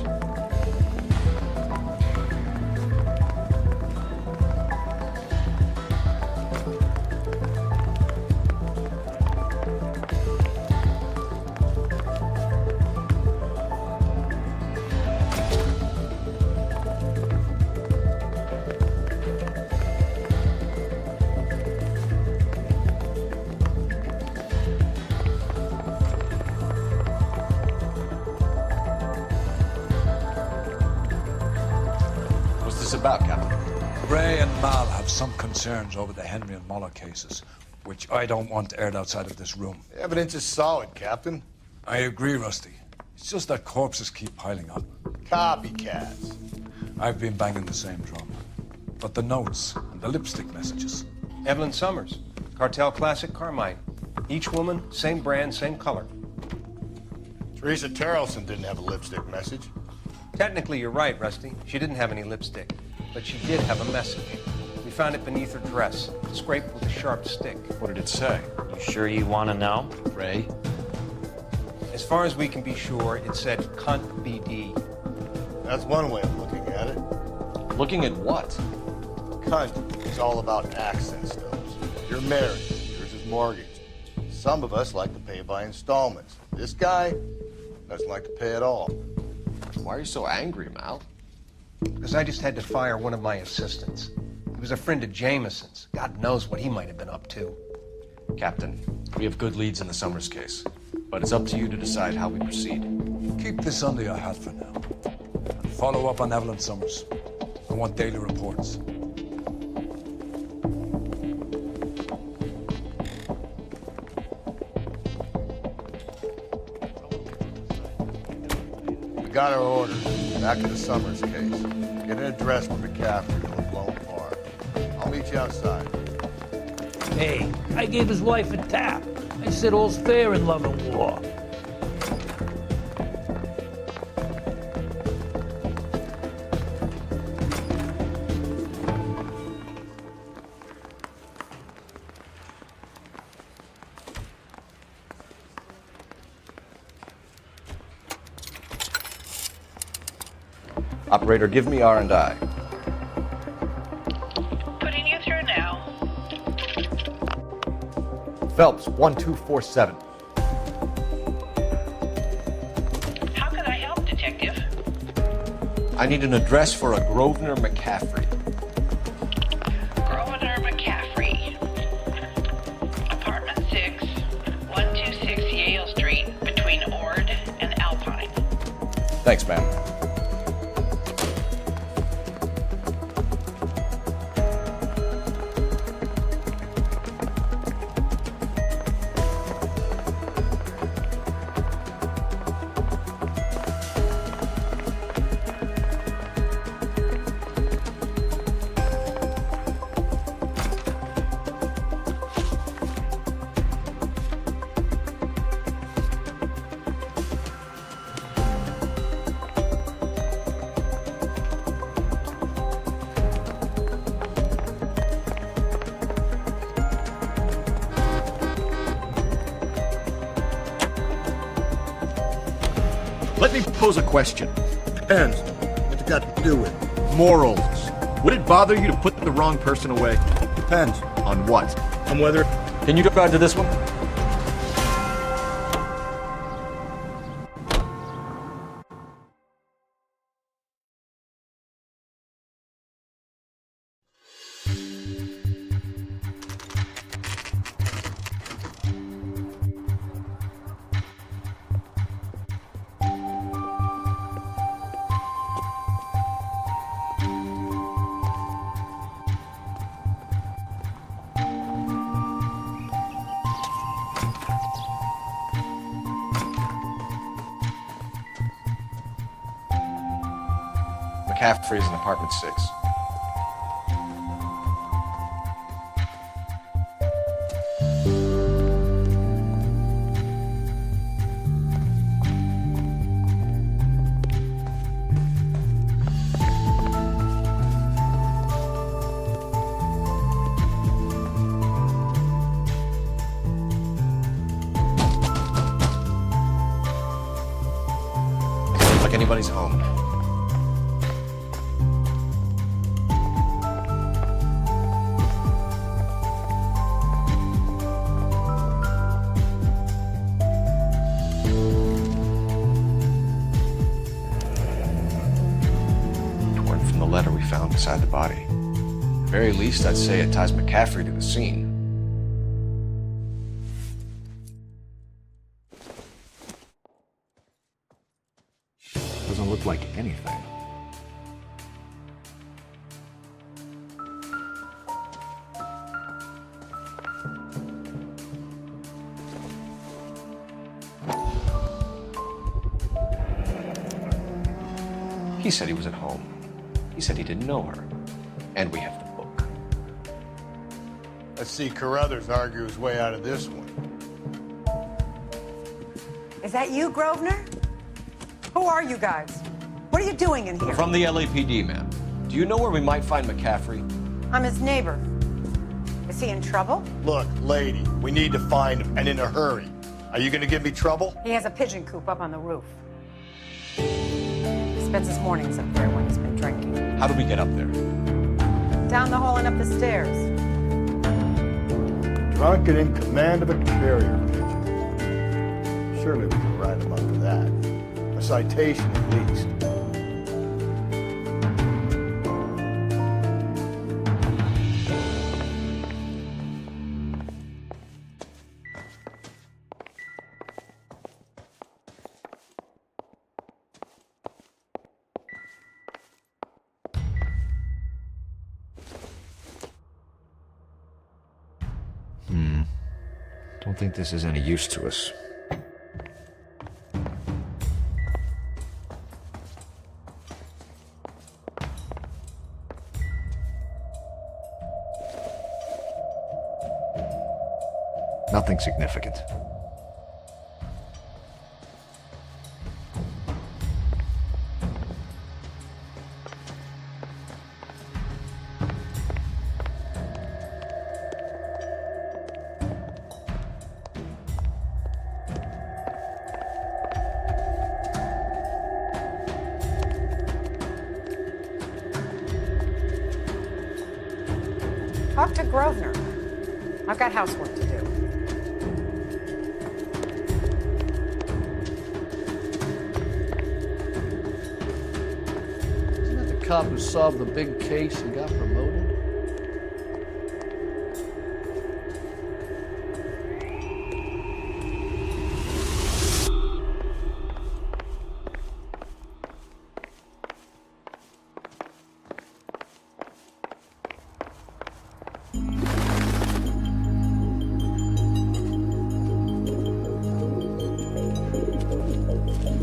About, Captain? Ray and Mal have some concerns over the Henry and Muller cases, which I don't want aired outside of this room. The evidence is solid, Captain. I agree, Rusty. It's just that corpses keep piling up. Copycats. I've been banging the same drum. But the notes and the lipstick messages. Evelyn Summers, Cartel Classic Carmine. Each woman, same brand, same color. Teresa Terrelson didn't have a lipstick message. Technically, you're right, Rusty. She didn't have any lipstick, but she did have a message. We found it beneath her dress, scraped with a sharp stick. What did it say? You sure you want to know? Ray? As far as we can be sure, it said cunt BD. That's one way of looking at it. Looking at what? Cunt is all about access, Stubbs. You're married. Yours is mortgaged. Some of us like to pay by installments. This guy doesn't like to pay at all. Why are you so angry, Mal? Because I just had to fire one of my assistants. He was a friend of Jameson's. God knows what he might have been up to. Captain, we have good leads in the Summers case, but it's up to you to decide how we proceed. Keep this under your hat for now. And follow up on Evelyn Summers. I want daily reports. We got our orders. Back to the Summers case. Get an address for McCaffrey to a blown bar. I'll meet you outside. Hey, I gave his wife a tap. I said all's fair in love and war. Operator, give me R&I. Putting you through now. Phelps, 1247. How can I help, Detective? I need an address for a Grosvenor McCaffrey. Grosvenor McCaffrey. Apartment 6, 126 Yale Street, between Ord and Alpine. Thanks, ma'am. Let me pose a question. Depends. What's it got to do with it? Morals. Would it bother you to put the wrong person away? Depends. On what? On whether... Can you drive to this one? McCaffrey is in apartment 6. Looks like anybody's home. Letter we found beside the body. At the very least, I'd say it ties McCaffrey to the scene. Doesn't look like anything. He said he was at home. He said he didn't know her. And we have the book. Let's see Carruthers argue his way out of this one. Is that you, Grosvenor? Who are you guys? What are you doing in here? From the LAPD, ma'am. Do you know where we might find McCaffrey? I'm his neighbor. Is he in trouble? Look, lady, we need to find him, and in a hurry. Are you going to give me trouble? He has a pigeon coop up on the roof. He spends his mornings up there when he's been drinking. How do we get up there? Down the hall and up the stairs. Drunk and in command of a carrier pigeon. Surely we can write him up for that. A citation at least. Don't think this is any use to us. Nothing significant. Talk to Grosvenor. I've got housework to do. Isn't that the cop who solved the big case and got promoted?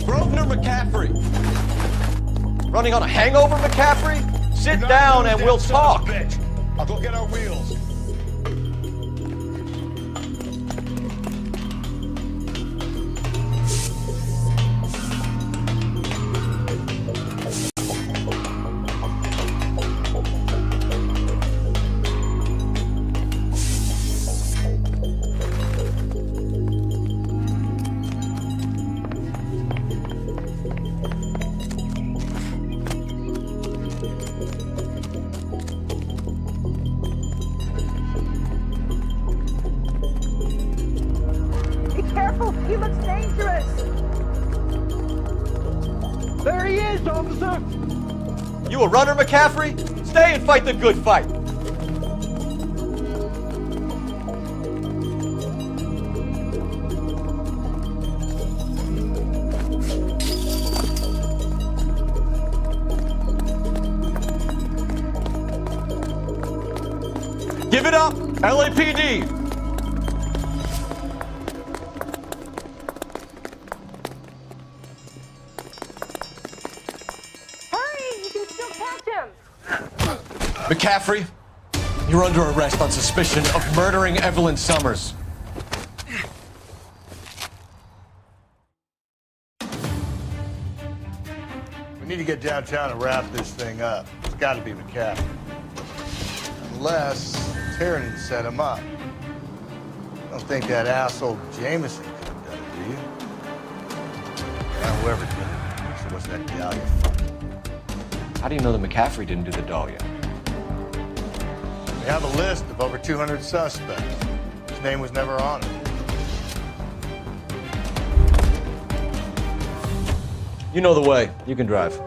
Grosvenor McCaffrey! Running on a hangover, McCaffrey? Sit down and we'll talk. I'll go get our wheels. Be careful, he looks dangerous. There he is, officer! You a runner, McCaffrey? Stay and fight the good fight. Give it up, LAPD! Hurry, you can still catch him. McCaffrey, you're under arrest on suspicion of murdering Evelyn Summers. We need to get downtown and wrap this thing up. It's got to be McCaffrey. Unless Tiernan set him up. I don't think that asshole Jameson could have done it, do you? Yeah, whoever did it. So what's that Dahlia for? How do you know that McCaffrey didn't do the Dahlia? We have a list of over 200 suspects. His name was never on it. You know the way. You can drive.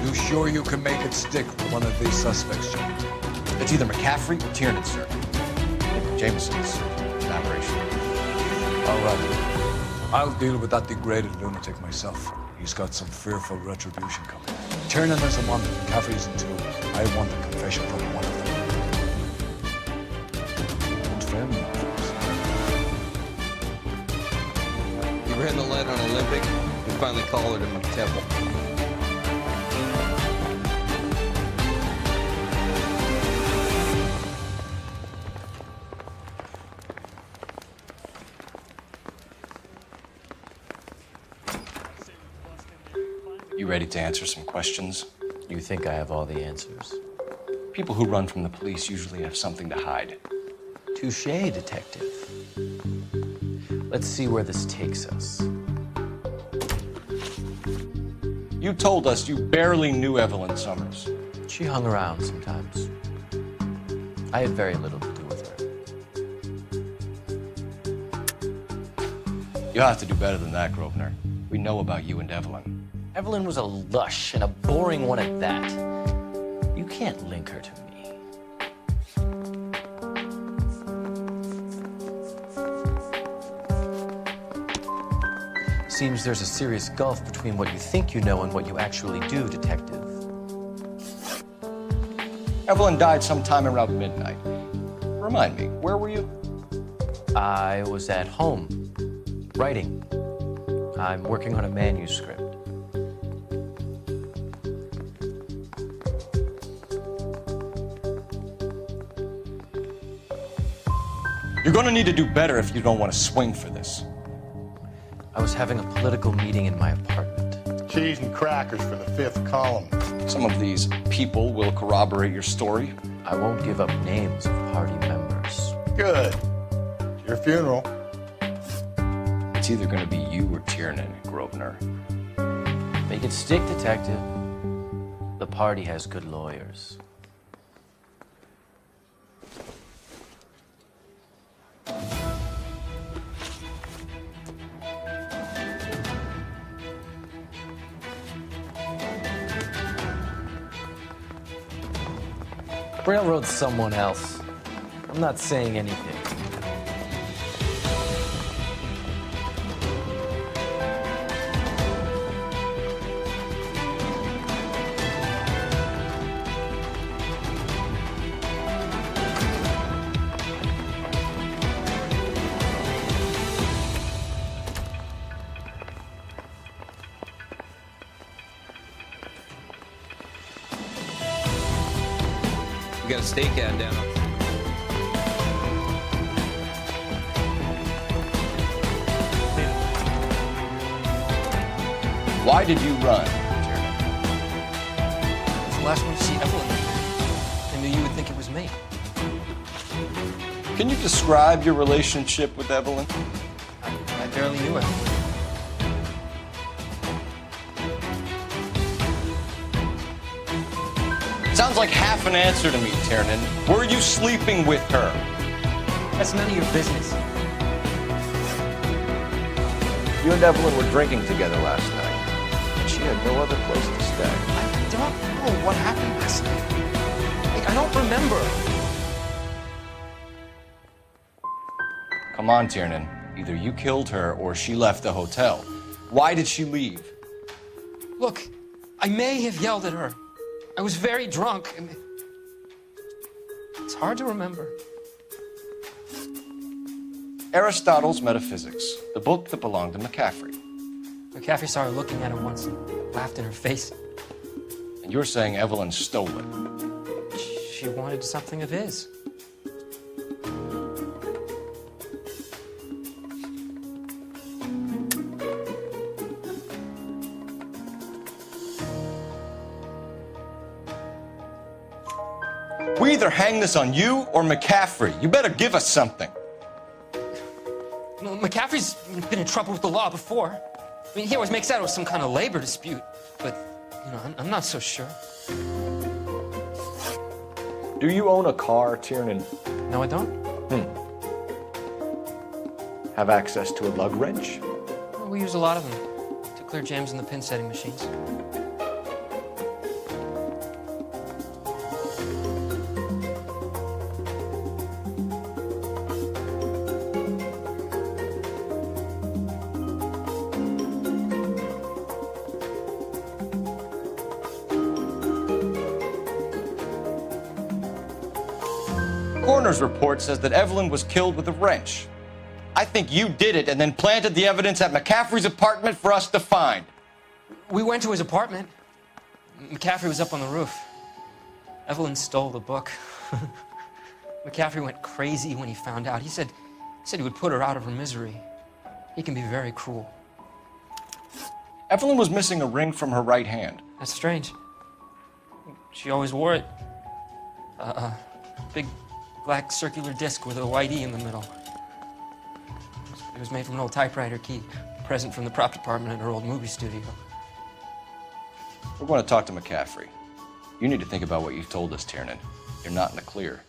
You sure you can make it stick with one of these suspects, John? It's either McCaffrey or Tiernan, sir. Jameson's an aberration. All right. I'll deal with that degraded lunatic myself. He's got some fearful retribution coming. Tiernan isn't one, McCaffrey isn't two. I want a confession from one of them. Old friend, You ran the lead on Olympic and finally collared him at the temple. You ready to answer some questions? You think I have all the answers? People who run from the police usually have something to hide. Touché, detective. Let's see where this takes us. You told us you barely knew Evelyn Summers. She hung around sometimes. I had very little to do with her. You'll have to do better than that, Grosvenor. We know about you and Evelyn. Evelyn was a lush, and a boring one at that. You can't link her to me. Seems there's a serious gulf between what you think you know and what you actually do, Detective. Evelyn died sometime around midnight. Remind me, where were you? I was at home, writing. I'm working on a manuscript. You're gonna need to do better if you don't want to swing for this. I was having a political meeting in my apartment. Cheese and crackers for the 5th column. Some of these people will corroborate your story. I won't give up names of party members. Good. It's your funeral. It's either gonna be you or Tiernan, Grosvenor. Make it stick, Detective. The party has good lawyers. Railroad someone else. I'm not saying anything. We got a stake ad down. Why did you run, I was the last one to see Evelyn. I knew you would think it was me. Can you describe your relationship with Evelyn? I barely knew Evelyn. Sounds like half an answer to me, Tiernan. Were you sleeping with her? That's none of your business. You and Evelyn were drinking together last night, and she had no other place to stay. I don't know what happened last night. I don't remember. Come on, Tiernan. Either you killed her or she left the hotel. Why did she leave? Look, I may have yelled at her. I was very drunk, and it's hard to remember. Aristotle's Metaphysics, the book that belonged to McCaffrey. McCaffrey saw her looking at him once and laughed in her face. And you're saying Evelyn stole it? She wanted something of his. We either hang this on you or McCaffrey. You better give us something. Well, McCaffrey's been in trouble with the law before. I mean, he always makes out it was some kind of labor dispute, but, you know, I'm not so sure. Do you own a car, Tiernan? No, I don't. Have access to a lug wrench? Well, we use a lot of them to clear jams in the pin setting machines. Coroner's report says that Evelyn was killed with a wrench. I think you did it and then planted the evidence at McCaffrey's apartment for us to find. We went to his apartment. McCaffrey was up on the roof. Evelyn stole the book. McCaffrey went crazy when he found out. He said he would put her out of her misery. He can be very cruel. Evelyn was missing a ring from her right hand. That's strange. She always wore it. Big black circular disc with a white E in the middle. It was made from an old typewriter key, a present from the prop department at her old movie studio. We're going to talk to McCaffrey. You need to think about what you've told us, Tiernan. You're not in the clear.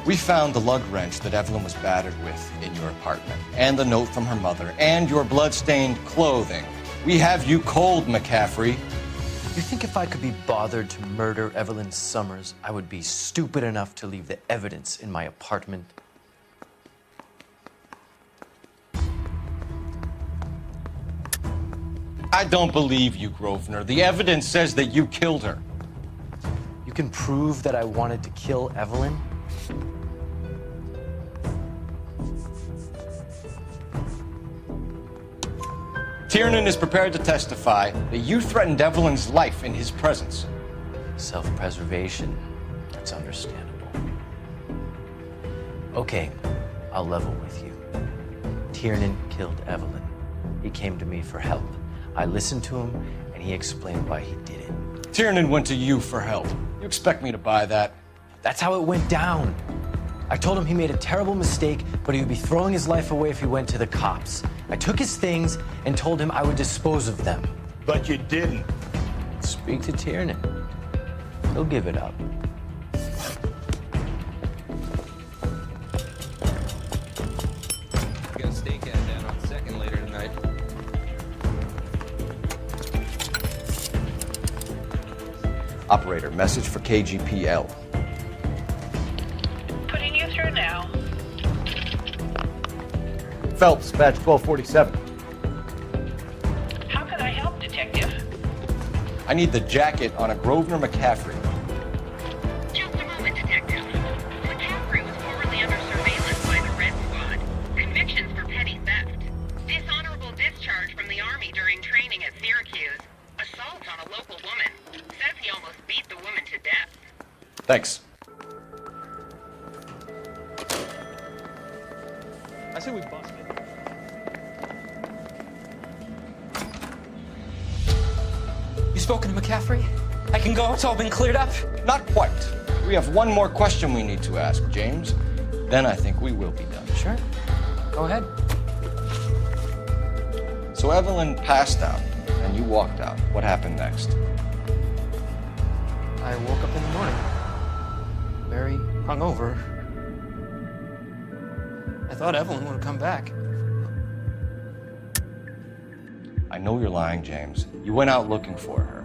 We found the lug wrench that Evelyn was battered with in your apartment, and the note from her mother, and your blood-stained clothing. We have you cold, McCaffrey. You think if I could be bothered to murder Evelyn Summers, I would be stupid enough to leave the evidence in my apartment? I don't believe you, Grosvenor. The evidence says that you killed her. You can prove that I wanted to kill Evelyn? Tiernan is prepared to testify that you threatened Evelyn's life in his presence. Self-preservation. That's understandable. Okay, I'll level with you. Tiernan killed Evelyn. He came to me for help. I listened to him, and he explained why he did it. Tiernan went to you for help. You expect me to buy that? That's how it went down. I told him he made a terrible mistake, but he would be throwing his life away if he went to the cops. I took his things and told him I would dispose of them. But you didn't. Speak to Tiernan. He'll give it up. We got a steak ad down on 2nd later tonight. Operator, message for KGPL. Putting you through now. Phelps, badge 1247. How can I help, Detective? I need the jacket on a Grosvenor McCaffrey. Just a moment, Detective. McCaffrey was formerly under surveillance by the Red Squad. Convictions for petty theft. Dishonorable discharge from the Army during training at Syracuse. Assault on a local woman. Says he almost beat the woman to death. Thanks. I say we bust it. You spoken to McCaffrey? I can go? It's all been cleared up? Not quite. We have one more question we need to ask, James. Then I think we will be done. Sure. Go ahead. So Evelyn passed out, and you walked out. What happened next? I woke up in the morning, very hungover. I thought Evelyn would have come back. I know you're lying, James. You went out looking for her.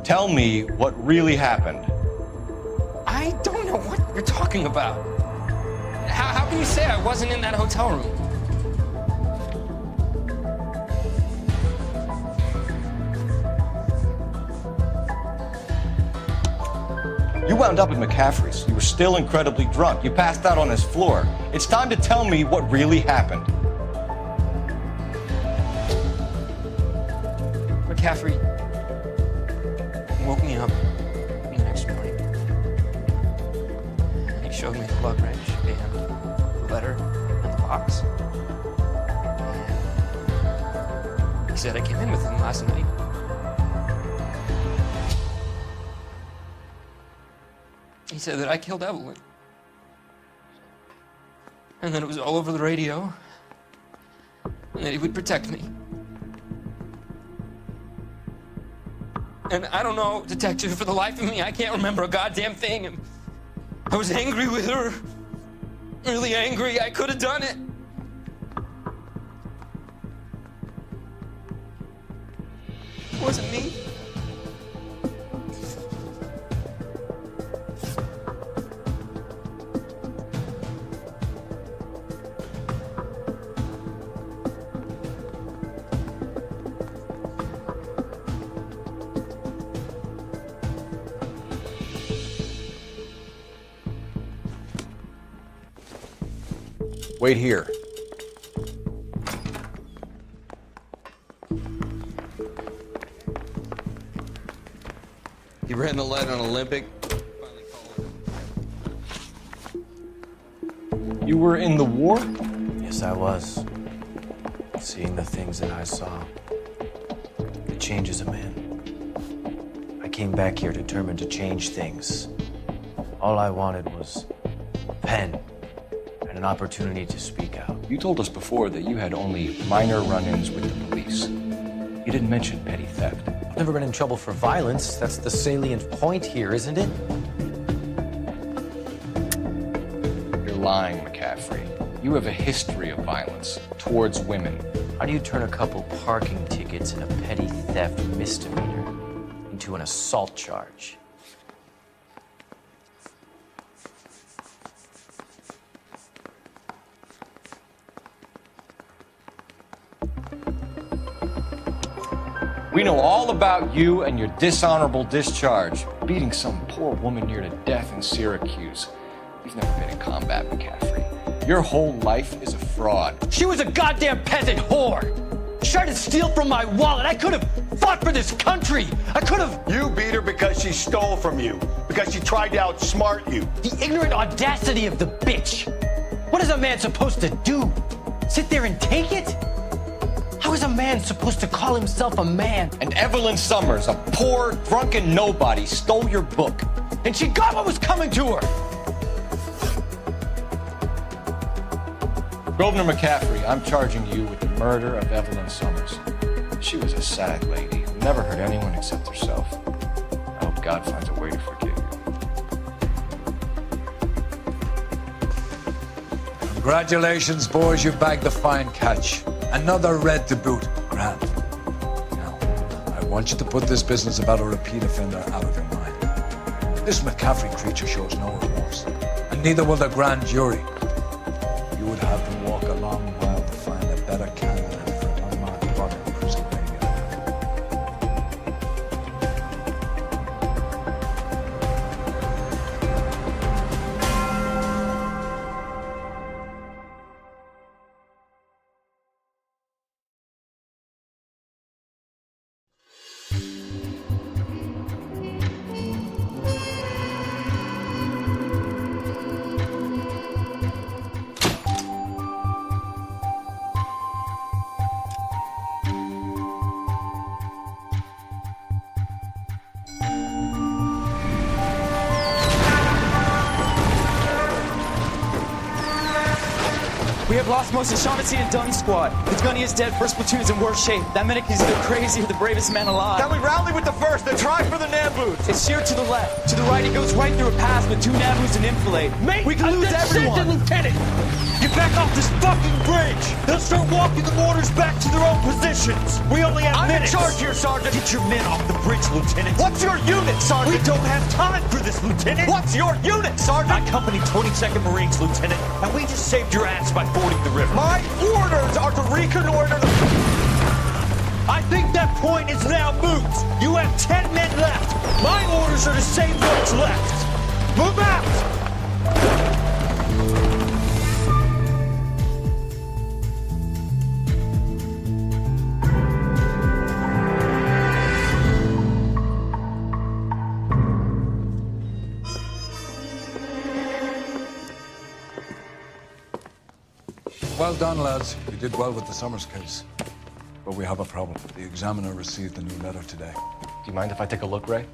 Tell me what really happened. I don't know what you're talking about. How can you say I wasn't in that hotel room? You wound up at McCaffrey's. You were still incredibly drunk. You passed out on his floor. It's time to tell me what really happened. McCaffrey woke me up the next morning. He showed me the lug wrench and the letter and the box. And he said I came in with him last night. He said that I killed Evelyn. And that it was all over the radio. And that he would protect me. And I don't know, Detective, for the life of me, I can't remember a goddamn thing. And I was angry with her. Really angry. I could have done it. It wasn't me. Wait here. You ran the light on Olympic. You were in the war? Yes, I was. Seeing the things that I saw, it changes a man. I came back here determined to change things. All I wanted was a pen and an opportunity to speak out. You told us before that you had only minor run-ins with the police. You didn't mention petty theft. I've never been in trouble for violence. That's the salient point here, isn't it? lying, McCaffrey. You have a history of violence towards women. How do you turn a couple parking tickets and a petty theft misdemeanor into an assault charge? We know all about you and your dishonorable discharge, beating some poor woman near to death in Syracuse. You've never been in combat, McCaffrey. Your whole life is a fraud. She was a goddamn peasant whore. She tried to steal from my wallet. I could have fought for this country. I could have. You beat her because she stole from you, because she tried to outsmart you. The ignorant audacity of the bitch. What is a man supposed to do? Sit there and take it? How is a man supposed to call himself a man? And Evelyn Summers, a poor, drunken nobody, stole your book. And she got what was coming to her. Grosvenor McCaffrey, I'm charging you with the murder of Evelyn Summers. She was a sad lady who never hurt anyone except herself. I hope God finds a way to forgive you. Congratulations, boys, you bagged a fine catch. Another red to boot. Grand. Now, I want you to put this business about a repeat offender out of your mind. This McCaffrey creature shows no remorse, and neither will the grand jury. You would have to walk a long while to find a better candidate for an unmarked body in Pennsylvania. We have lost most of Shaughnessy and Dunn's squad. His gunny is dead, first platoon's in worse shape. That medic is either crazy or the bravest man alive. Can we rally with the first and try for the Naboots? It's sheer to the left. To the right, he goes right through a pass with 2 Naboots and enfilade. Mate, we can lose everyone. Lieutenant! Get back off this fucking bridge! They'll start walking the mortars back to their own positions! We only have minutes! I'm in charge here, Sergeant! Get your men off the bridge, Lieutenant! What's your unit, Sergeant? We don't have time for this, Lieutenant! What's your unit, Sergeant? My company, 22nd Marines, Lieutenant, and we just saved your ass by fording the river. My orders are to reconnoiter the... I think that point is now moot! You have 10 men left! My orders are to save what's left! Move out! Well done, lads. You did well with the Summers case. But we have a problem. The examiner received a new letter today. Do you mind if I take a look, Ray?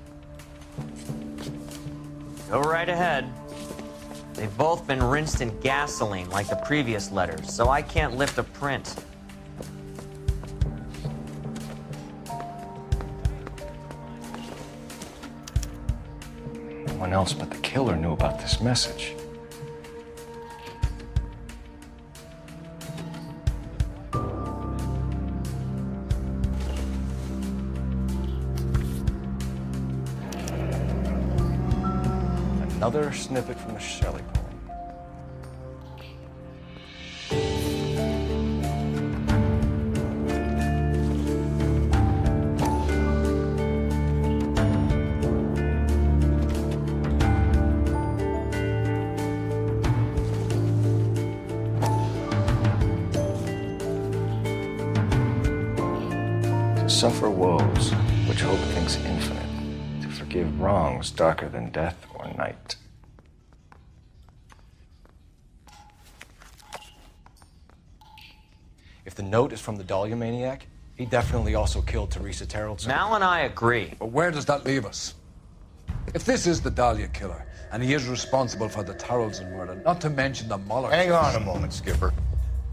Go right ahead. They've both been rinsed in gasoline like the previous letters, so I can't lift a print. No one else but the killer knew about this message. Another snippet from the Shelley poem. To suffer woes which hope thinks infinite, to forgive wrongs darker than death or night. If the note is from the Dahlia maniac, he definitely also killed Teresa Terrellson. Mal and I agree. But where does that leave us? If this is the Dahlia killer, and he is responsible for the Tarrelson murder, not to mention the Muller... Hang on a moment, Skipper.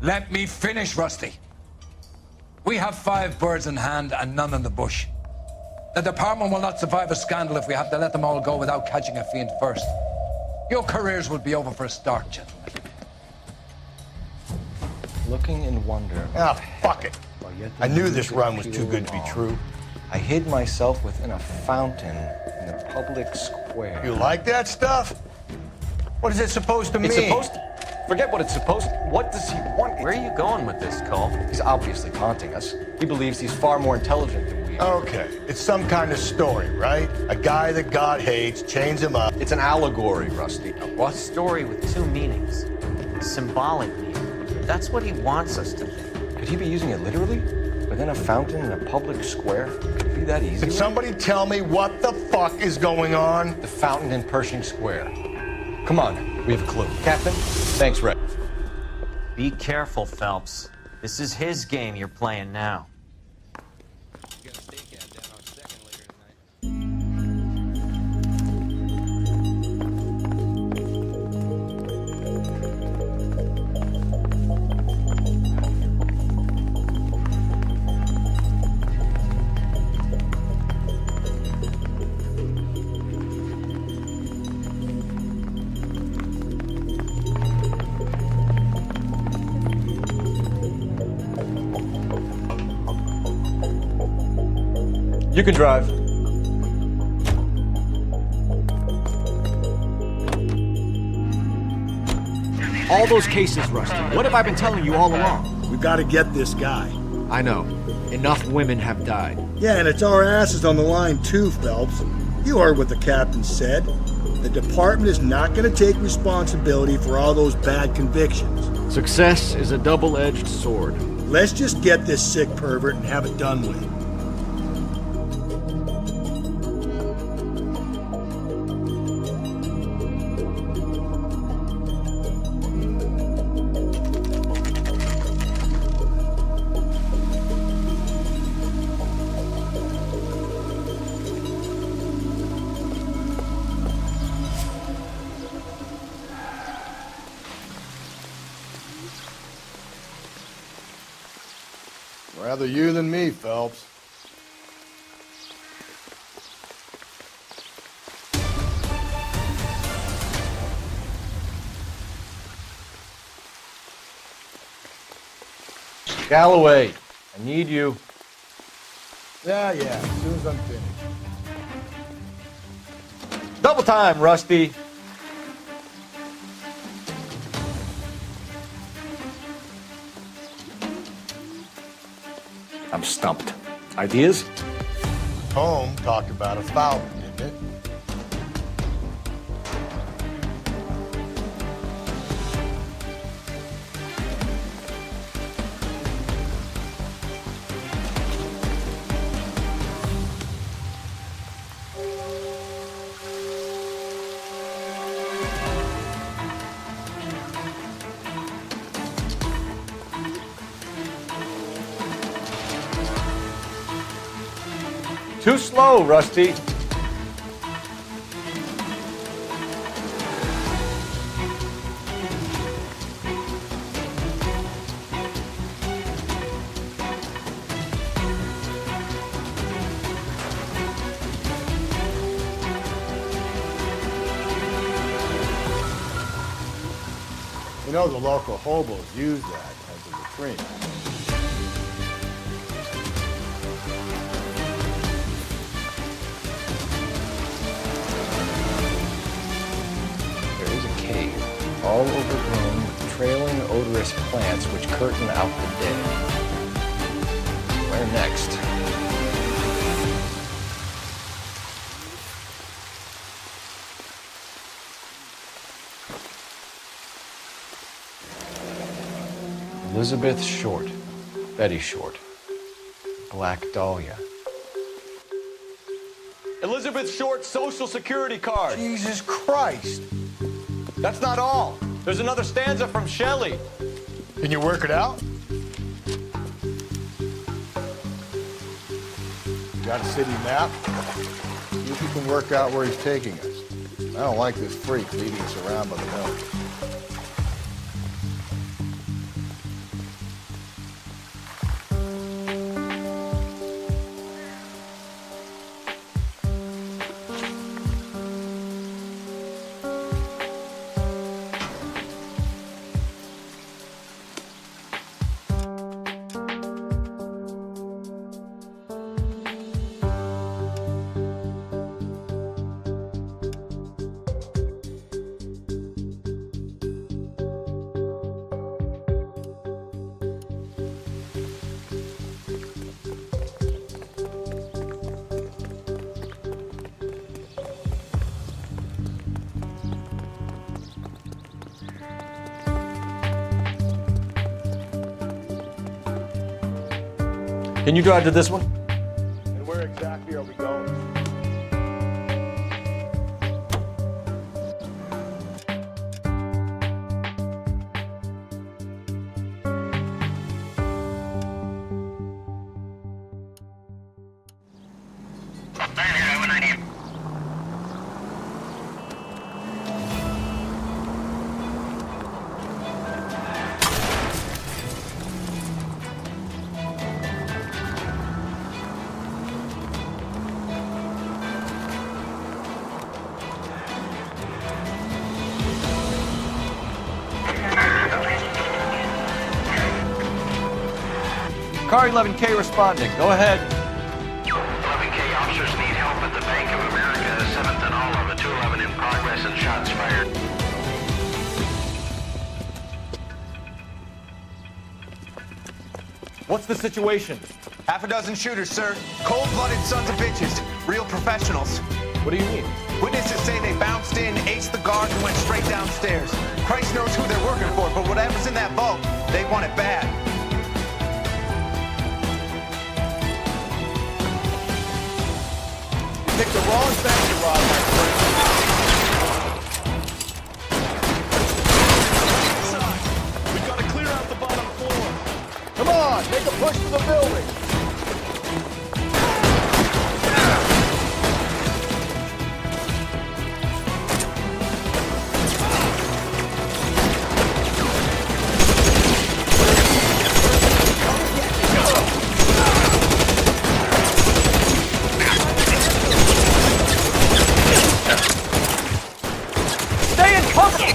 Let me finish, Rusty. We have 5 birds in hand and none in the bush. The department will not survive a scandal if we have to let them all go without catching a fiend first. Your careers will be over for a start, gentlemen. looking in wonder. Ah, fuck it. I knew this run was too good to be true. I hid myself within a fountain in the public square. You like that stuff? What is it supposed to mean? It's supposed to... Forget what it's supposed to... What does he want? Where are you going with this, Cole? He's obviously taunting us. He believes he's far more intelligent than we are. Okay, it's some kind of story, right? A guy that God hates, chains him up. It's an allegory, Rusty. A story with two meanings. Symbolic meaning. That's what he wants us to think. Could he be using it literally? Within a fountain in a public square? Could it be that easy? Can somebody tell me what the fuck is going on? The fountain in Pershing Square. Come on, we have a clue. Captain? Thanks, Red. Be careful, Phelps. This is his game you're playing now. You can drive. All those cases, Rusty. What have I been telling you all along? We gotta get this guy. I know. Enough women have died. Yeah, and it's our asses on the line too, Phelps. You heard what the captain said. The department is not gonna take responsibility for all those bad convictions. Success is a double-edged sword. Let's just get this sick pervert and have it done with. Rather you than me, Phelps. Galloway, I need you. Yeah, as soon as I'm finished. Double time, Rusty. I'm stumped. Ideas? Home talked about a fountain, didn't it? Too slow, Rusty. You know the local hobos use that as a retreat. All overgrown with trailing odorous plants which curtain out the day. Where next? Elizabeth Short, Betty Short, Black Dahlia. Elizabeth Short's social security card. Jesus Christ. That's not all. There's another stanza from Shelley. Can you work it out? Got a city map? See if you can work out where he's taking us. I don't like this freak leading us around by the mill. Can you drive to this one? And where exactly are we going? Car 11K responding. Go ahead. 11K officers need help at the Bank of America, 7th and Olive, 211 in progress and shots fired. What's the situation? Half a dozen shooters, sir. Cold-blooded sons of bitches. Real professionals. What do you mean? Witnesses say they bounced in, aced the guards, and went straight downstairs. Christ knows who they're working for, but whatever's in that vault, they want it bad. You picked the wrong bank to rob, my friend. We've got to clear out the bottom floor. Come on, make a push for the building. Stay in cover!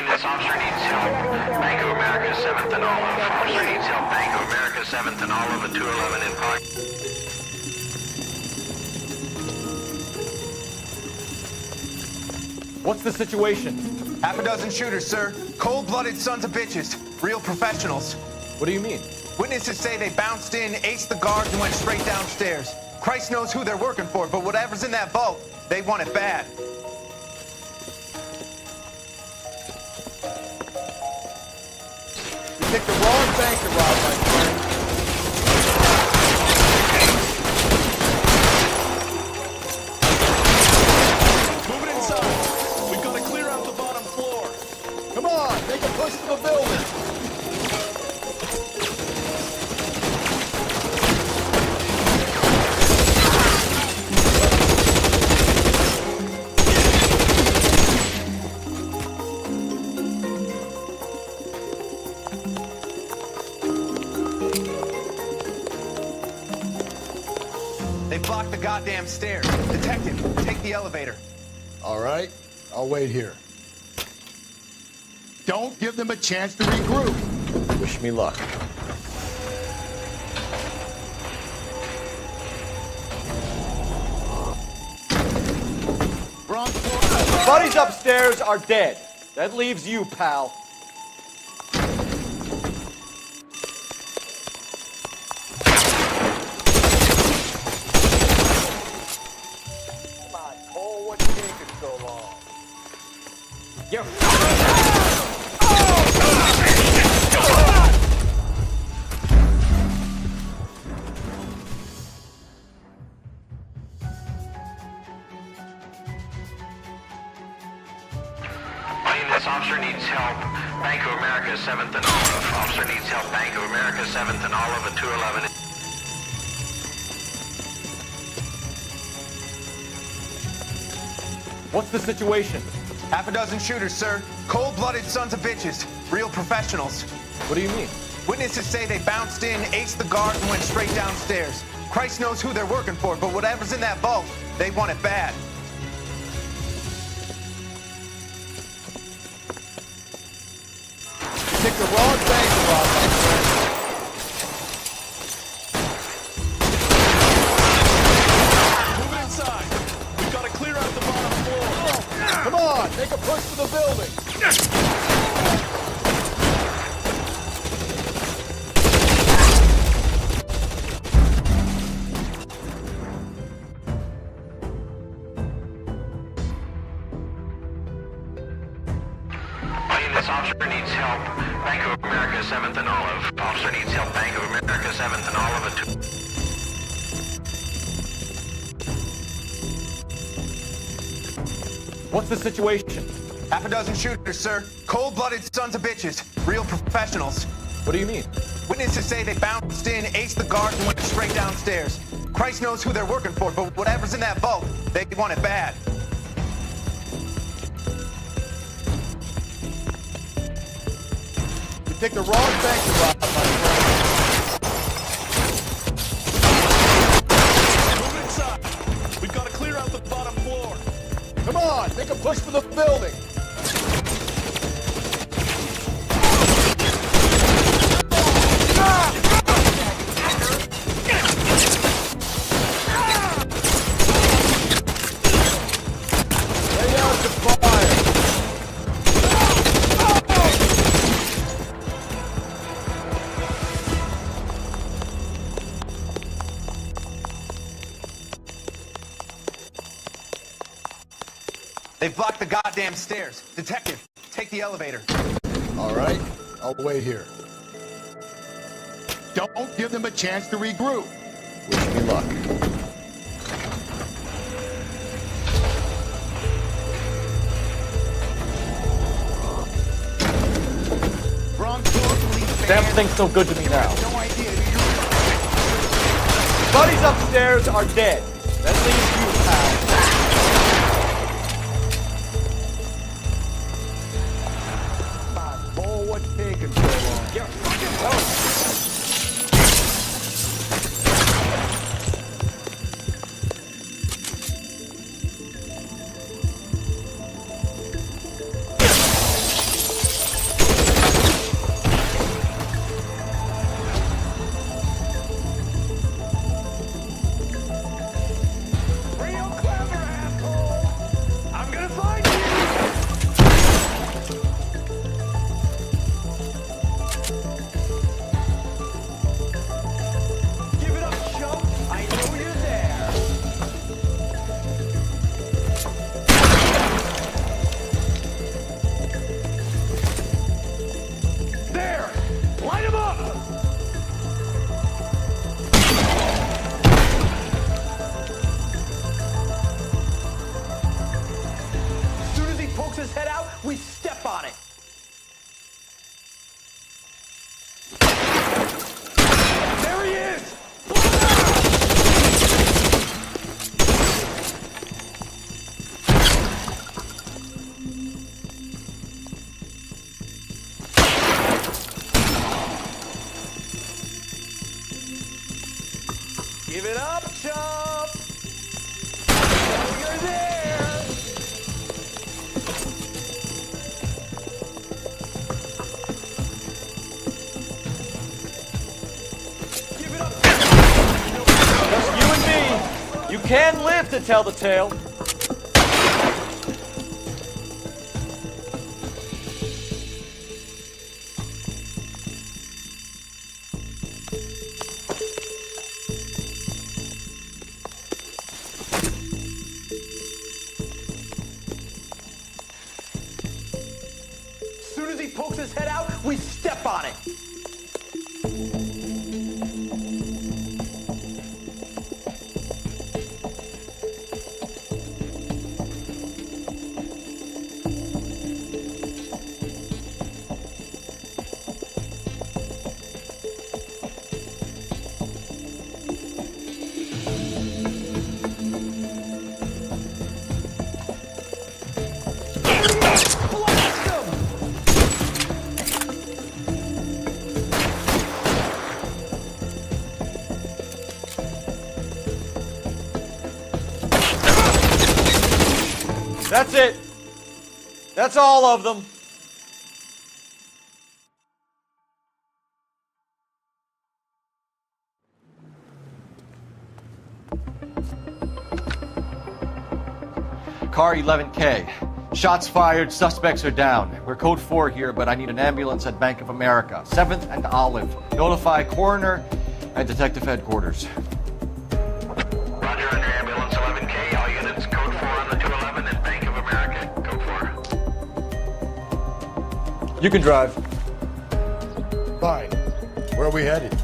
This officer needs help. Bank of America, 7th and Olive. Officer needs help. Bank of America, 7th and Olive, 211 in progress. What's the situation? Half a dozen shooters, sir. Cold-blooded sons of bitches. Real professionals. What do you mean? Witnesses say they bounced in, aced the guards, and went straight downstairs. Christ knows who they're working for, but whatever's in that vault, they want it bad. You picked the wrong bank to rob, my friend. Moving inside. We've got to clear out the bottom floor. Come on, make a push for the building. They blocked the goddamn stairs. Detective, take the elevator. All right, I'll wait here. Don't give them a chance to regroup. Wish me luck. Buddies upstairs are dead. That leaves you, pal. Come on, Cole, what's taking so long? You're This officer needs help. Bank of America, 7th and Olive. Officer needs help. Bank of America, 7th and Olive, 211. What's the situation? Half a dozen shooters, sir. Cold-blooded sons of bitches. Real professionals. What do you mean? Witnesses say they bounced in, aced the guards, and went straight downstairs. Christ knows who they're working for, but whatever's in that vault, they want it bad. You picked the wrong bank to rob, my friend. Moving inside. We've got to clear out the bottom floor. Come on, make a push for the building. this officer needs help. Bank of America, 7th and Olive. Officer needs help. Bank of America, 7th and Olive. What's the situation? Half a dozen shooters, sir. Cold-blooded sons of bitches. Real professionals. What do you mean? Witnesses say they bounced in, aced the guards, and went straight downstairs. Christ knows who they're working for, but whatever's in that vault, they want it bad. You picked the wrong bank to rob, my friend. Move inside. We've got to clear out the bottom floor. Come on, make a push for the building. Lay out the fire. They've blocked the goddamn stairs. Detective, take the elevator. All right, I'll wait here. Don't give them a chance to regroup. Wish me luck. Damn thing's so good to me now. Buddies upstairs are dead. That leaves you, pal. Oh, what's taking so long? You're fucking toast. Real clever, asshole. I'm gonna find you. Give it up, chump. I know you're there. There! Light him up! As soon as he pokes his head out, we step on it. There he is! Give it up, chump! Oh, you're there! Give it up! Just you and me. You can live to tell the tale. As soon as he pokes his head out, we step on it. Blast him! That's it. That's all of them. Car 11K. Shots fired, suspects are down. We're code 4 here, but I need an ambulance at Bank of America. 7th and Olive. Notify coroner and detective headquarters. Roger, under ambulance 11K. All units, code 4 on the 211 at Bank of America. Code 4. You can drive. Fine. Where are we headed?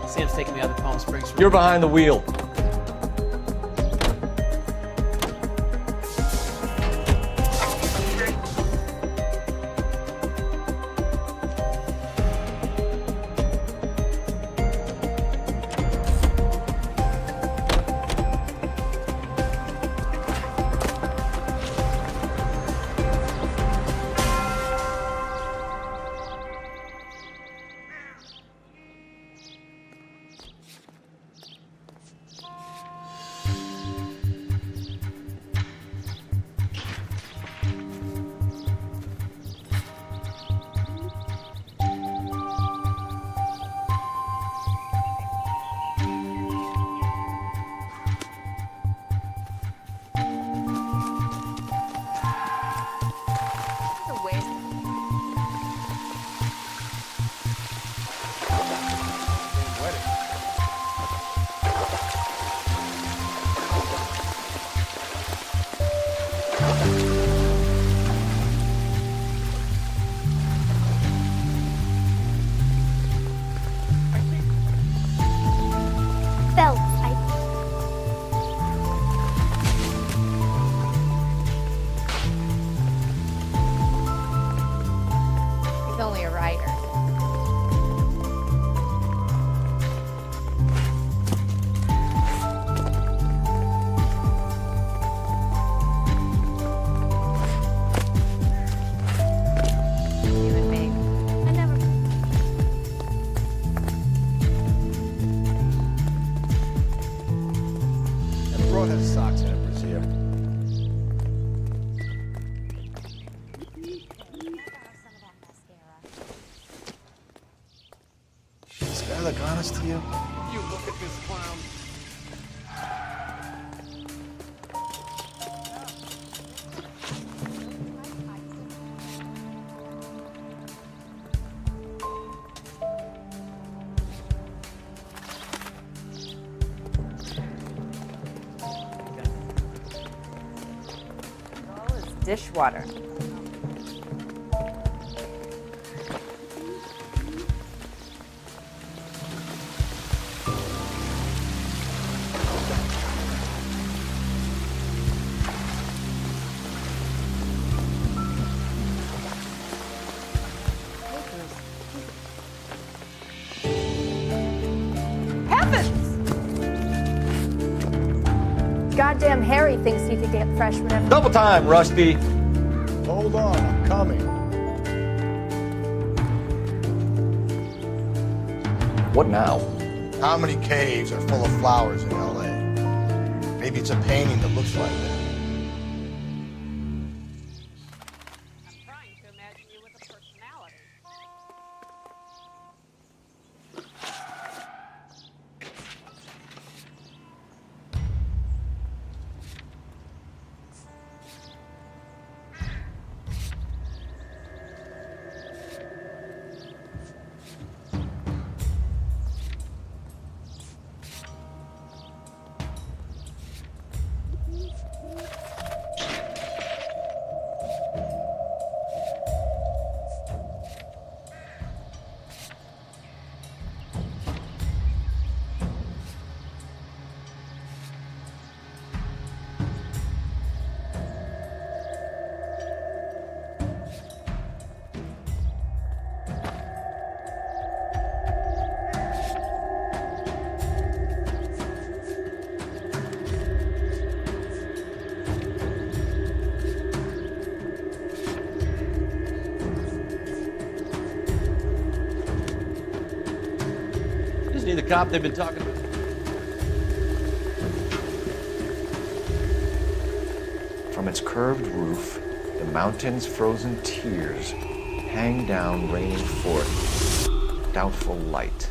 Sam's taking me out of Palm Springs. You're behind the wheel. He's only a writer. That broad has socks in it, Brazil. Does this guy look honest to you? You look at this clown. All is dishwater. Goddamn Harry thinks he could get fresh whenever. Double time, Rusty. Hold on, I'm coming. What now? How many caves are full of flowers in L.A.? Maybe it's a painting that looks like that. Isn't he the cop they've been talking about? From its curved roof The mountain's frozen tears hang down, raining forth doubtful light.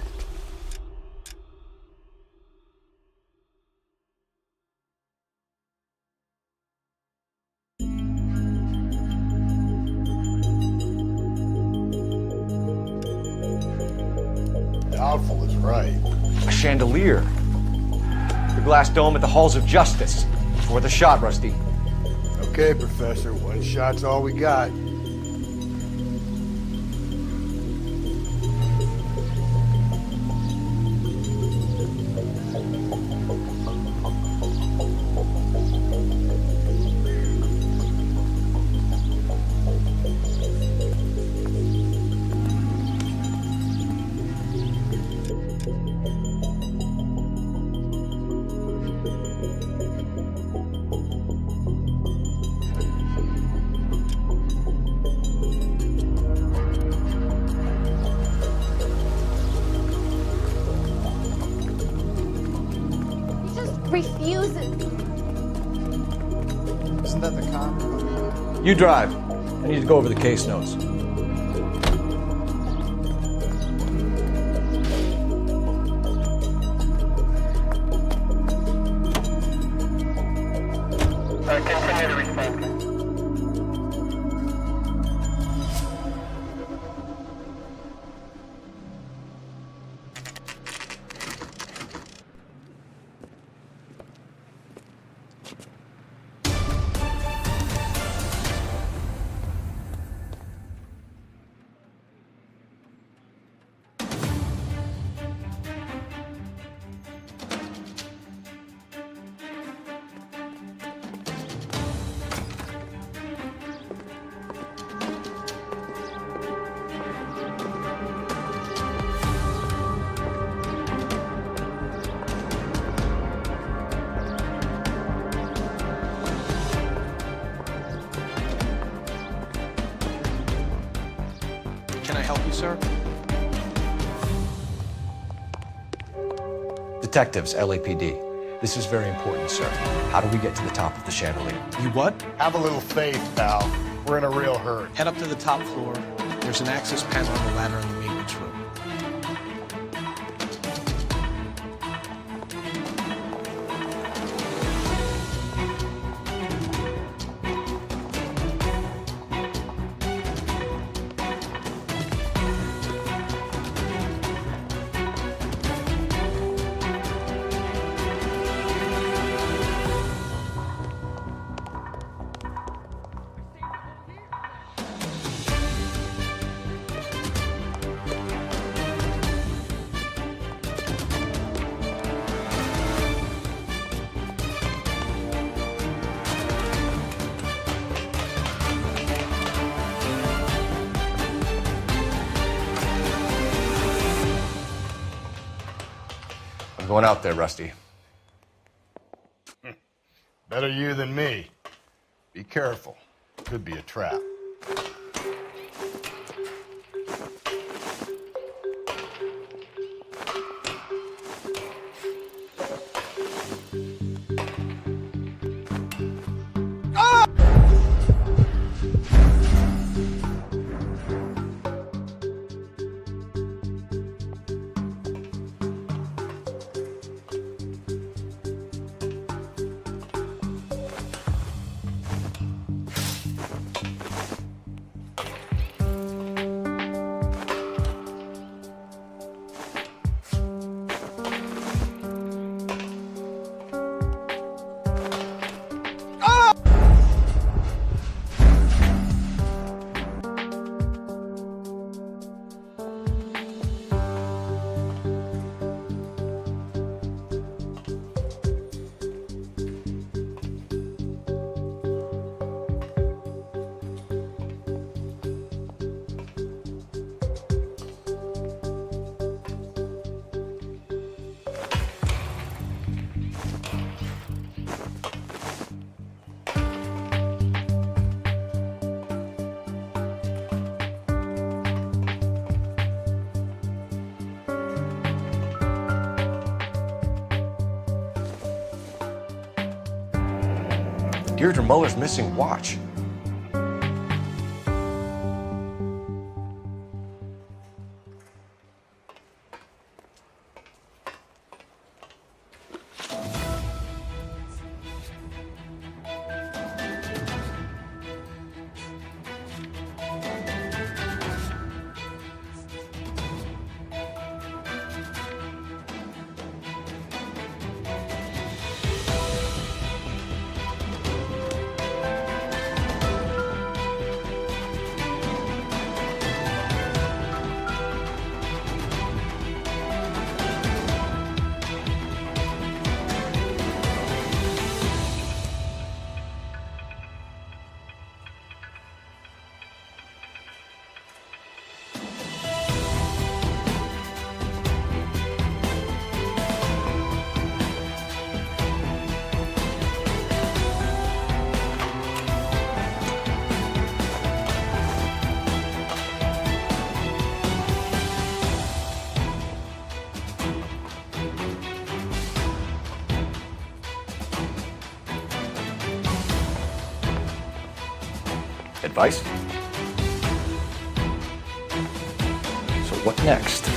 Doubtful is right. A chandelier. The glass dome at the Halls of Justice. It's worth a shot, Rusty. Okay, Professor, one shot's all we got. Refuses. Isn't that the con? You drive. I need to go over the case notes. Continue to respond. Can I help you, sir? Detectives, LAPD. This is very important, sir. How do we get to the top of the chandelier? You what? Have a little faith, pal. We're in a real hurry. Head up to the top floor. There's an access panel on the ladder in the maintenance room. Going out there, Rusty. Better you than me. Be careful. Could be a trap. Deirdre Muller's missing watch. Advice? So what next?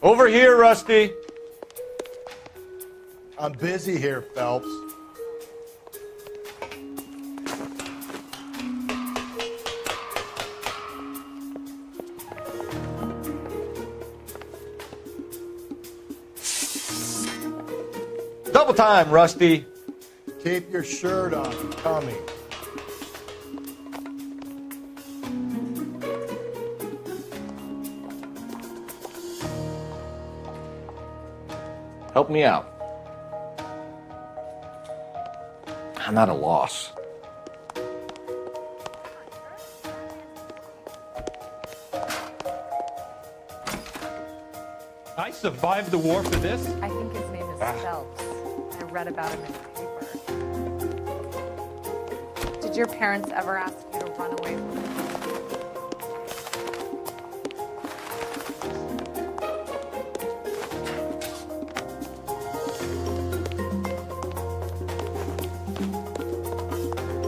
Over here, Rusty. I'm busy here, Phelps. Double time, Rusty. Keep your shirt on. I'm coming. Help me out. I'm at a loss. I survived the war for this? I think his name is Phelps. I read about him in the paper. Did your parents ever ask you to run away from him?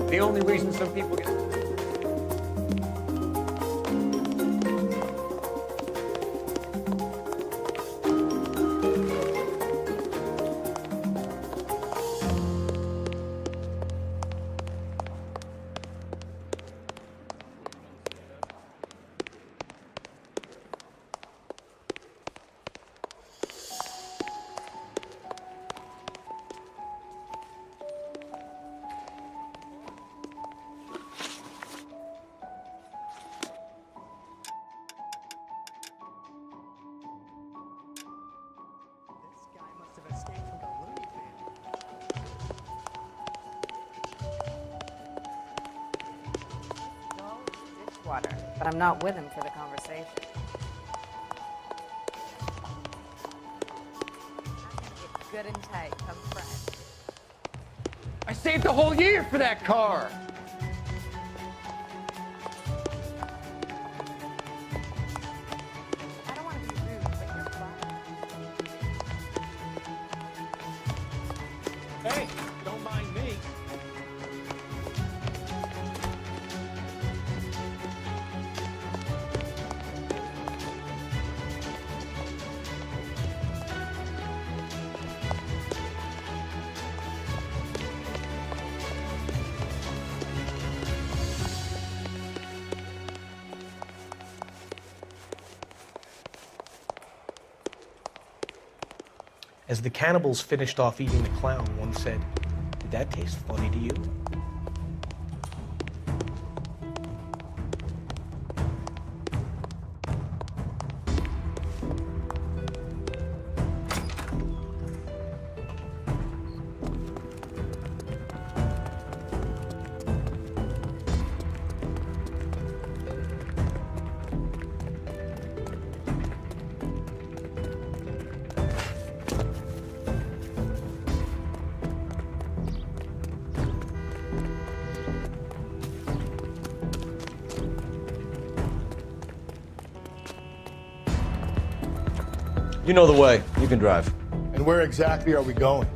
The only reason some people get... But I'm not with him for the conversation. Good and tight, come fresh. I saved a whole year for that car! I don't want to be rude, but you're fine. Hey, don't mind me. As the cannibals finished off eating the clown, one said, "Did that taste funny to you?" You know the way. You can drive. And where exactly are we going?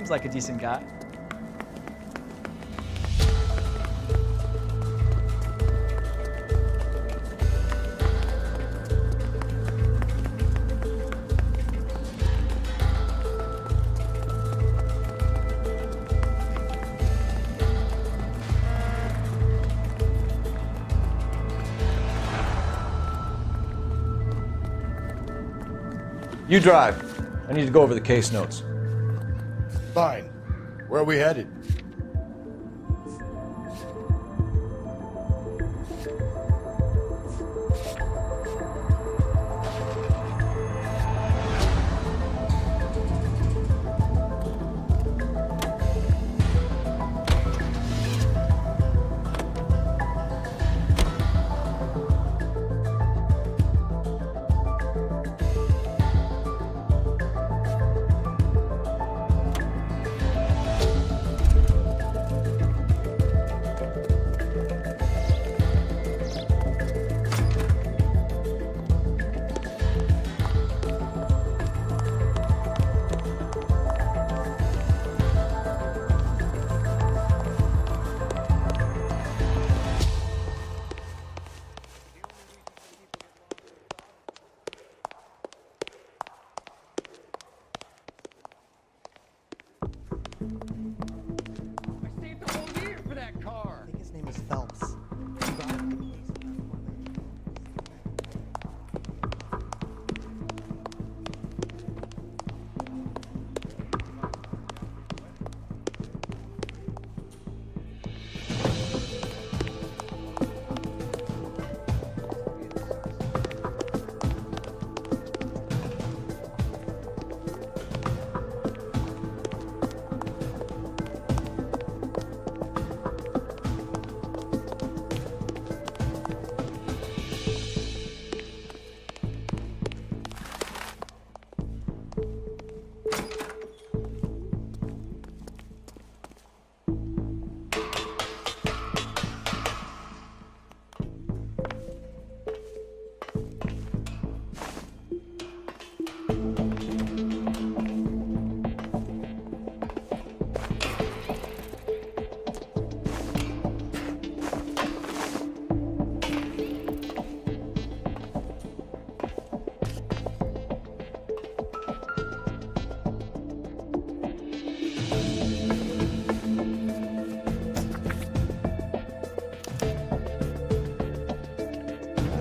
Seems like a decent guy. You drive. I need to go over the case notes. Fine. Where are we headed? I think his name is Phelps.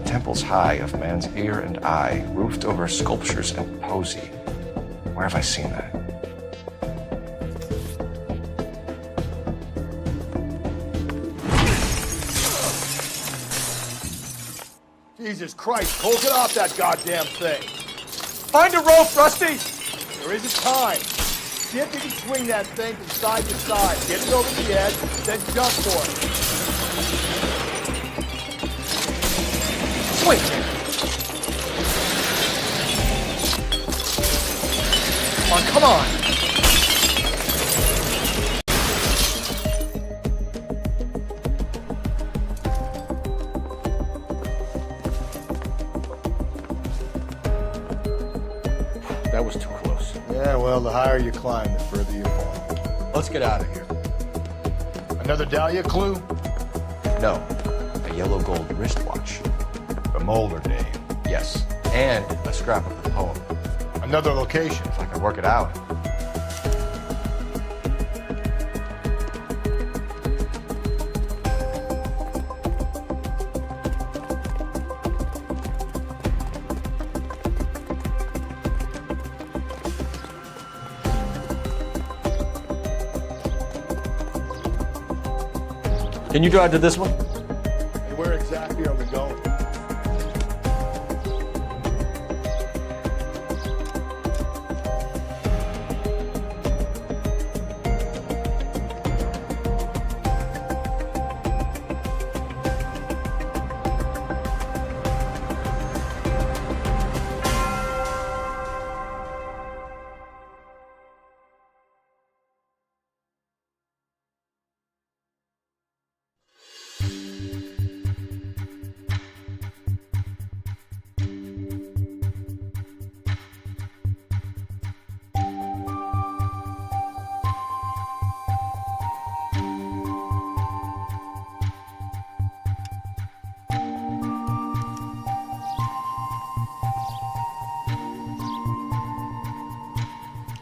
Temples high of man's ear and eye, roofed over sculptures and poesy. Where have I seen that? Jesus Christ, Cole, get off that goddamn thing. Find a rope, Rusty! There isn't time. See if you can swing that thing from side to side. Get it over the edge, then jump for it. Swing! Come on! That was too close. Yeah, well, the higher you climb, the further you fall. Let's get out of here. Another Dahlia clue? No, a yellow gold wristwatch. From older Dave. Yes, and a scrap of the poem. Another location. If I can work it out. Can you drive to this one? And where exactly are we going?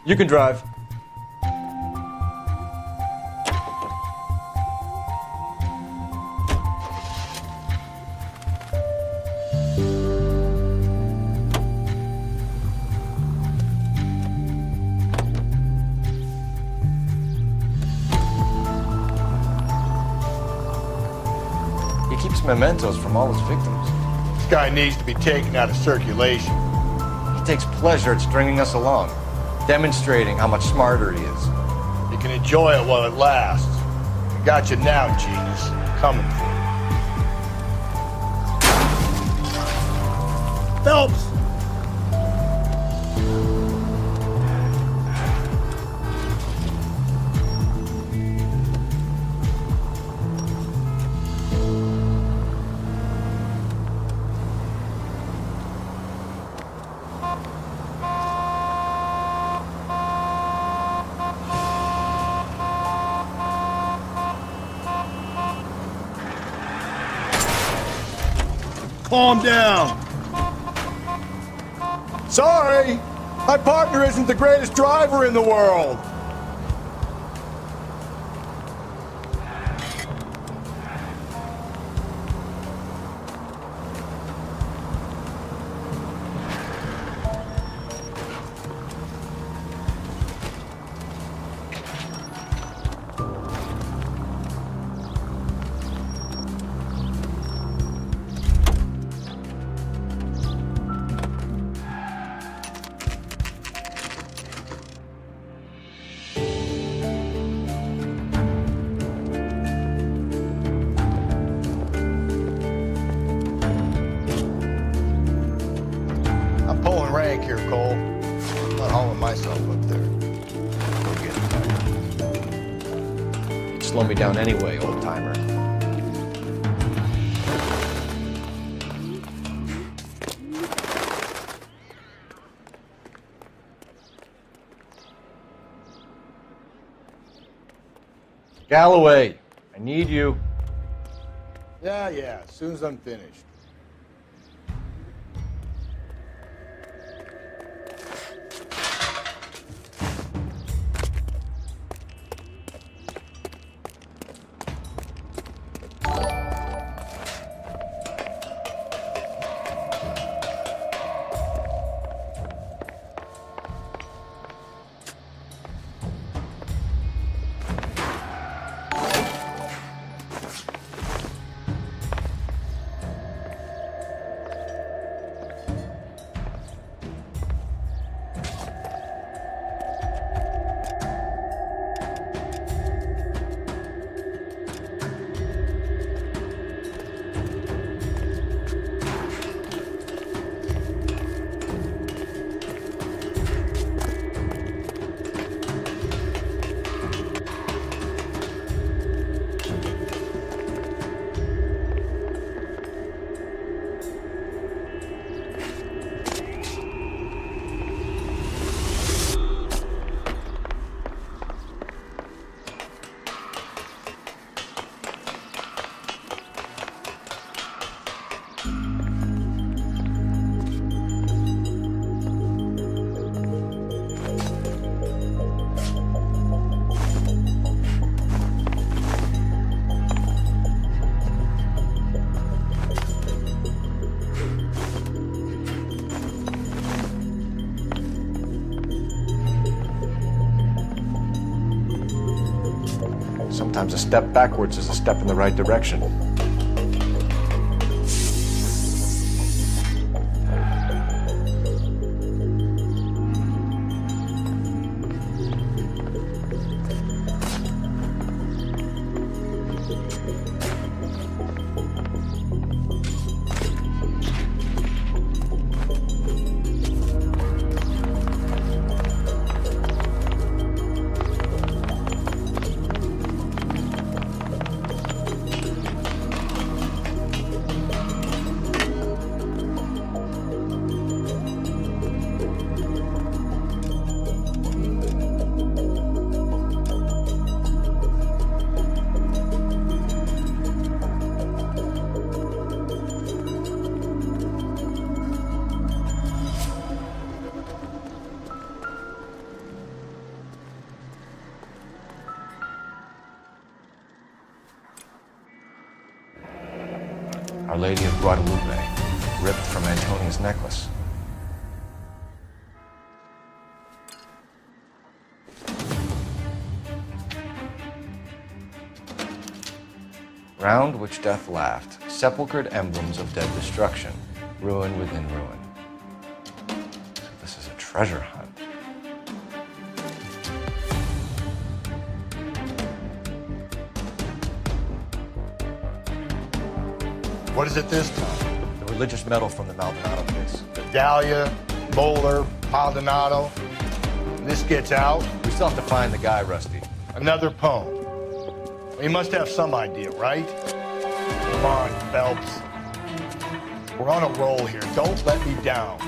You can drive. He keeps mementos from all his victims. This guy needs to be taken out of circulation. He takes pleasure at stringing us along, demonstrating how much smarter he is. You can enjoy it while it lasts. I got you now, genius. Coming for you. Phelps! Calm down. Sorry, my partner isn't the greatest driver in the world. Rank here, Cole. I'm not hauling myself up there. Go get it. You'd slow me down anyway, old timer. Galloway, I need you. Yeah, as soon as I'm finished. Sometimes a step backwards is a step in the right direction. Our Lady of Guadalupe, ripped from Antonia's necklace. Round which death laughed, sepulchred emblems of dead destruction, ruin within ruin. So this is a treasure hunt. What is it this time? The religious medal from the Maldonado case. The Dahlia, Bowler, Maldonado. This gets out. We still have to find the guy, Rusty. Another poem. You must have some idea, right? Come on, Phelps. We're on a roll here. Don't let me down.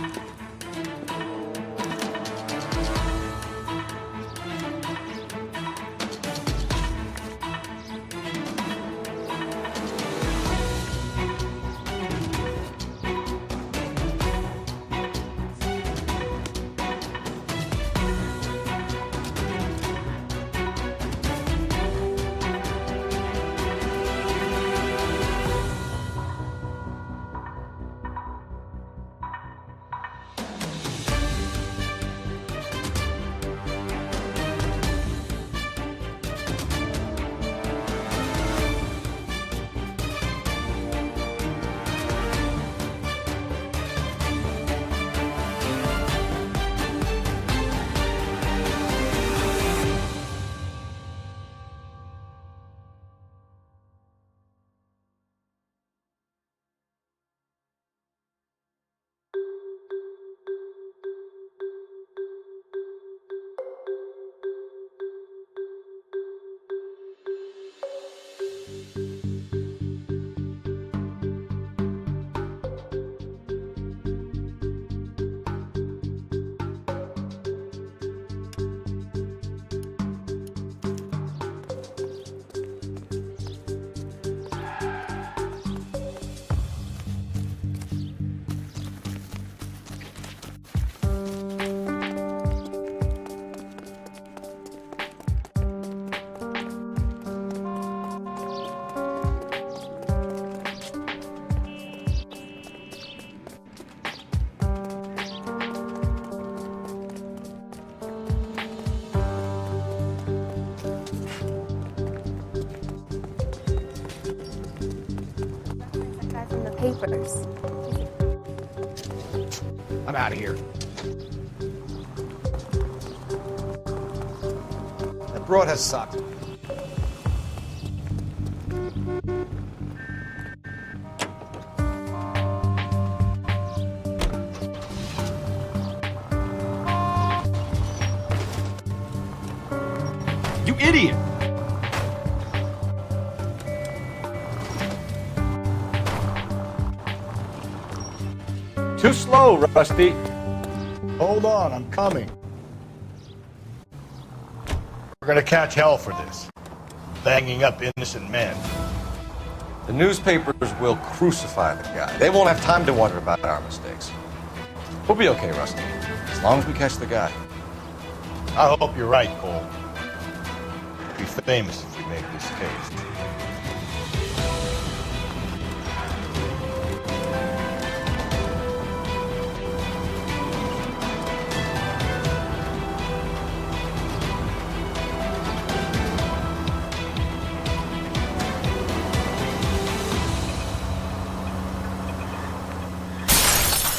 Papers. I'm out of here. That broad has sucked. You idiot! Too slow, Rusty. Hold on, I'm coming. We're gonna catch hell for this. Banging up innocent men. The newspapers will crucify the guy. They won't have time to wonder about our mistakes. We'll be okay, Rusty, as long as we catch the guy. I hope you're right, Cole. We'll be famous if we make this case.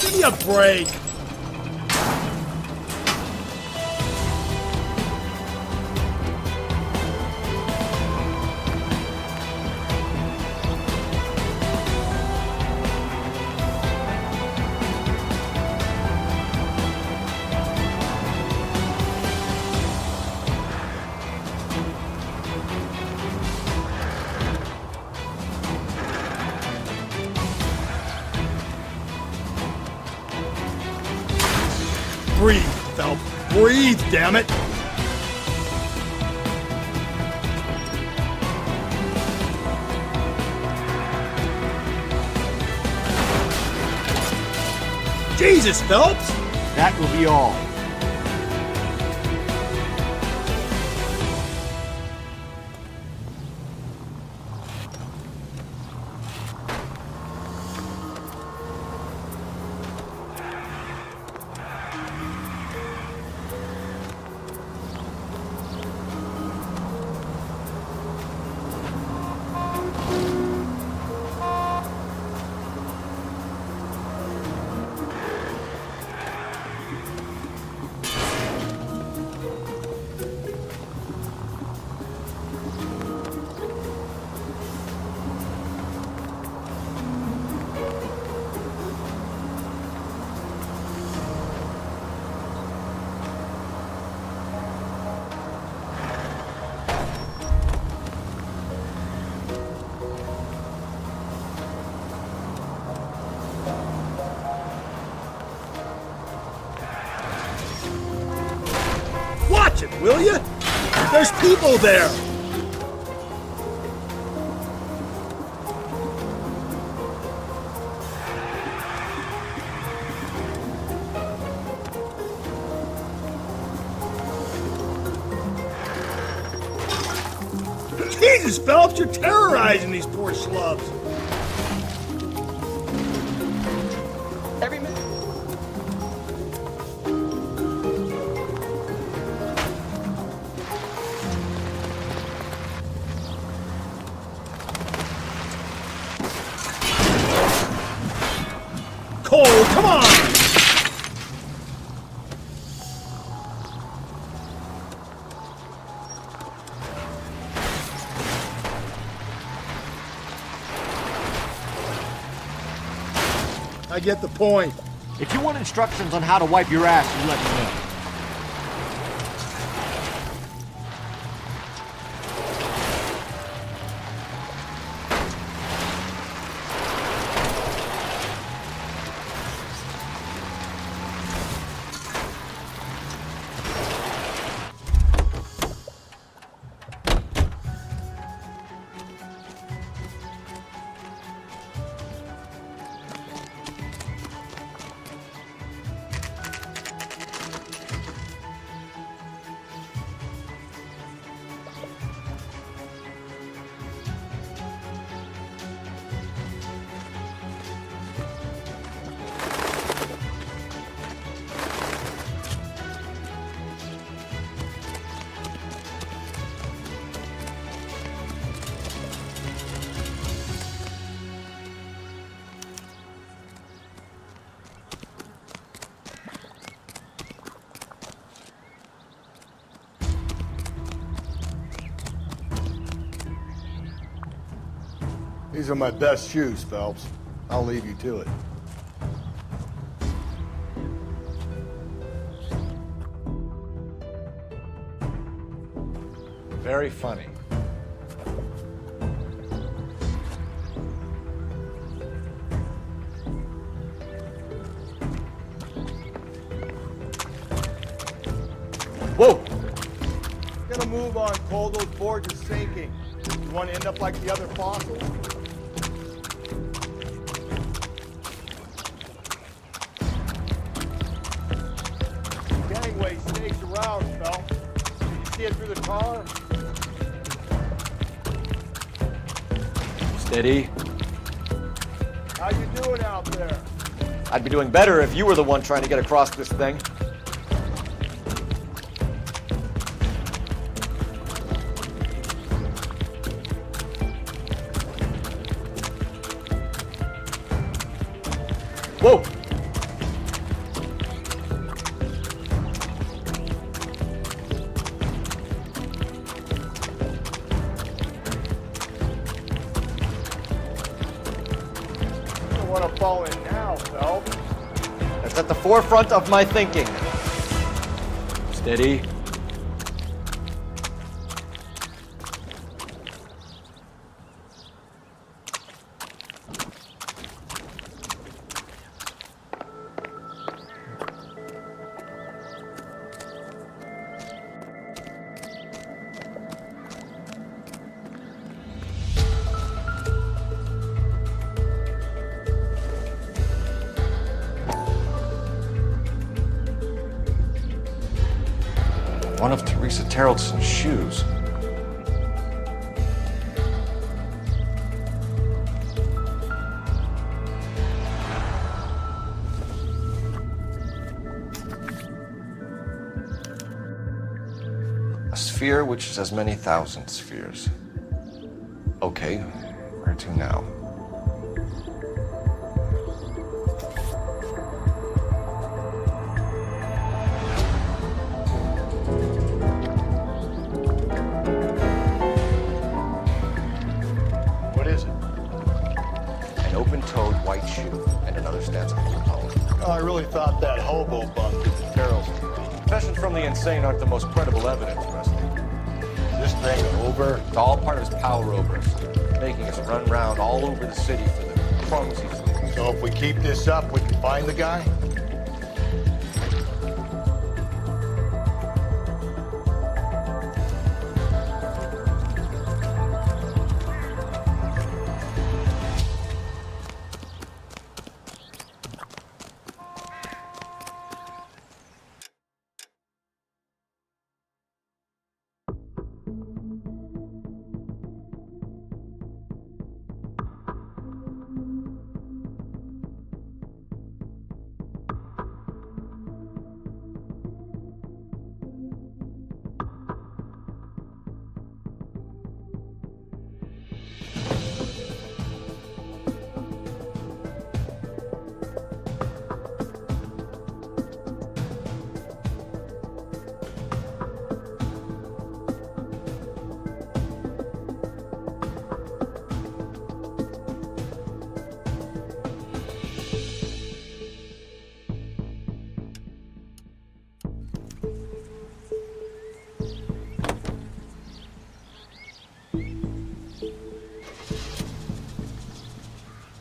Give me a break. Breathe, Phelps. Breathe, damn it. Jesus, Phelps! That will be all. will you? There's people there! Jesus, Phelps, you're terrorizing these poor schlubs. Every minute. Cole, come on! I get the point. If you want instructions on how to wipe your ass, you let me know. These are my best shoes, Phelps. I'll leave you to it. Very funny. Whoa! Gonna move on, Cole. Those boards are sinking. You want to end up like the other fossils? Gangway snakes around, Phelps. Can you see it through the tar? Steady. How you doing out there? I'd be doing better if you were the one trying to get across this thing. Whoa! I don't want to fall in now, Phelps. That's at the forefront of my thinking. Steady. One of Teresa Terreldson's shoes. A sphere which is as many thousand spheres. Okay, where to now? What is it? An open-toed white shoe and another stanza from the poem. Oh, I really thought that hobo bunk was the Terrelson. Confessions from the insane aren't the most credible evidence, Rusty. This thing over? It's all part of his power over us, making us run round all over the city for the crumbs he's leaving. So if we keep this up, we can find the guy?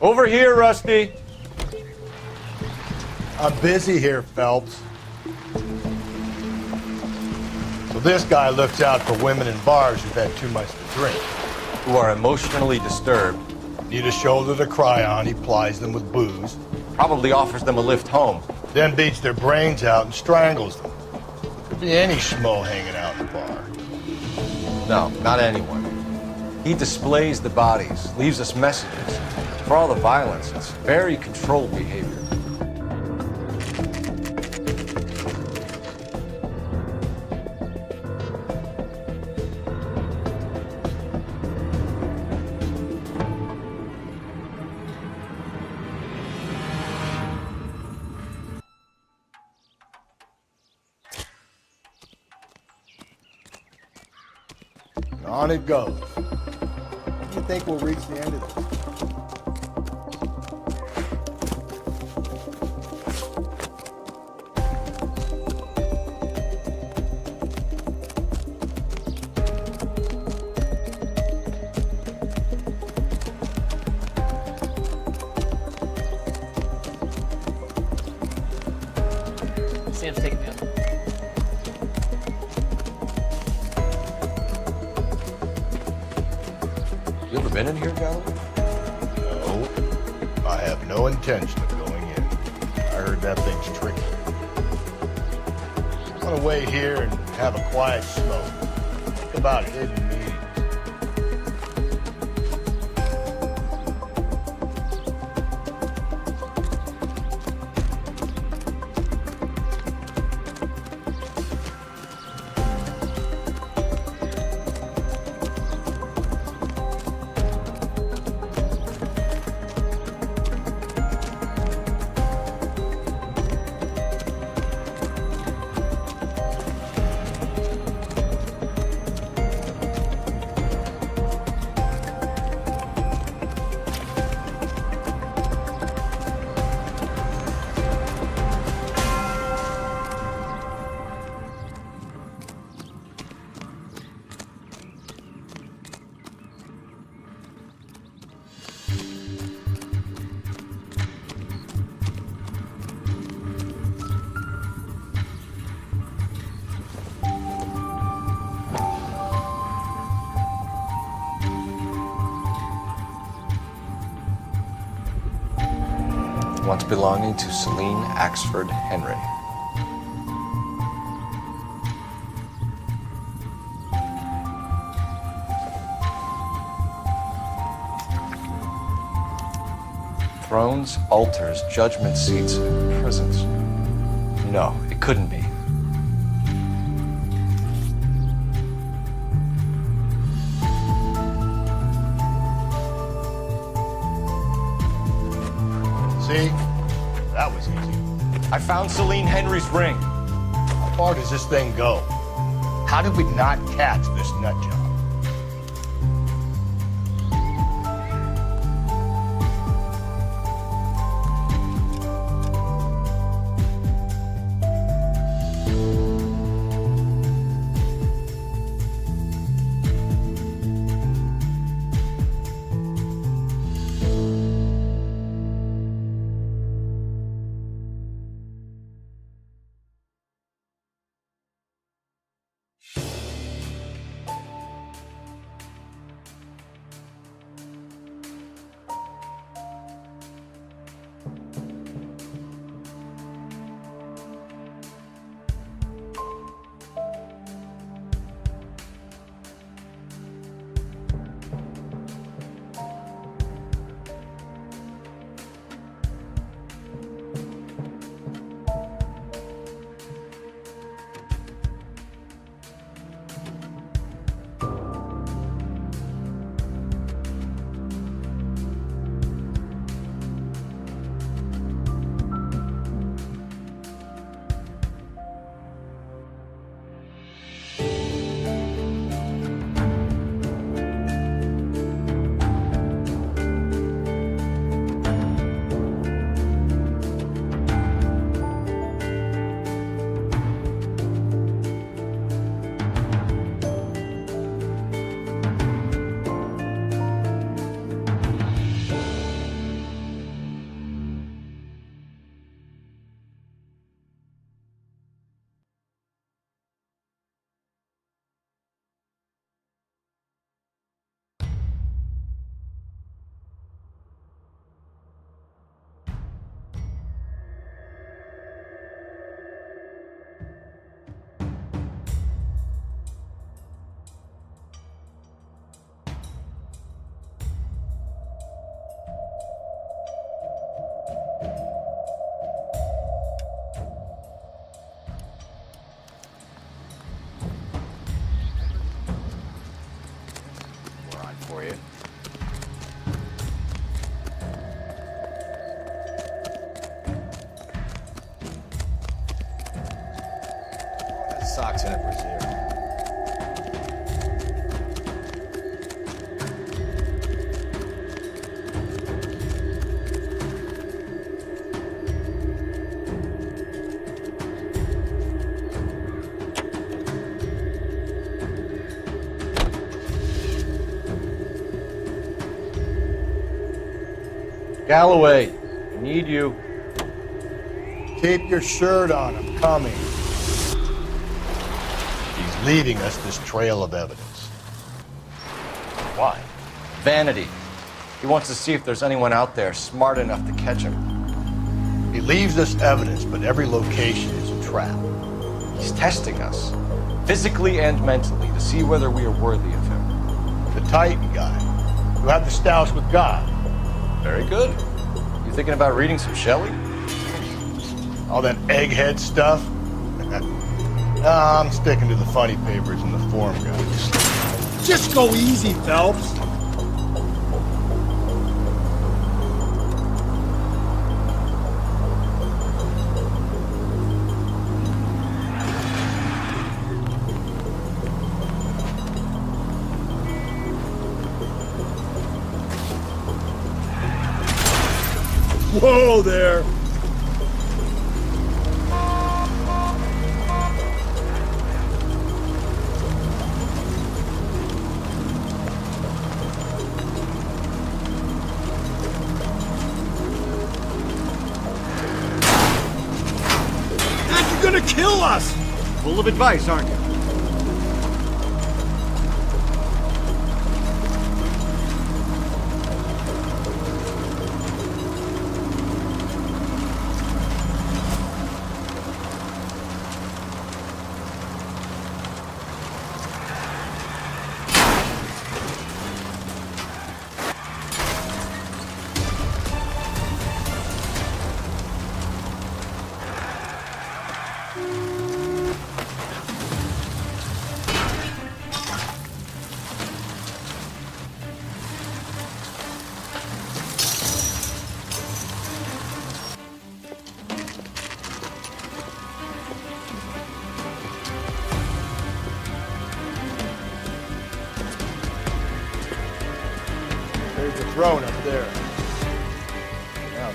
Over here, Rusty. I'm busy here, Phelps. So this guy looks out for women in bars who've had too much to drink. Who are emotionally disturbed. Need a shoulder to cry on, he plies them with booze. Probably offers them a lift home. Then beats their brains out and strangles them. Could be any schmo hanging out in the bar. No, not anyone. He displays the bodies, leaves us messages. For all the violence, it's very controlled behavior. On it goes. When do you think we'll reach the end of this? Sam's taking me up. You ever been in here, Galloway? No. I have no intention of going in. I heard that thing's tricky. I want to wait here and have a quiet smoke. Think about hidden meetings. Once belonging to Celine Axford Henry. Thrones, altars, judgment seats, prisons. No, it couldn't be. See? That was easy. I found Celine Henry's ring. How far does this thing go? How did we not catch this nut job? box in a brassiere. Galloway, I need you. Keep your shirt on, I'm coming. He's leaving us this trail of evidence. Why? Vanity. He wants to see if there's anyone out there smart enough to catch him. He leaves us evidence, but every location is a trap. He's testing us, physically and mentally, to see whether we are worthy of him. The Titan guy, who had the stoush with God. Very good. You thinking about reading some Shelley? All that egghead stuff? Nah, I'm sticking to the funny papers and the form guys. Just go easy, Phelps. Whoa there! You're gonna kill us! Full of advice, aren't you? There's a throne up there. Now,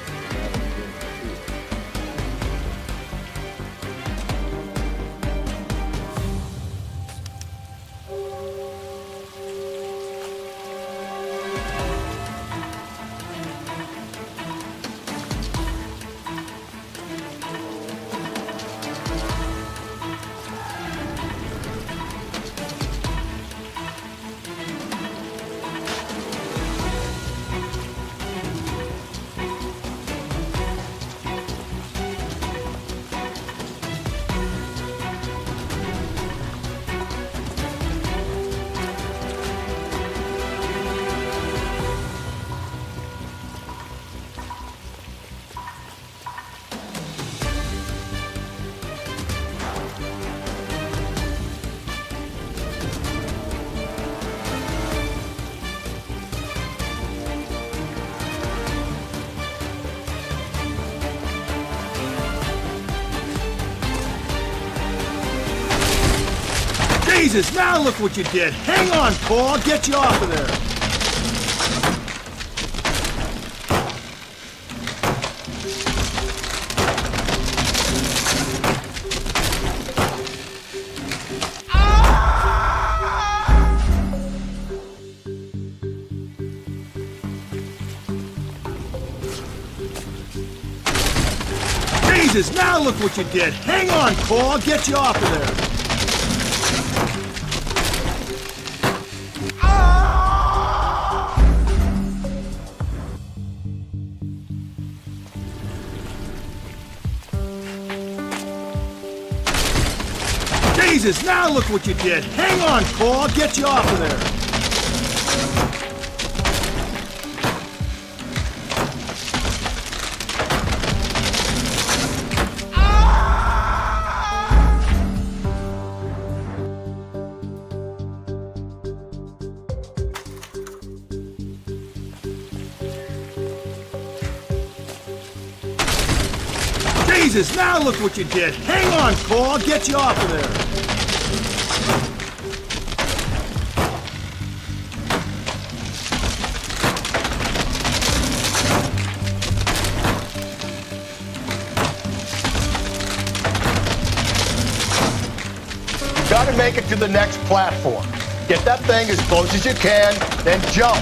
Jesus, now look what you did. Hang on, Paul. I'll get you off of there. Jesus, now look what you did. Hang on, Paul. I'll get you off of there. Jesus, now look what you did. Hang on, Paul. I'll get you off of there. Jesus, now look what you did. Hang on, Paul. I'll get you off of there. make it to the next platform. Get that thing as close as you can, then jump.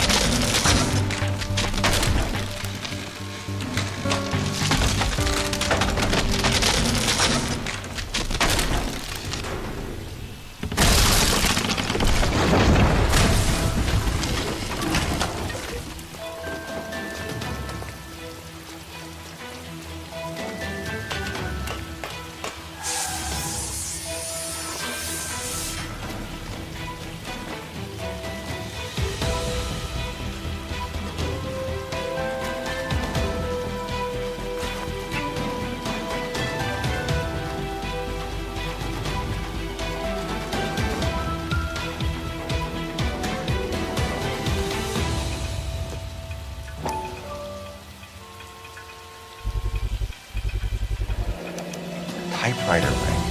Typewriter ring.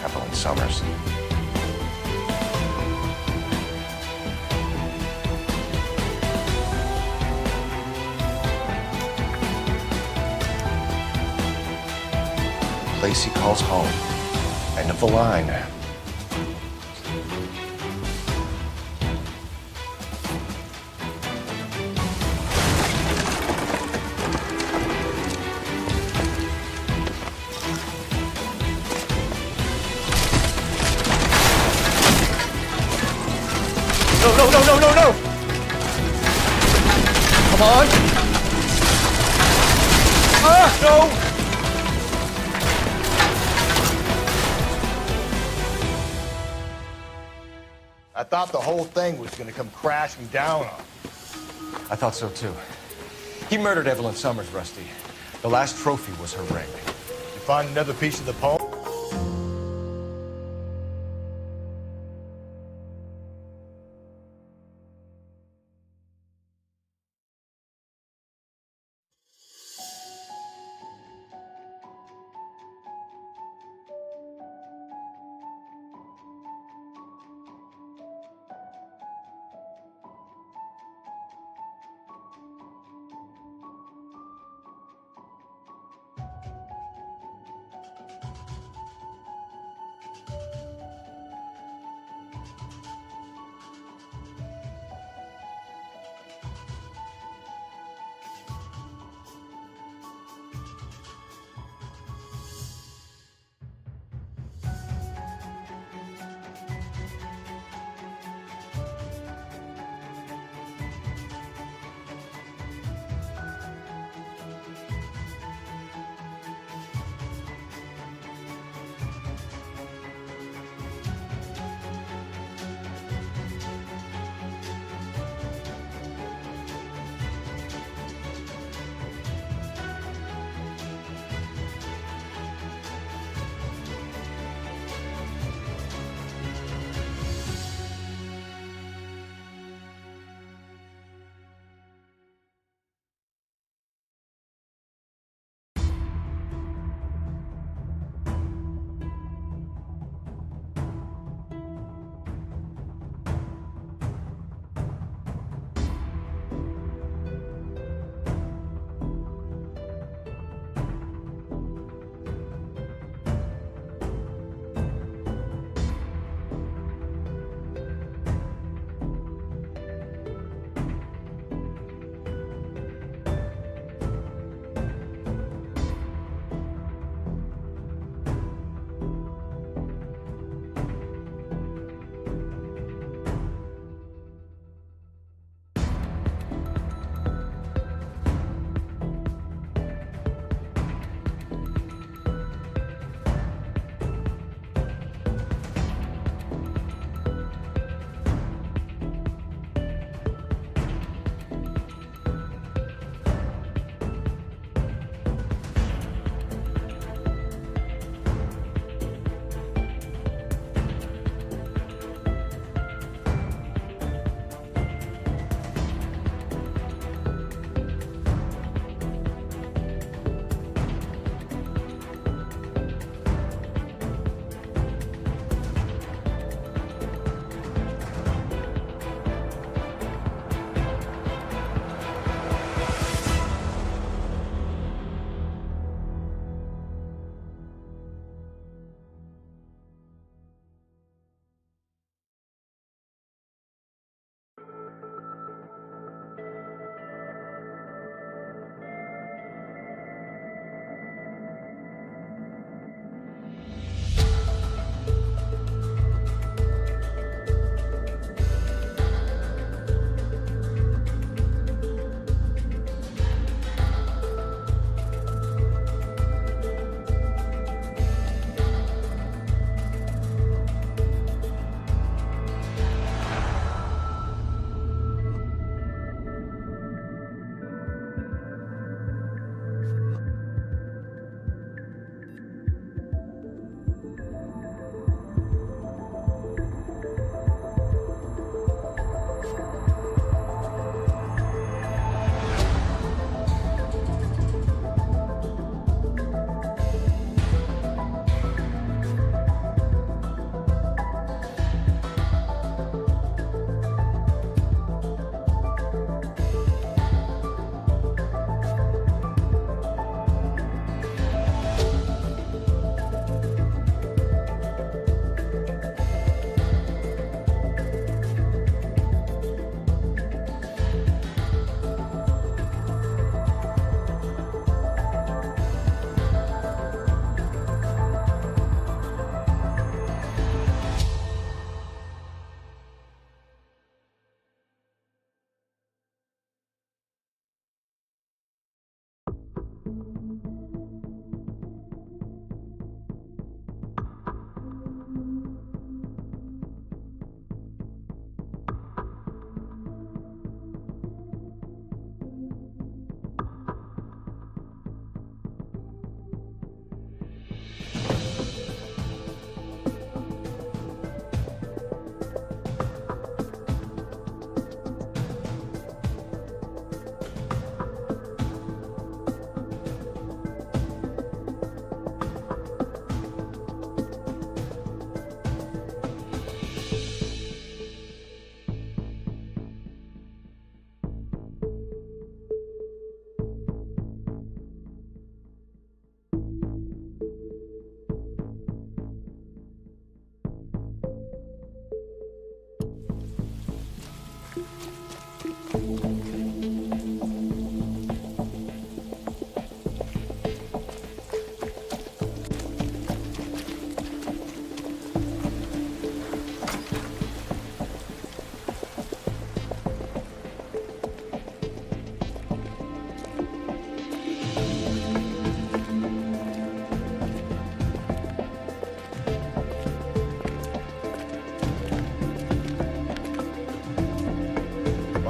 Evelyn Summers. Place he calls home. End of the line. No! Come on! No! I thought the whole thing was gonna come crashing down on him. I thought so too. He murdered Evelyn Summers, Rusty. The last trophy was her ring. You find another piece of the poem?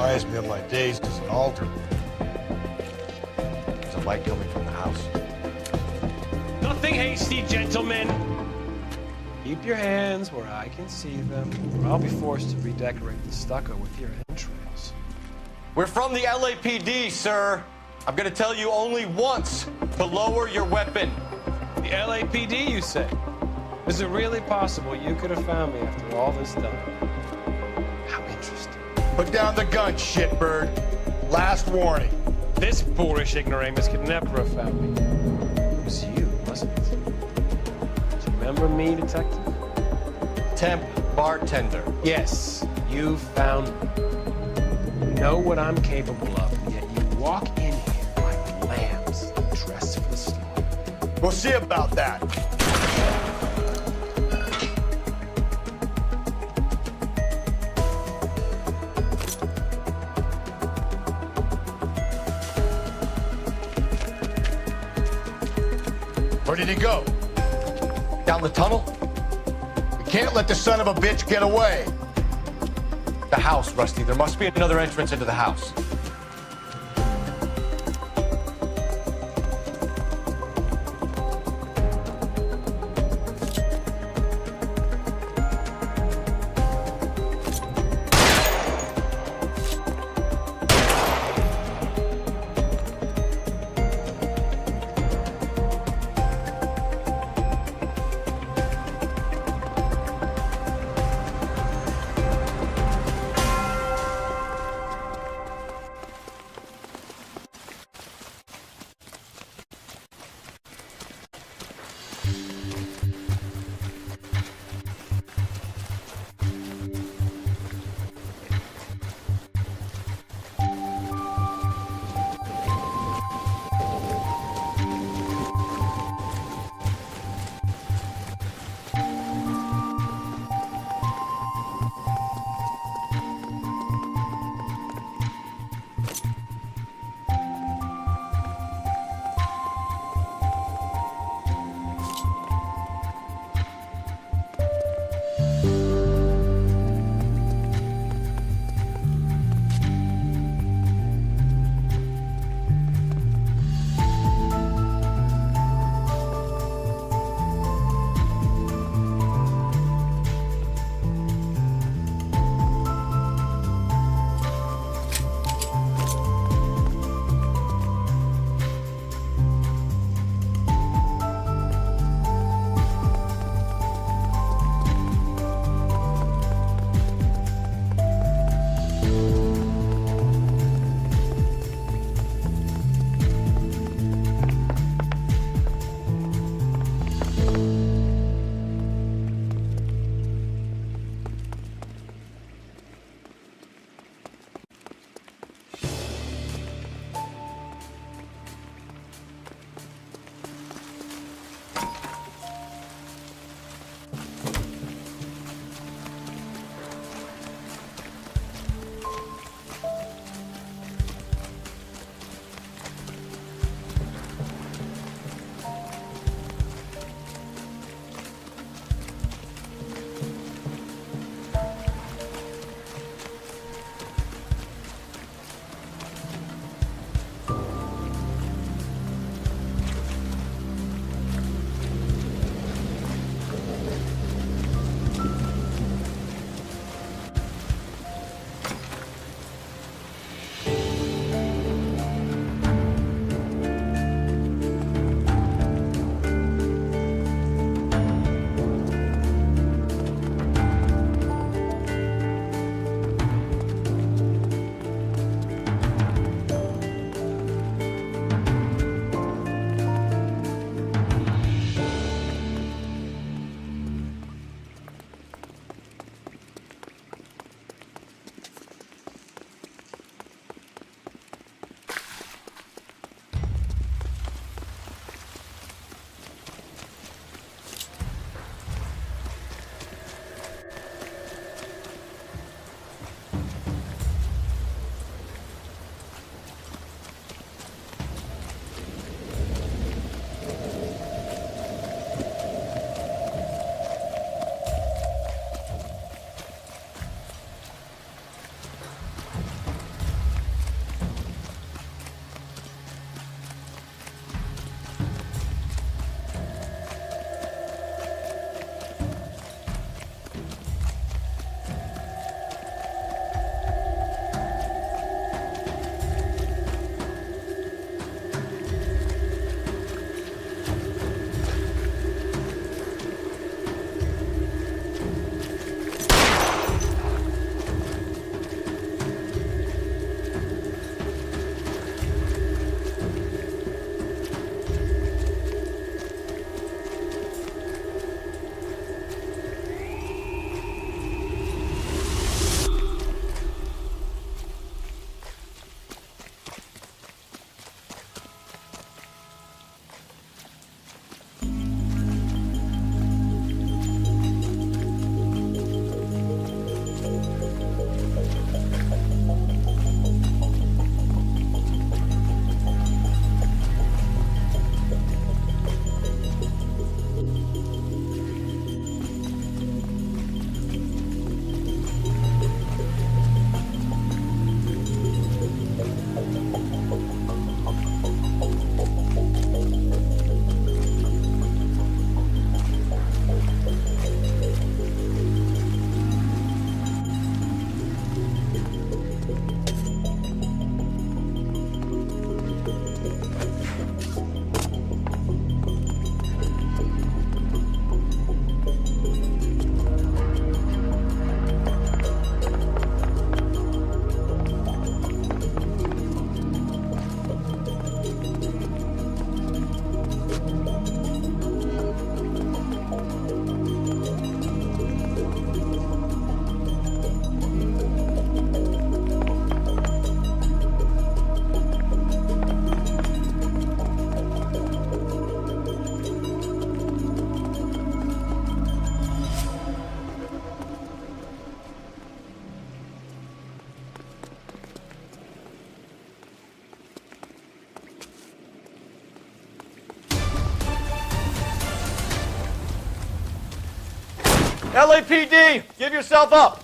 Reminds me of my days as an altar. There's a light coming from the house. Nothing hasty, gentlemen. Keep your hands where I can see them, or I'll be forced to redecorate the stucco with your entrails. We're from the LAPD, sir. I'm gonna tell you only once to lower your weapon. The LAPD, you say? Is it really possible you could have found me after all this time? How interesting. Put down the gun, shitbird. Last warning. This boorish ignoramus could never have found me. It was you, wasn't it? Do you remember me, detective? Temp bartender. Yes, you found me. You know what I'm capable of, and yet you walk in here like lambs dressed for the slaughter. We'll see about that. Where did he go? Down the tunnel? We can't let the son of a bitch get away. The house, Rusty. There must be another entrance into the house. LAPD, give yourself up!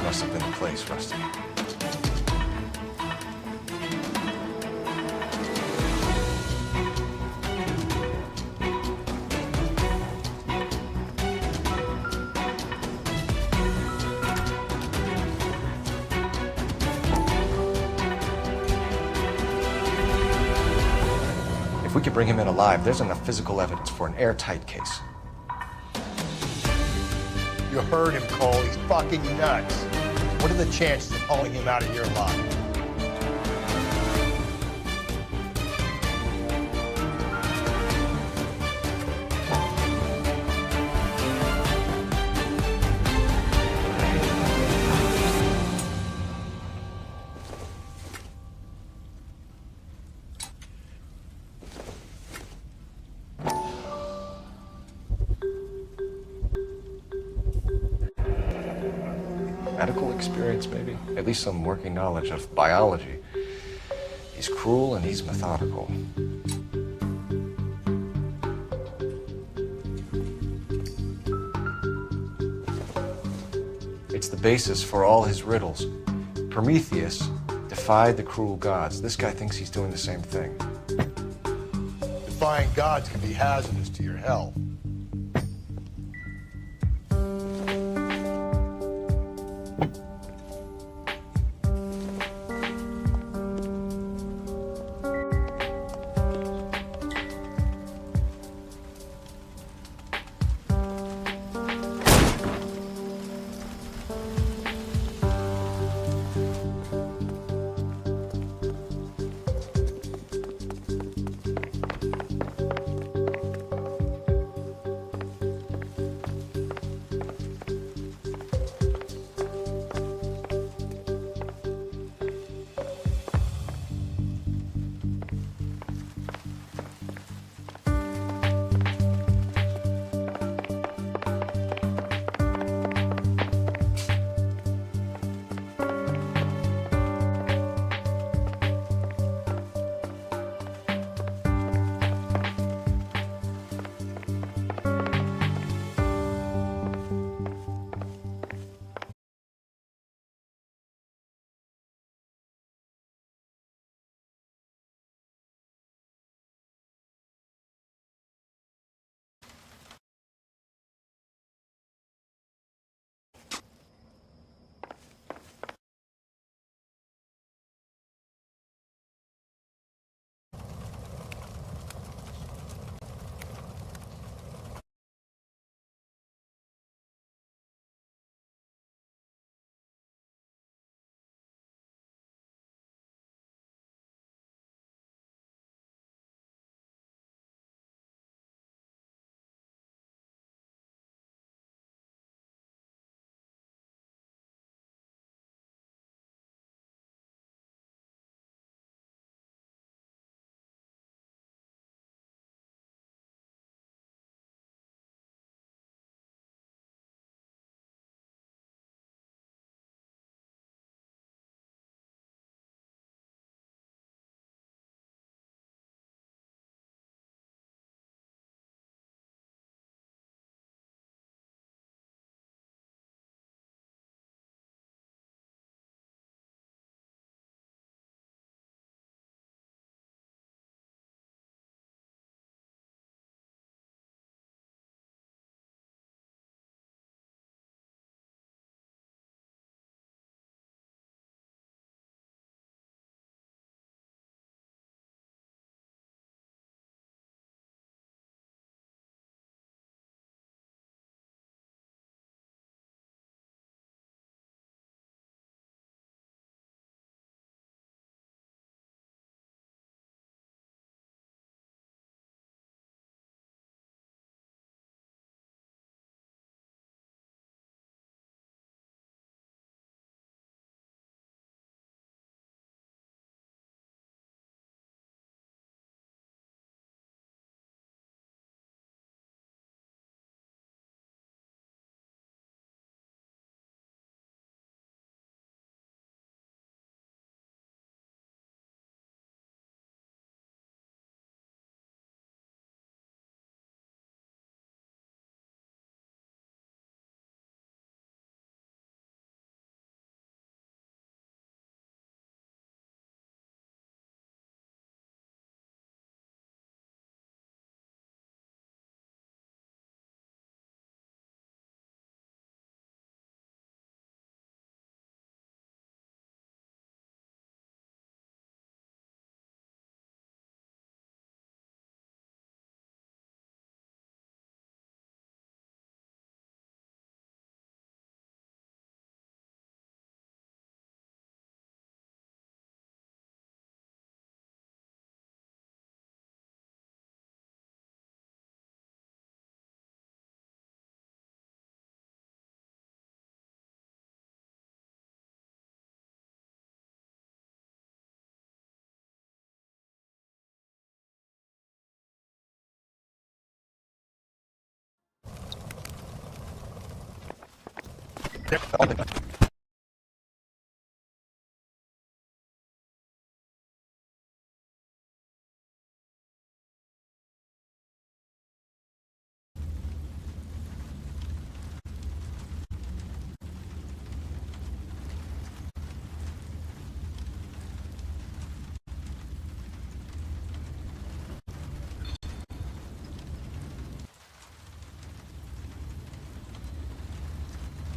Must have been the place, Rusty. If we could bring him in alive, there's enough physical evidence for an airtight case. You heard him, Cole. He's fucking nuts. What are the chances of hauling him out of your lot? Medical experience, maybe? At least some working knowledge of biology. He's cruel and he's methodical. It's the basis for all his riddles. Prometheus defied the cruel gods. This guy thinks he's doing the same thing. Defying gods can be hazardous to your health.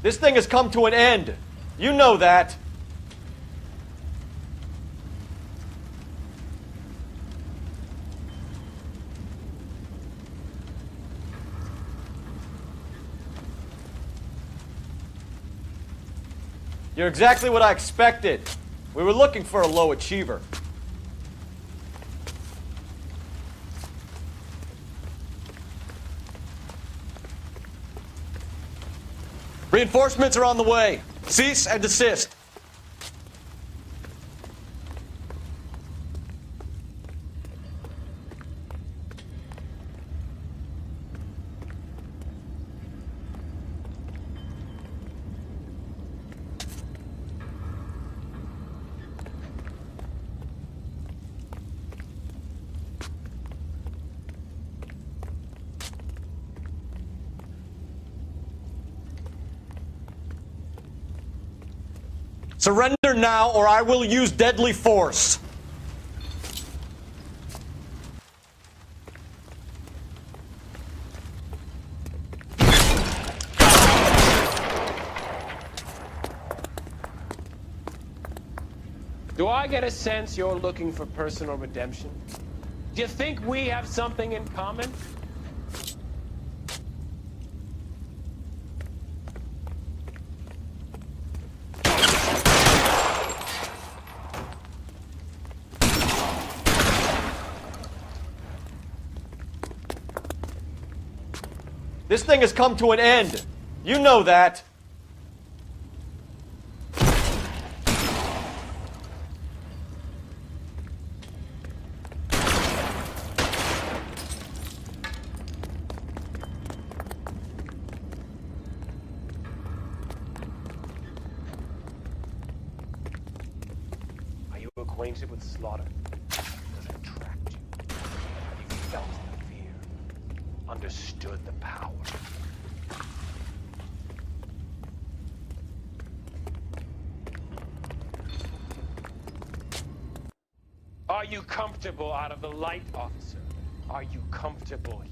This thing has come to an end. You know that. You're exactly what I expected. We were looking for a low achiever. Reinforcements are on the way. Cease and desist. Surrender now, or I will use deadly force. Do I get a sense you're looking for personal redemption? Do you think we have something in common? This thing has come to an end. You know that. Are you acquainted with slaughter? Does it attract you? Have you felt the fear? Understood the power? Are you comfortable out of the light, officer? Are you comfortable here?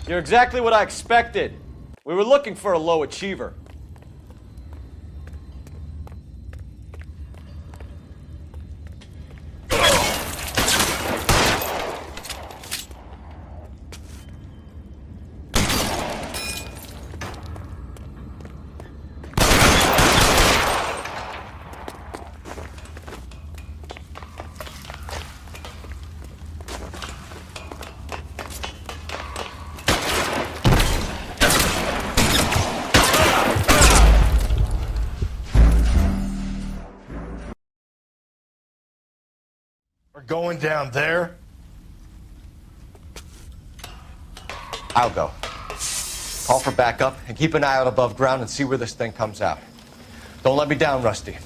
You're exactly what I expected. We were looking for a low achiever. We're going down there? I'll go. Call for backup and keep an eye out above ground and see where this thing comes out. Don't let me down, Rusty.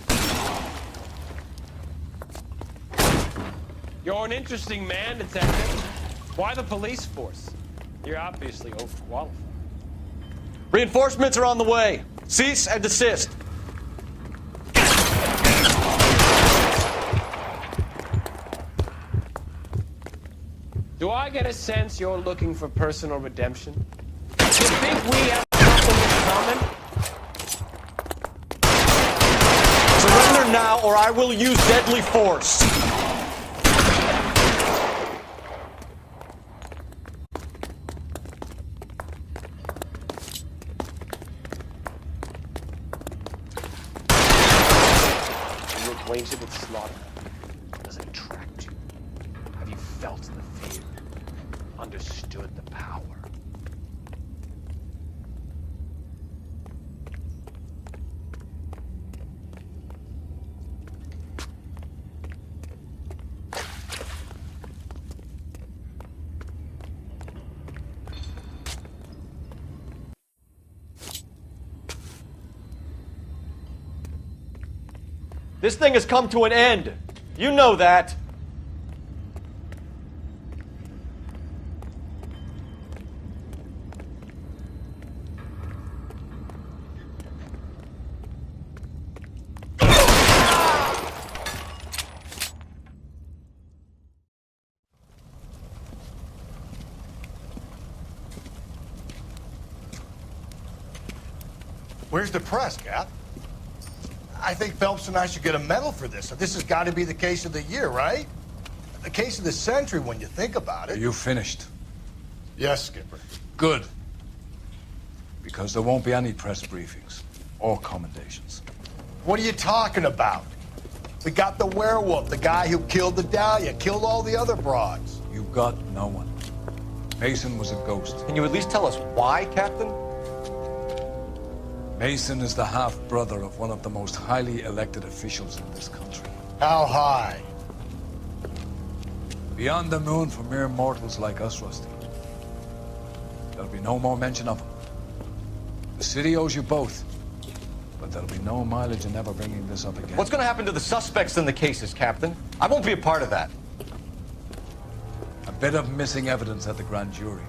You're an interesting man, Detective. Why the police force? You're obviously overqualified. Reinforcements are on the way. Cease and desist. Do I get a sense you're looking for personal redemption? Do you think we have something in common? Surrender now or I will use deadly force. Are you acquainted with slaughter? Does it attract you? Have you felt the fear? Understood the power? This thing has come to an end. You know that. Where's the press, Cap? I think Phelps and I should get a medal for this. This has got to be the case of the year, right? The case of the century when you think about it. Are you finished? Yes, Skipper. Good. Because there won't be any press briefings or commendations. What are you talking about? We got the werewolf, the guy who killed the Dahlia, killed all the other broads. You got no one. Mason was a ghost. Can you at least tell us why, Captain? Mason is the half-brother of one of the most highly elected officials in this country. How high? Beyond the moon for mere mortals like us, Rusty. There'll be no more mention of him. The city owes you both. But there'll be no mileage in ever bringing this up again. What's going to happen to the suspects in the cases, Captain? I won't be a part of that. A bit of missing evidence at the grand jury.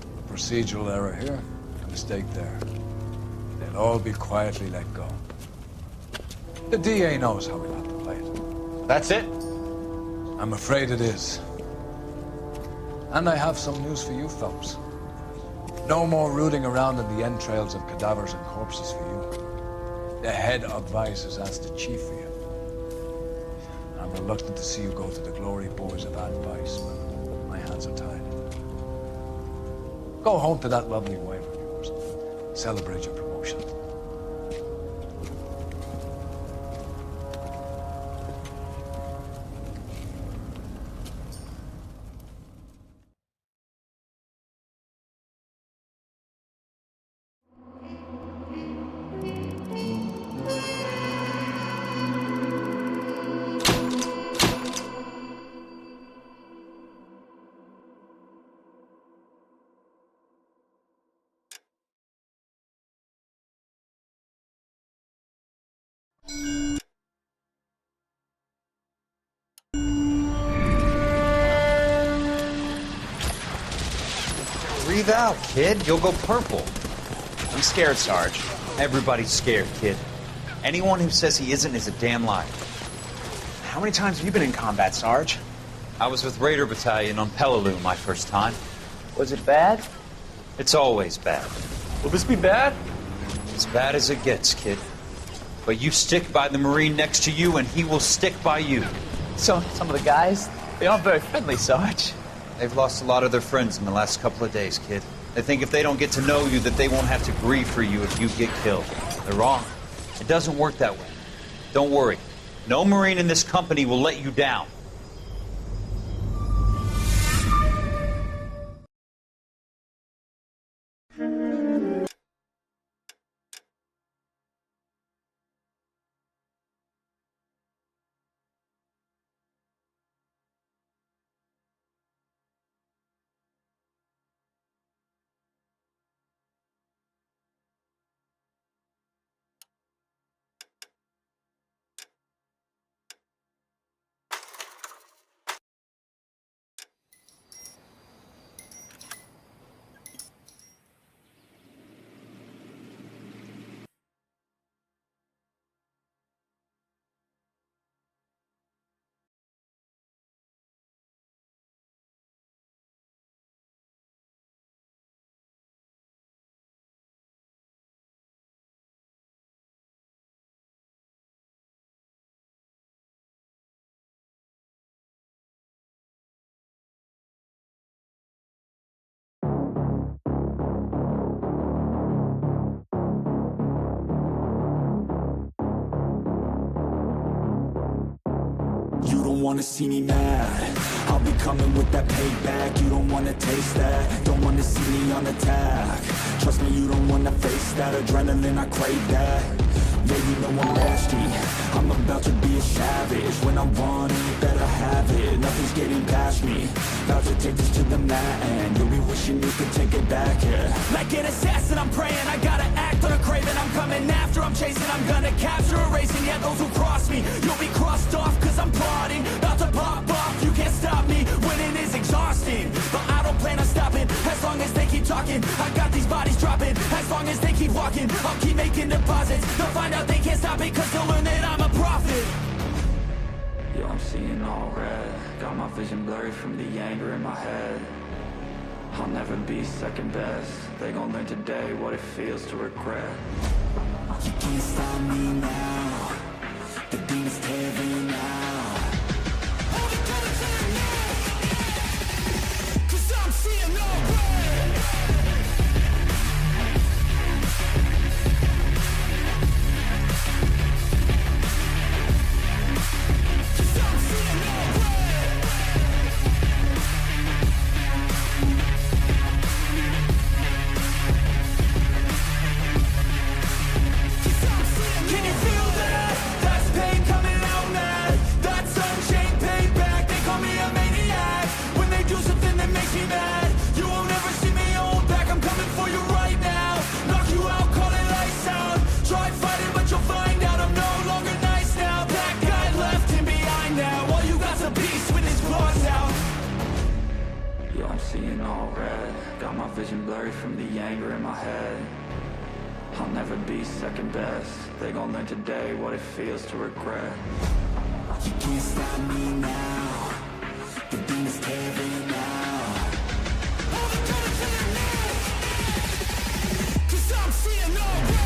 A procedural error here, a mistake there. They'll all be quietly let go. The DA knows how we have to play it. That's it? I'm afraid it is. And I have some news for you, Phelps. No more rooting around in the entrails of cadavers and corpses for you. The head of Vice has asked the chief for you. I'm reluctant to see you go to the glory boys of advice, but my hands are tied. Go home to that lovely wife of yours. Celebrate your promotion. Breathe out, kid. You'll go purple. I'm scared, Sarge. Everybody's scared, kid. Anyone who says he isn't is a damn liar. How many times have you been in combat, Sarge? I was with Raider Battalion on Peleliu my first time. Was it bad? It's always bad. Will this be bad? As bad as it gets, kid. But you stick by the Marine next to you, and he will stick by you. So, some of the guys, they aren't very friendly, Sarge. They've lost a lot of their friends in the last couple of days, kid. They think if they don't get to know you, that they won't have to grieve for you if you get killed. They're wrong. It doesn't work that way. Don't worry. No Marine in this company will let you down. You don't wanna see me mad, I'll be coming with that payback. You don't wanna taste that, don't wanna see me on attack. Trust me, you don't wanna face that adrenaline, I crave that. Yeah, you know I'm nasty, I'm about to be a savage. When I want it, better have it, nothing's getting past me. About to take this to the mat and you'll be wishing you could take it back, yeah. Like an assassin, I'm praying, I gotta act on a craving. I'm coming after, I'm chasing, I'm gonna capture, erasing. Yeah, those who cross me, you'll be crossed off, cause I'm plotting. About to pop off, you can't stop me, winning is exhausting. But I don't plan on stopping, as long as they keep talking. I got these bodies dropping, as long as they keep walking. I'll keep making deposits, they'll find out they can't stop it, cause they'll learn that I'm a prophet. Yo, I'm seeing all red, got my vision blurry from the anger in my head. I'll never be second best, they gon' learn today what it feels to regret. You can't stop me now, the demons tearing out. Hold it to the turn now, cause I'm seeing all red. Cause I'm seeing all red. Can you feel that? That's pain coming out mad. That's unchained payback. They call me a maniac. When they do something that makes me mad, you won't ever see me hold back. I'm coming for you right now. Knock you out, call it lights out. Try fighting, but you'll find out I'm no longer nice now. That guy left him behind now. All you got's a beast with his claws out. Yo, I'm seeing all red. Got my vision blurry from the anger in my head. I'll never be second best. They gon' learn today what it feels to regret. You can't stop me now, the demons tearing out. Hold it to the turn now, cause I'm seeing all red.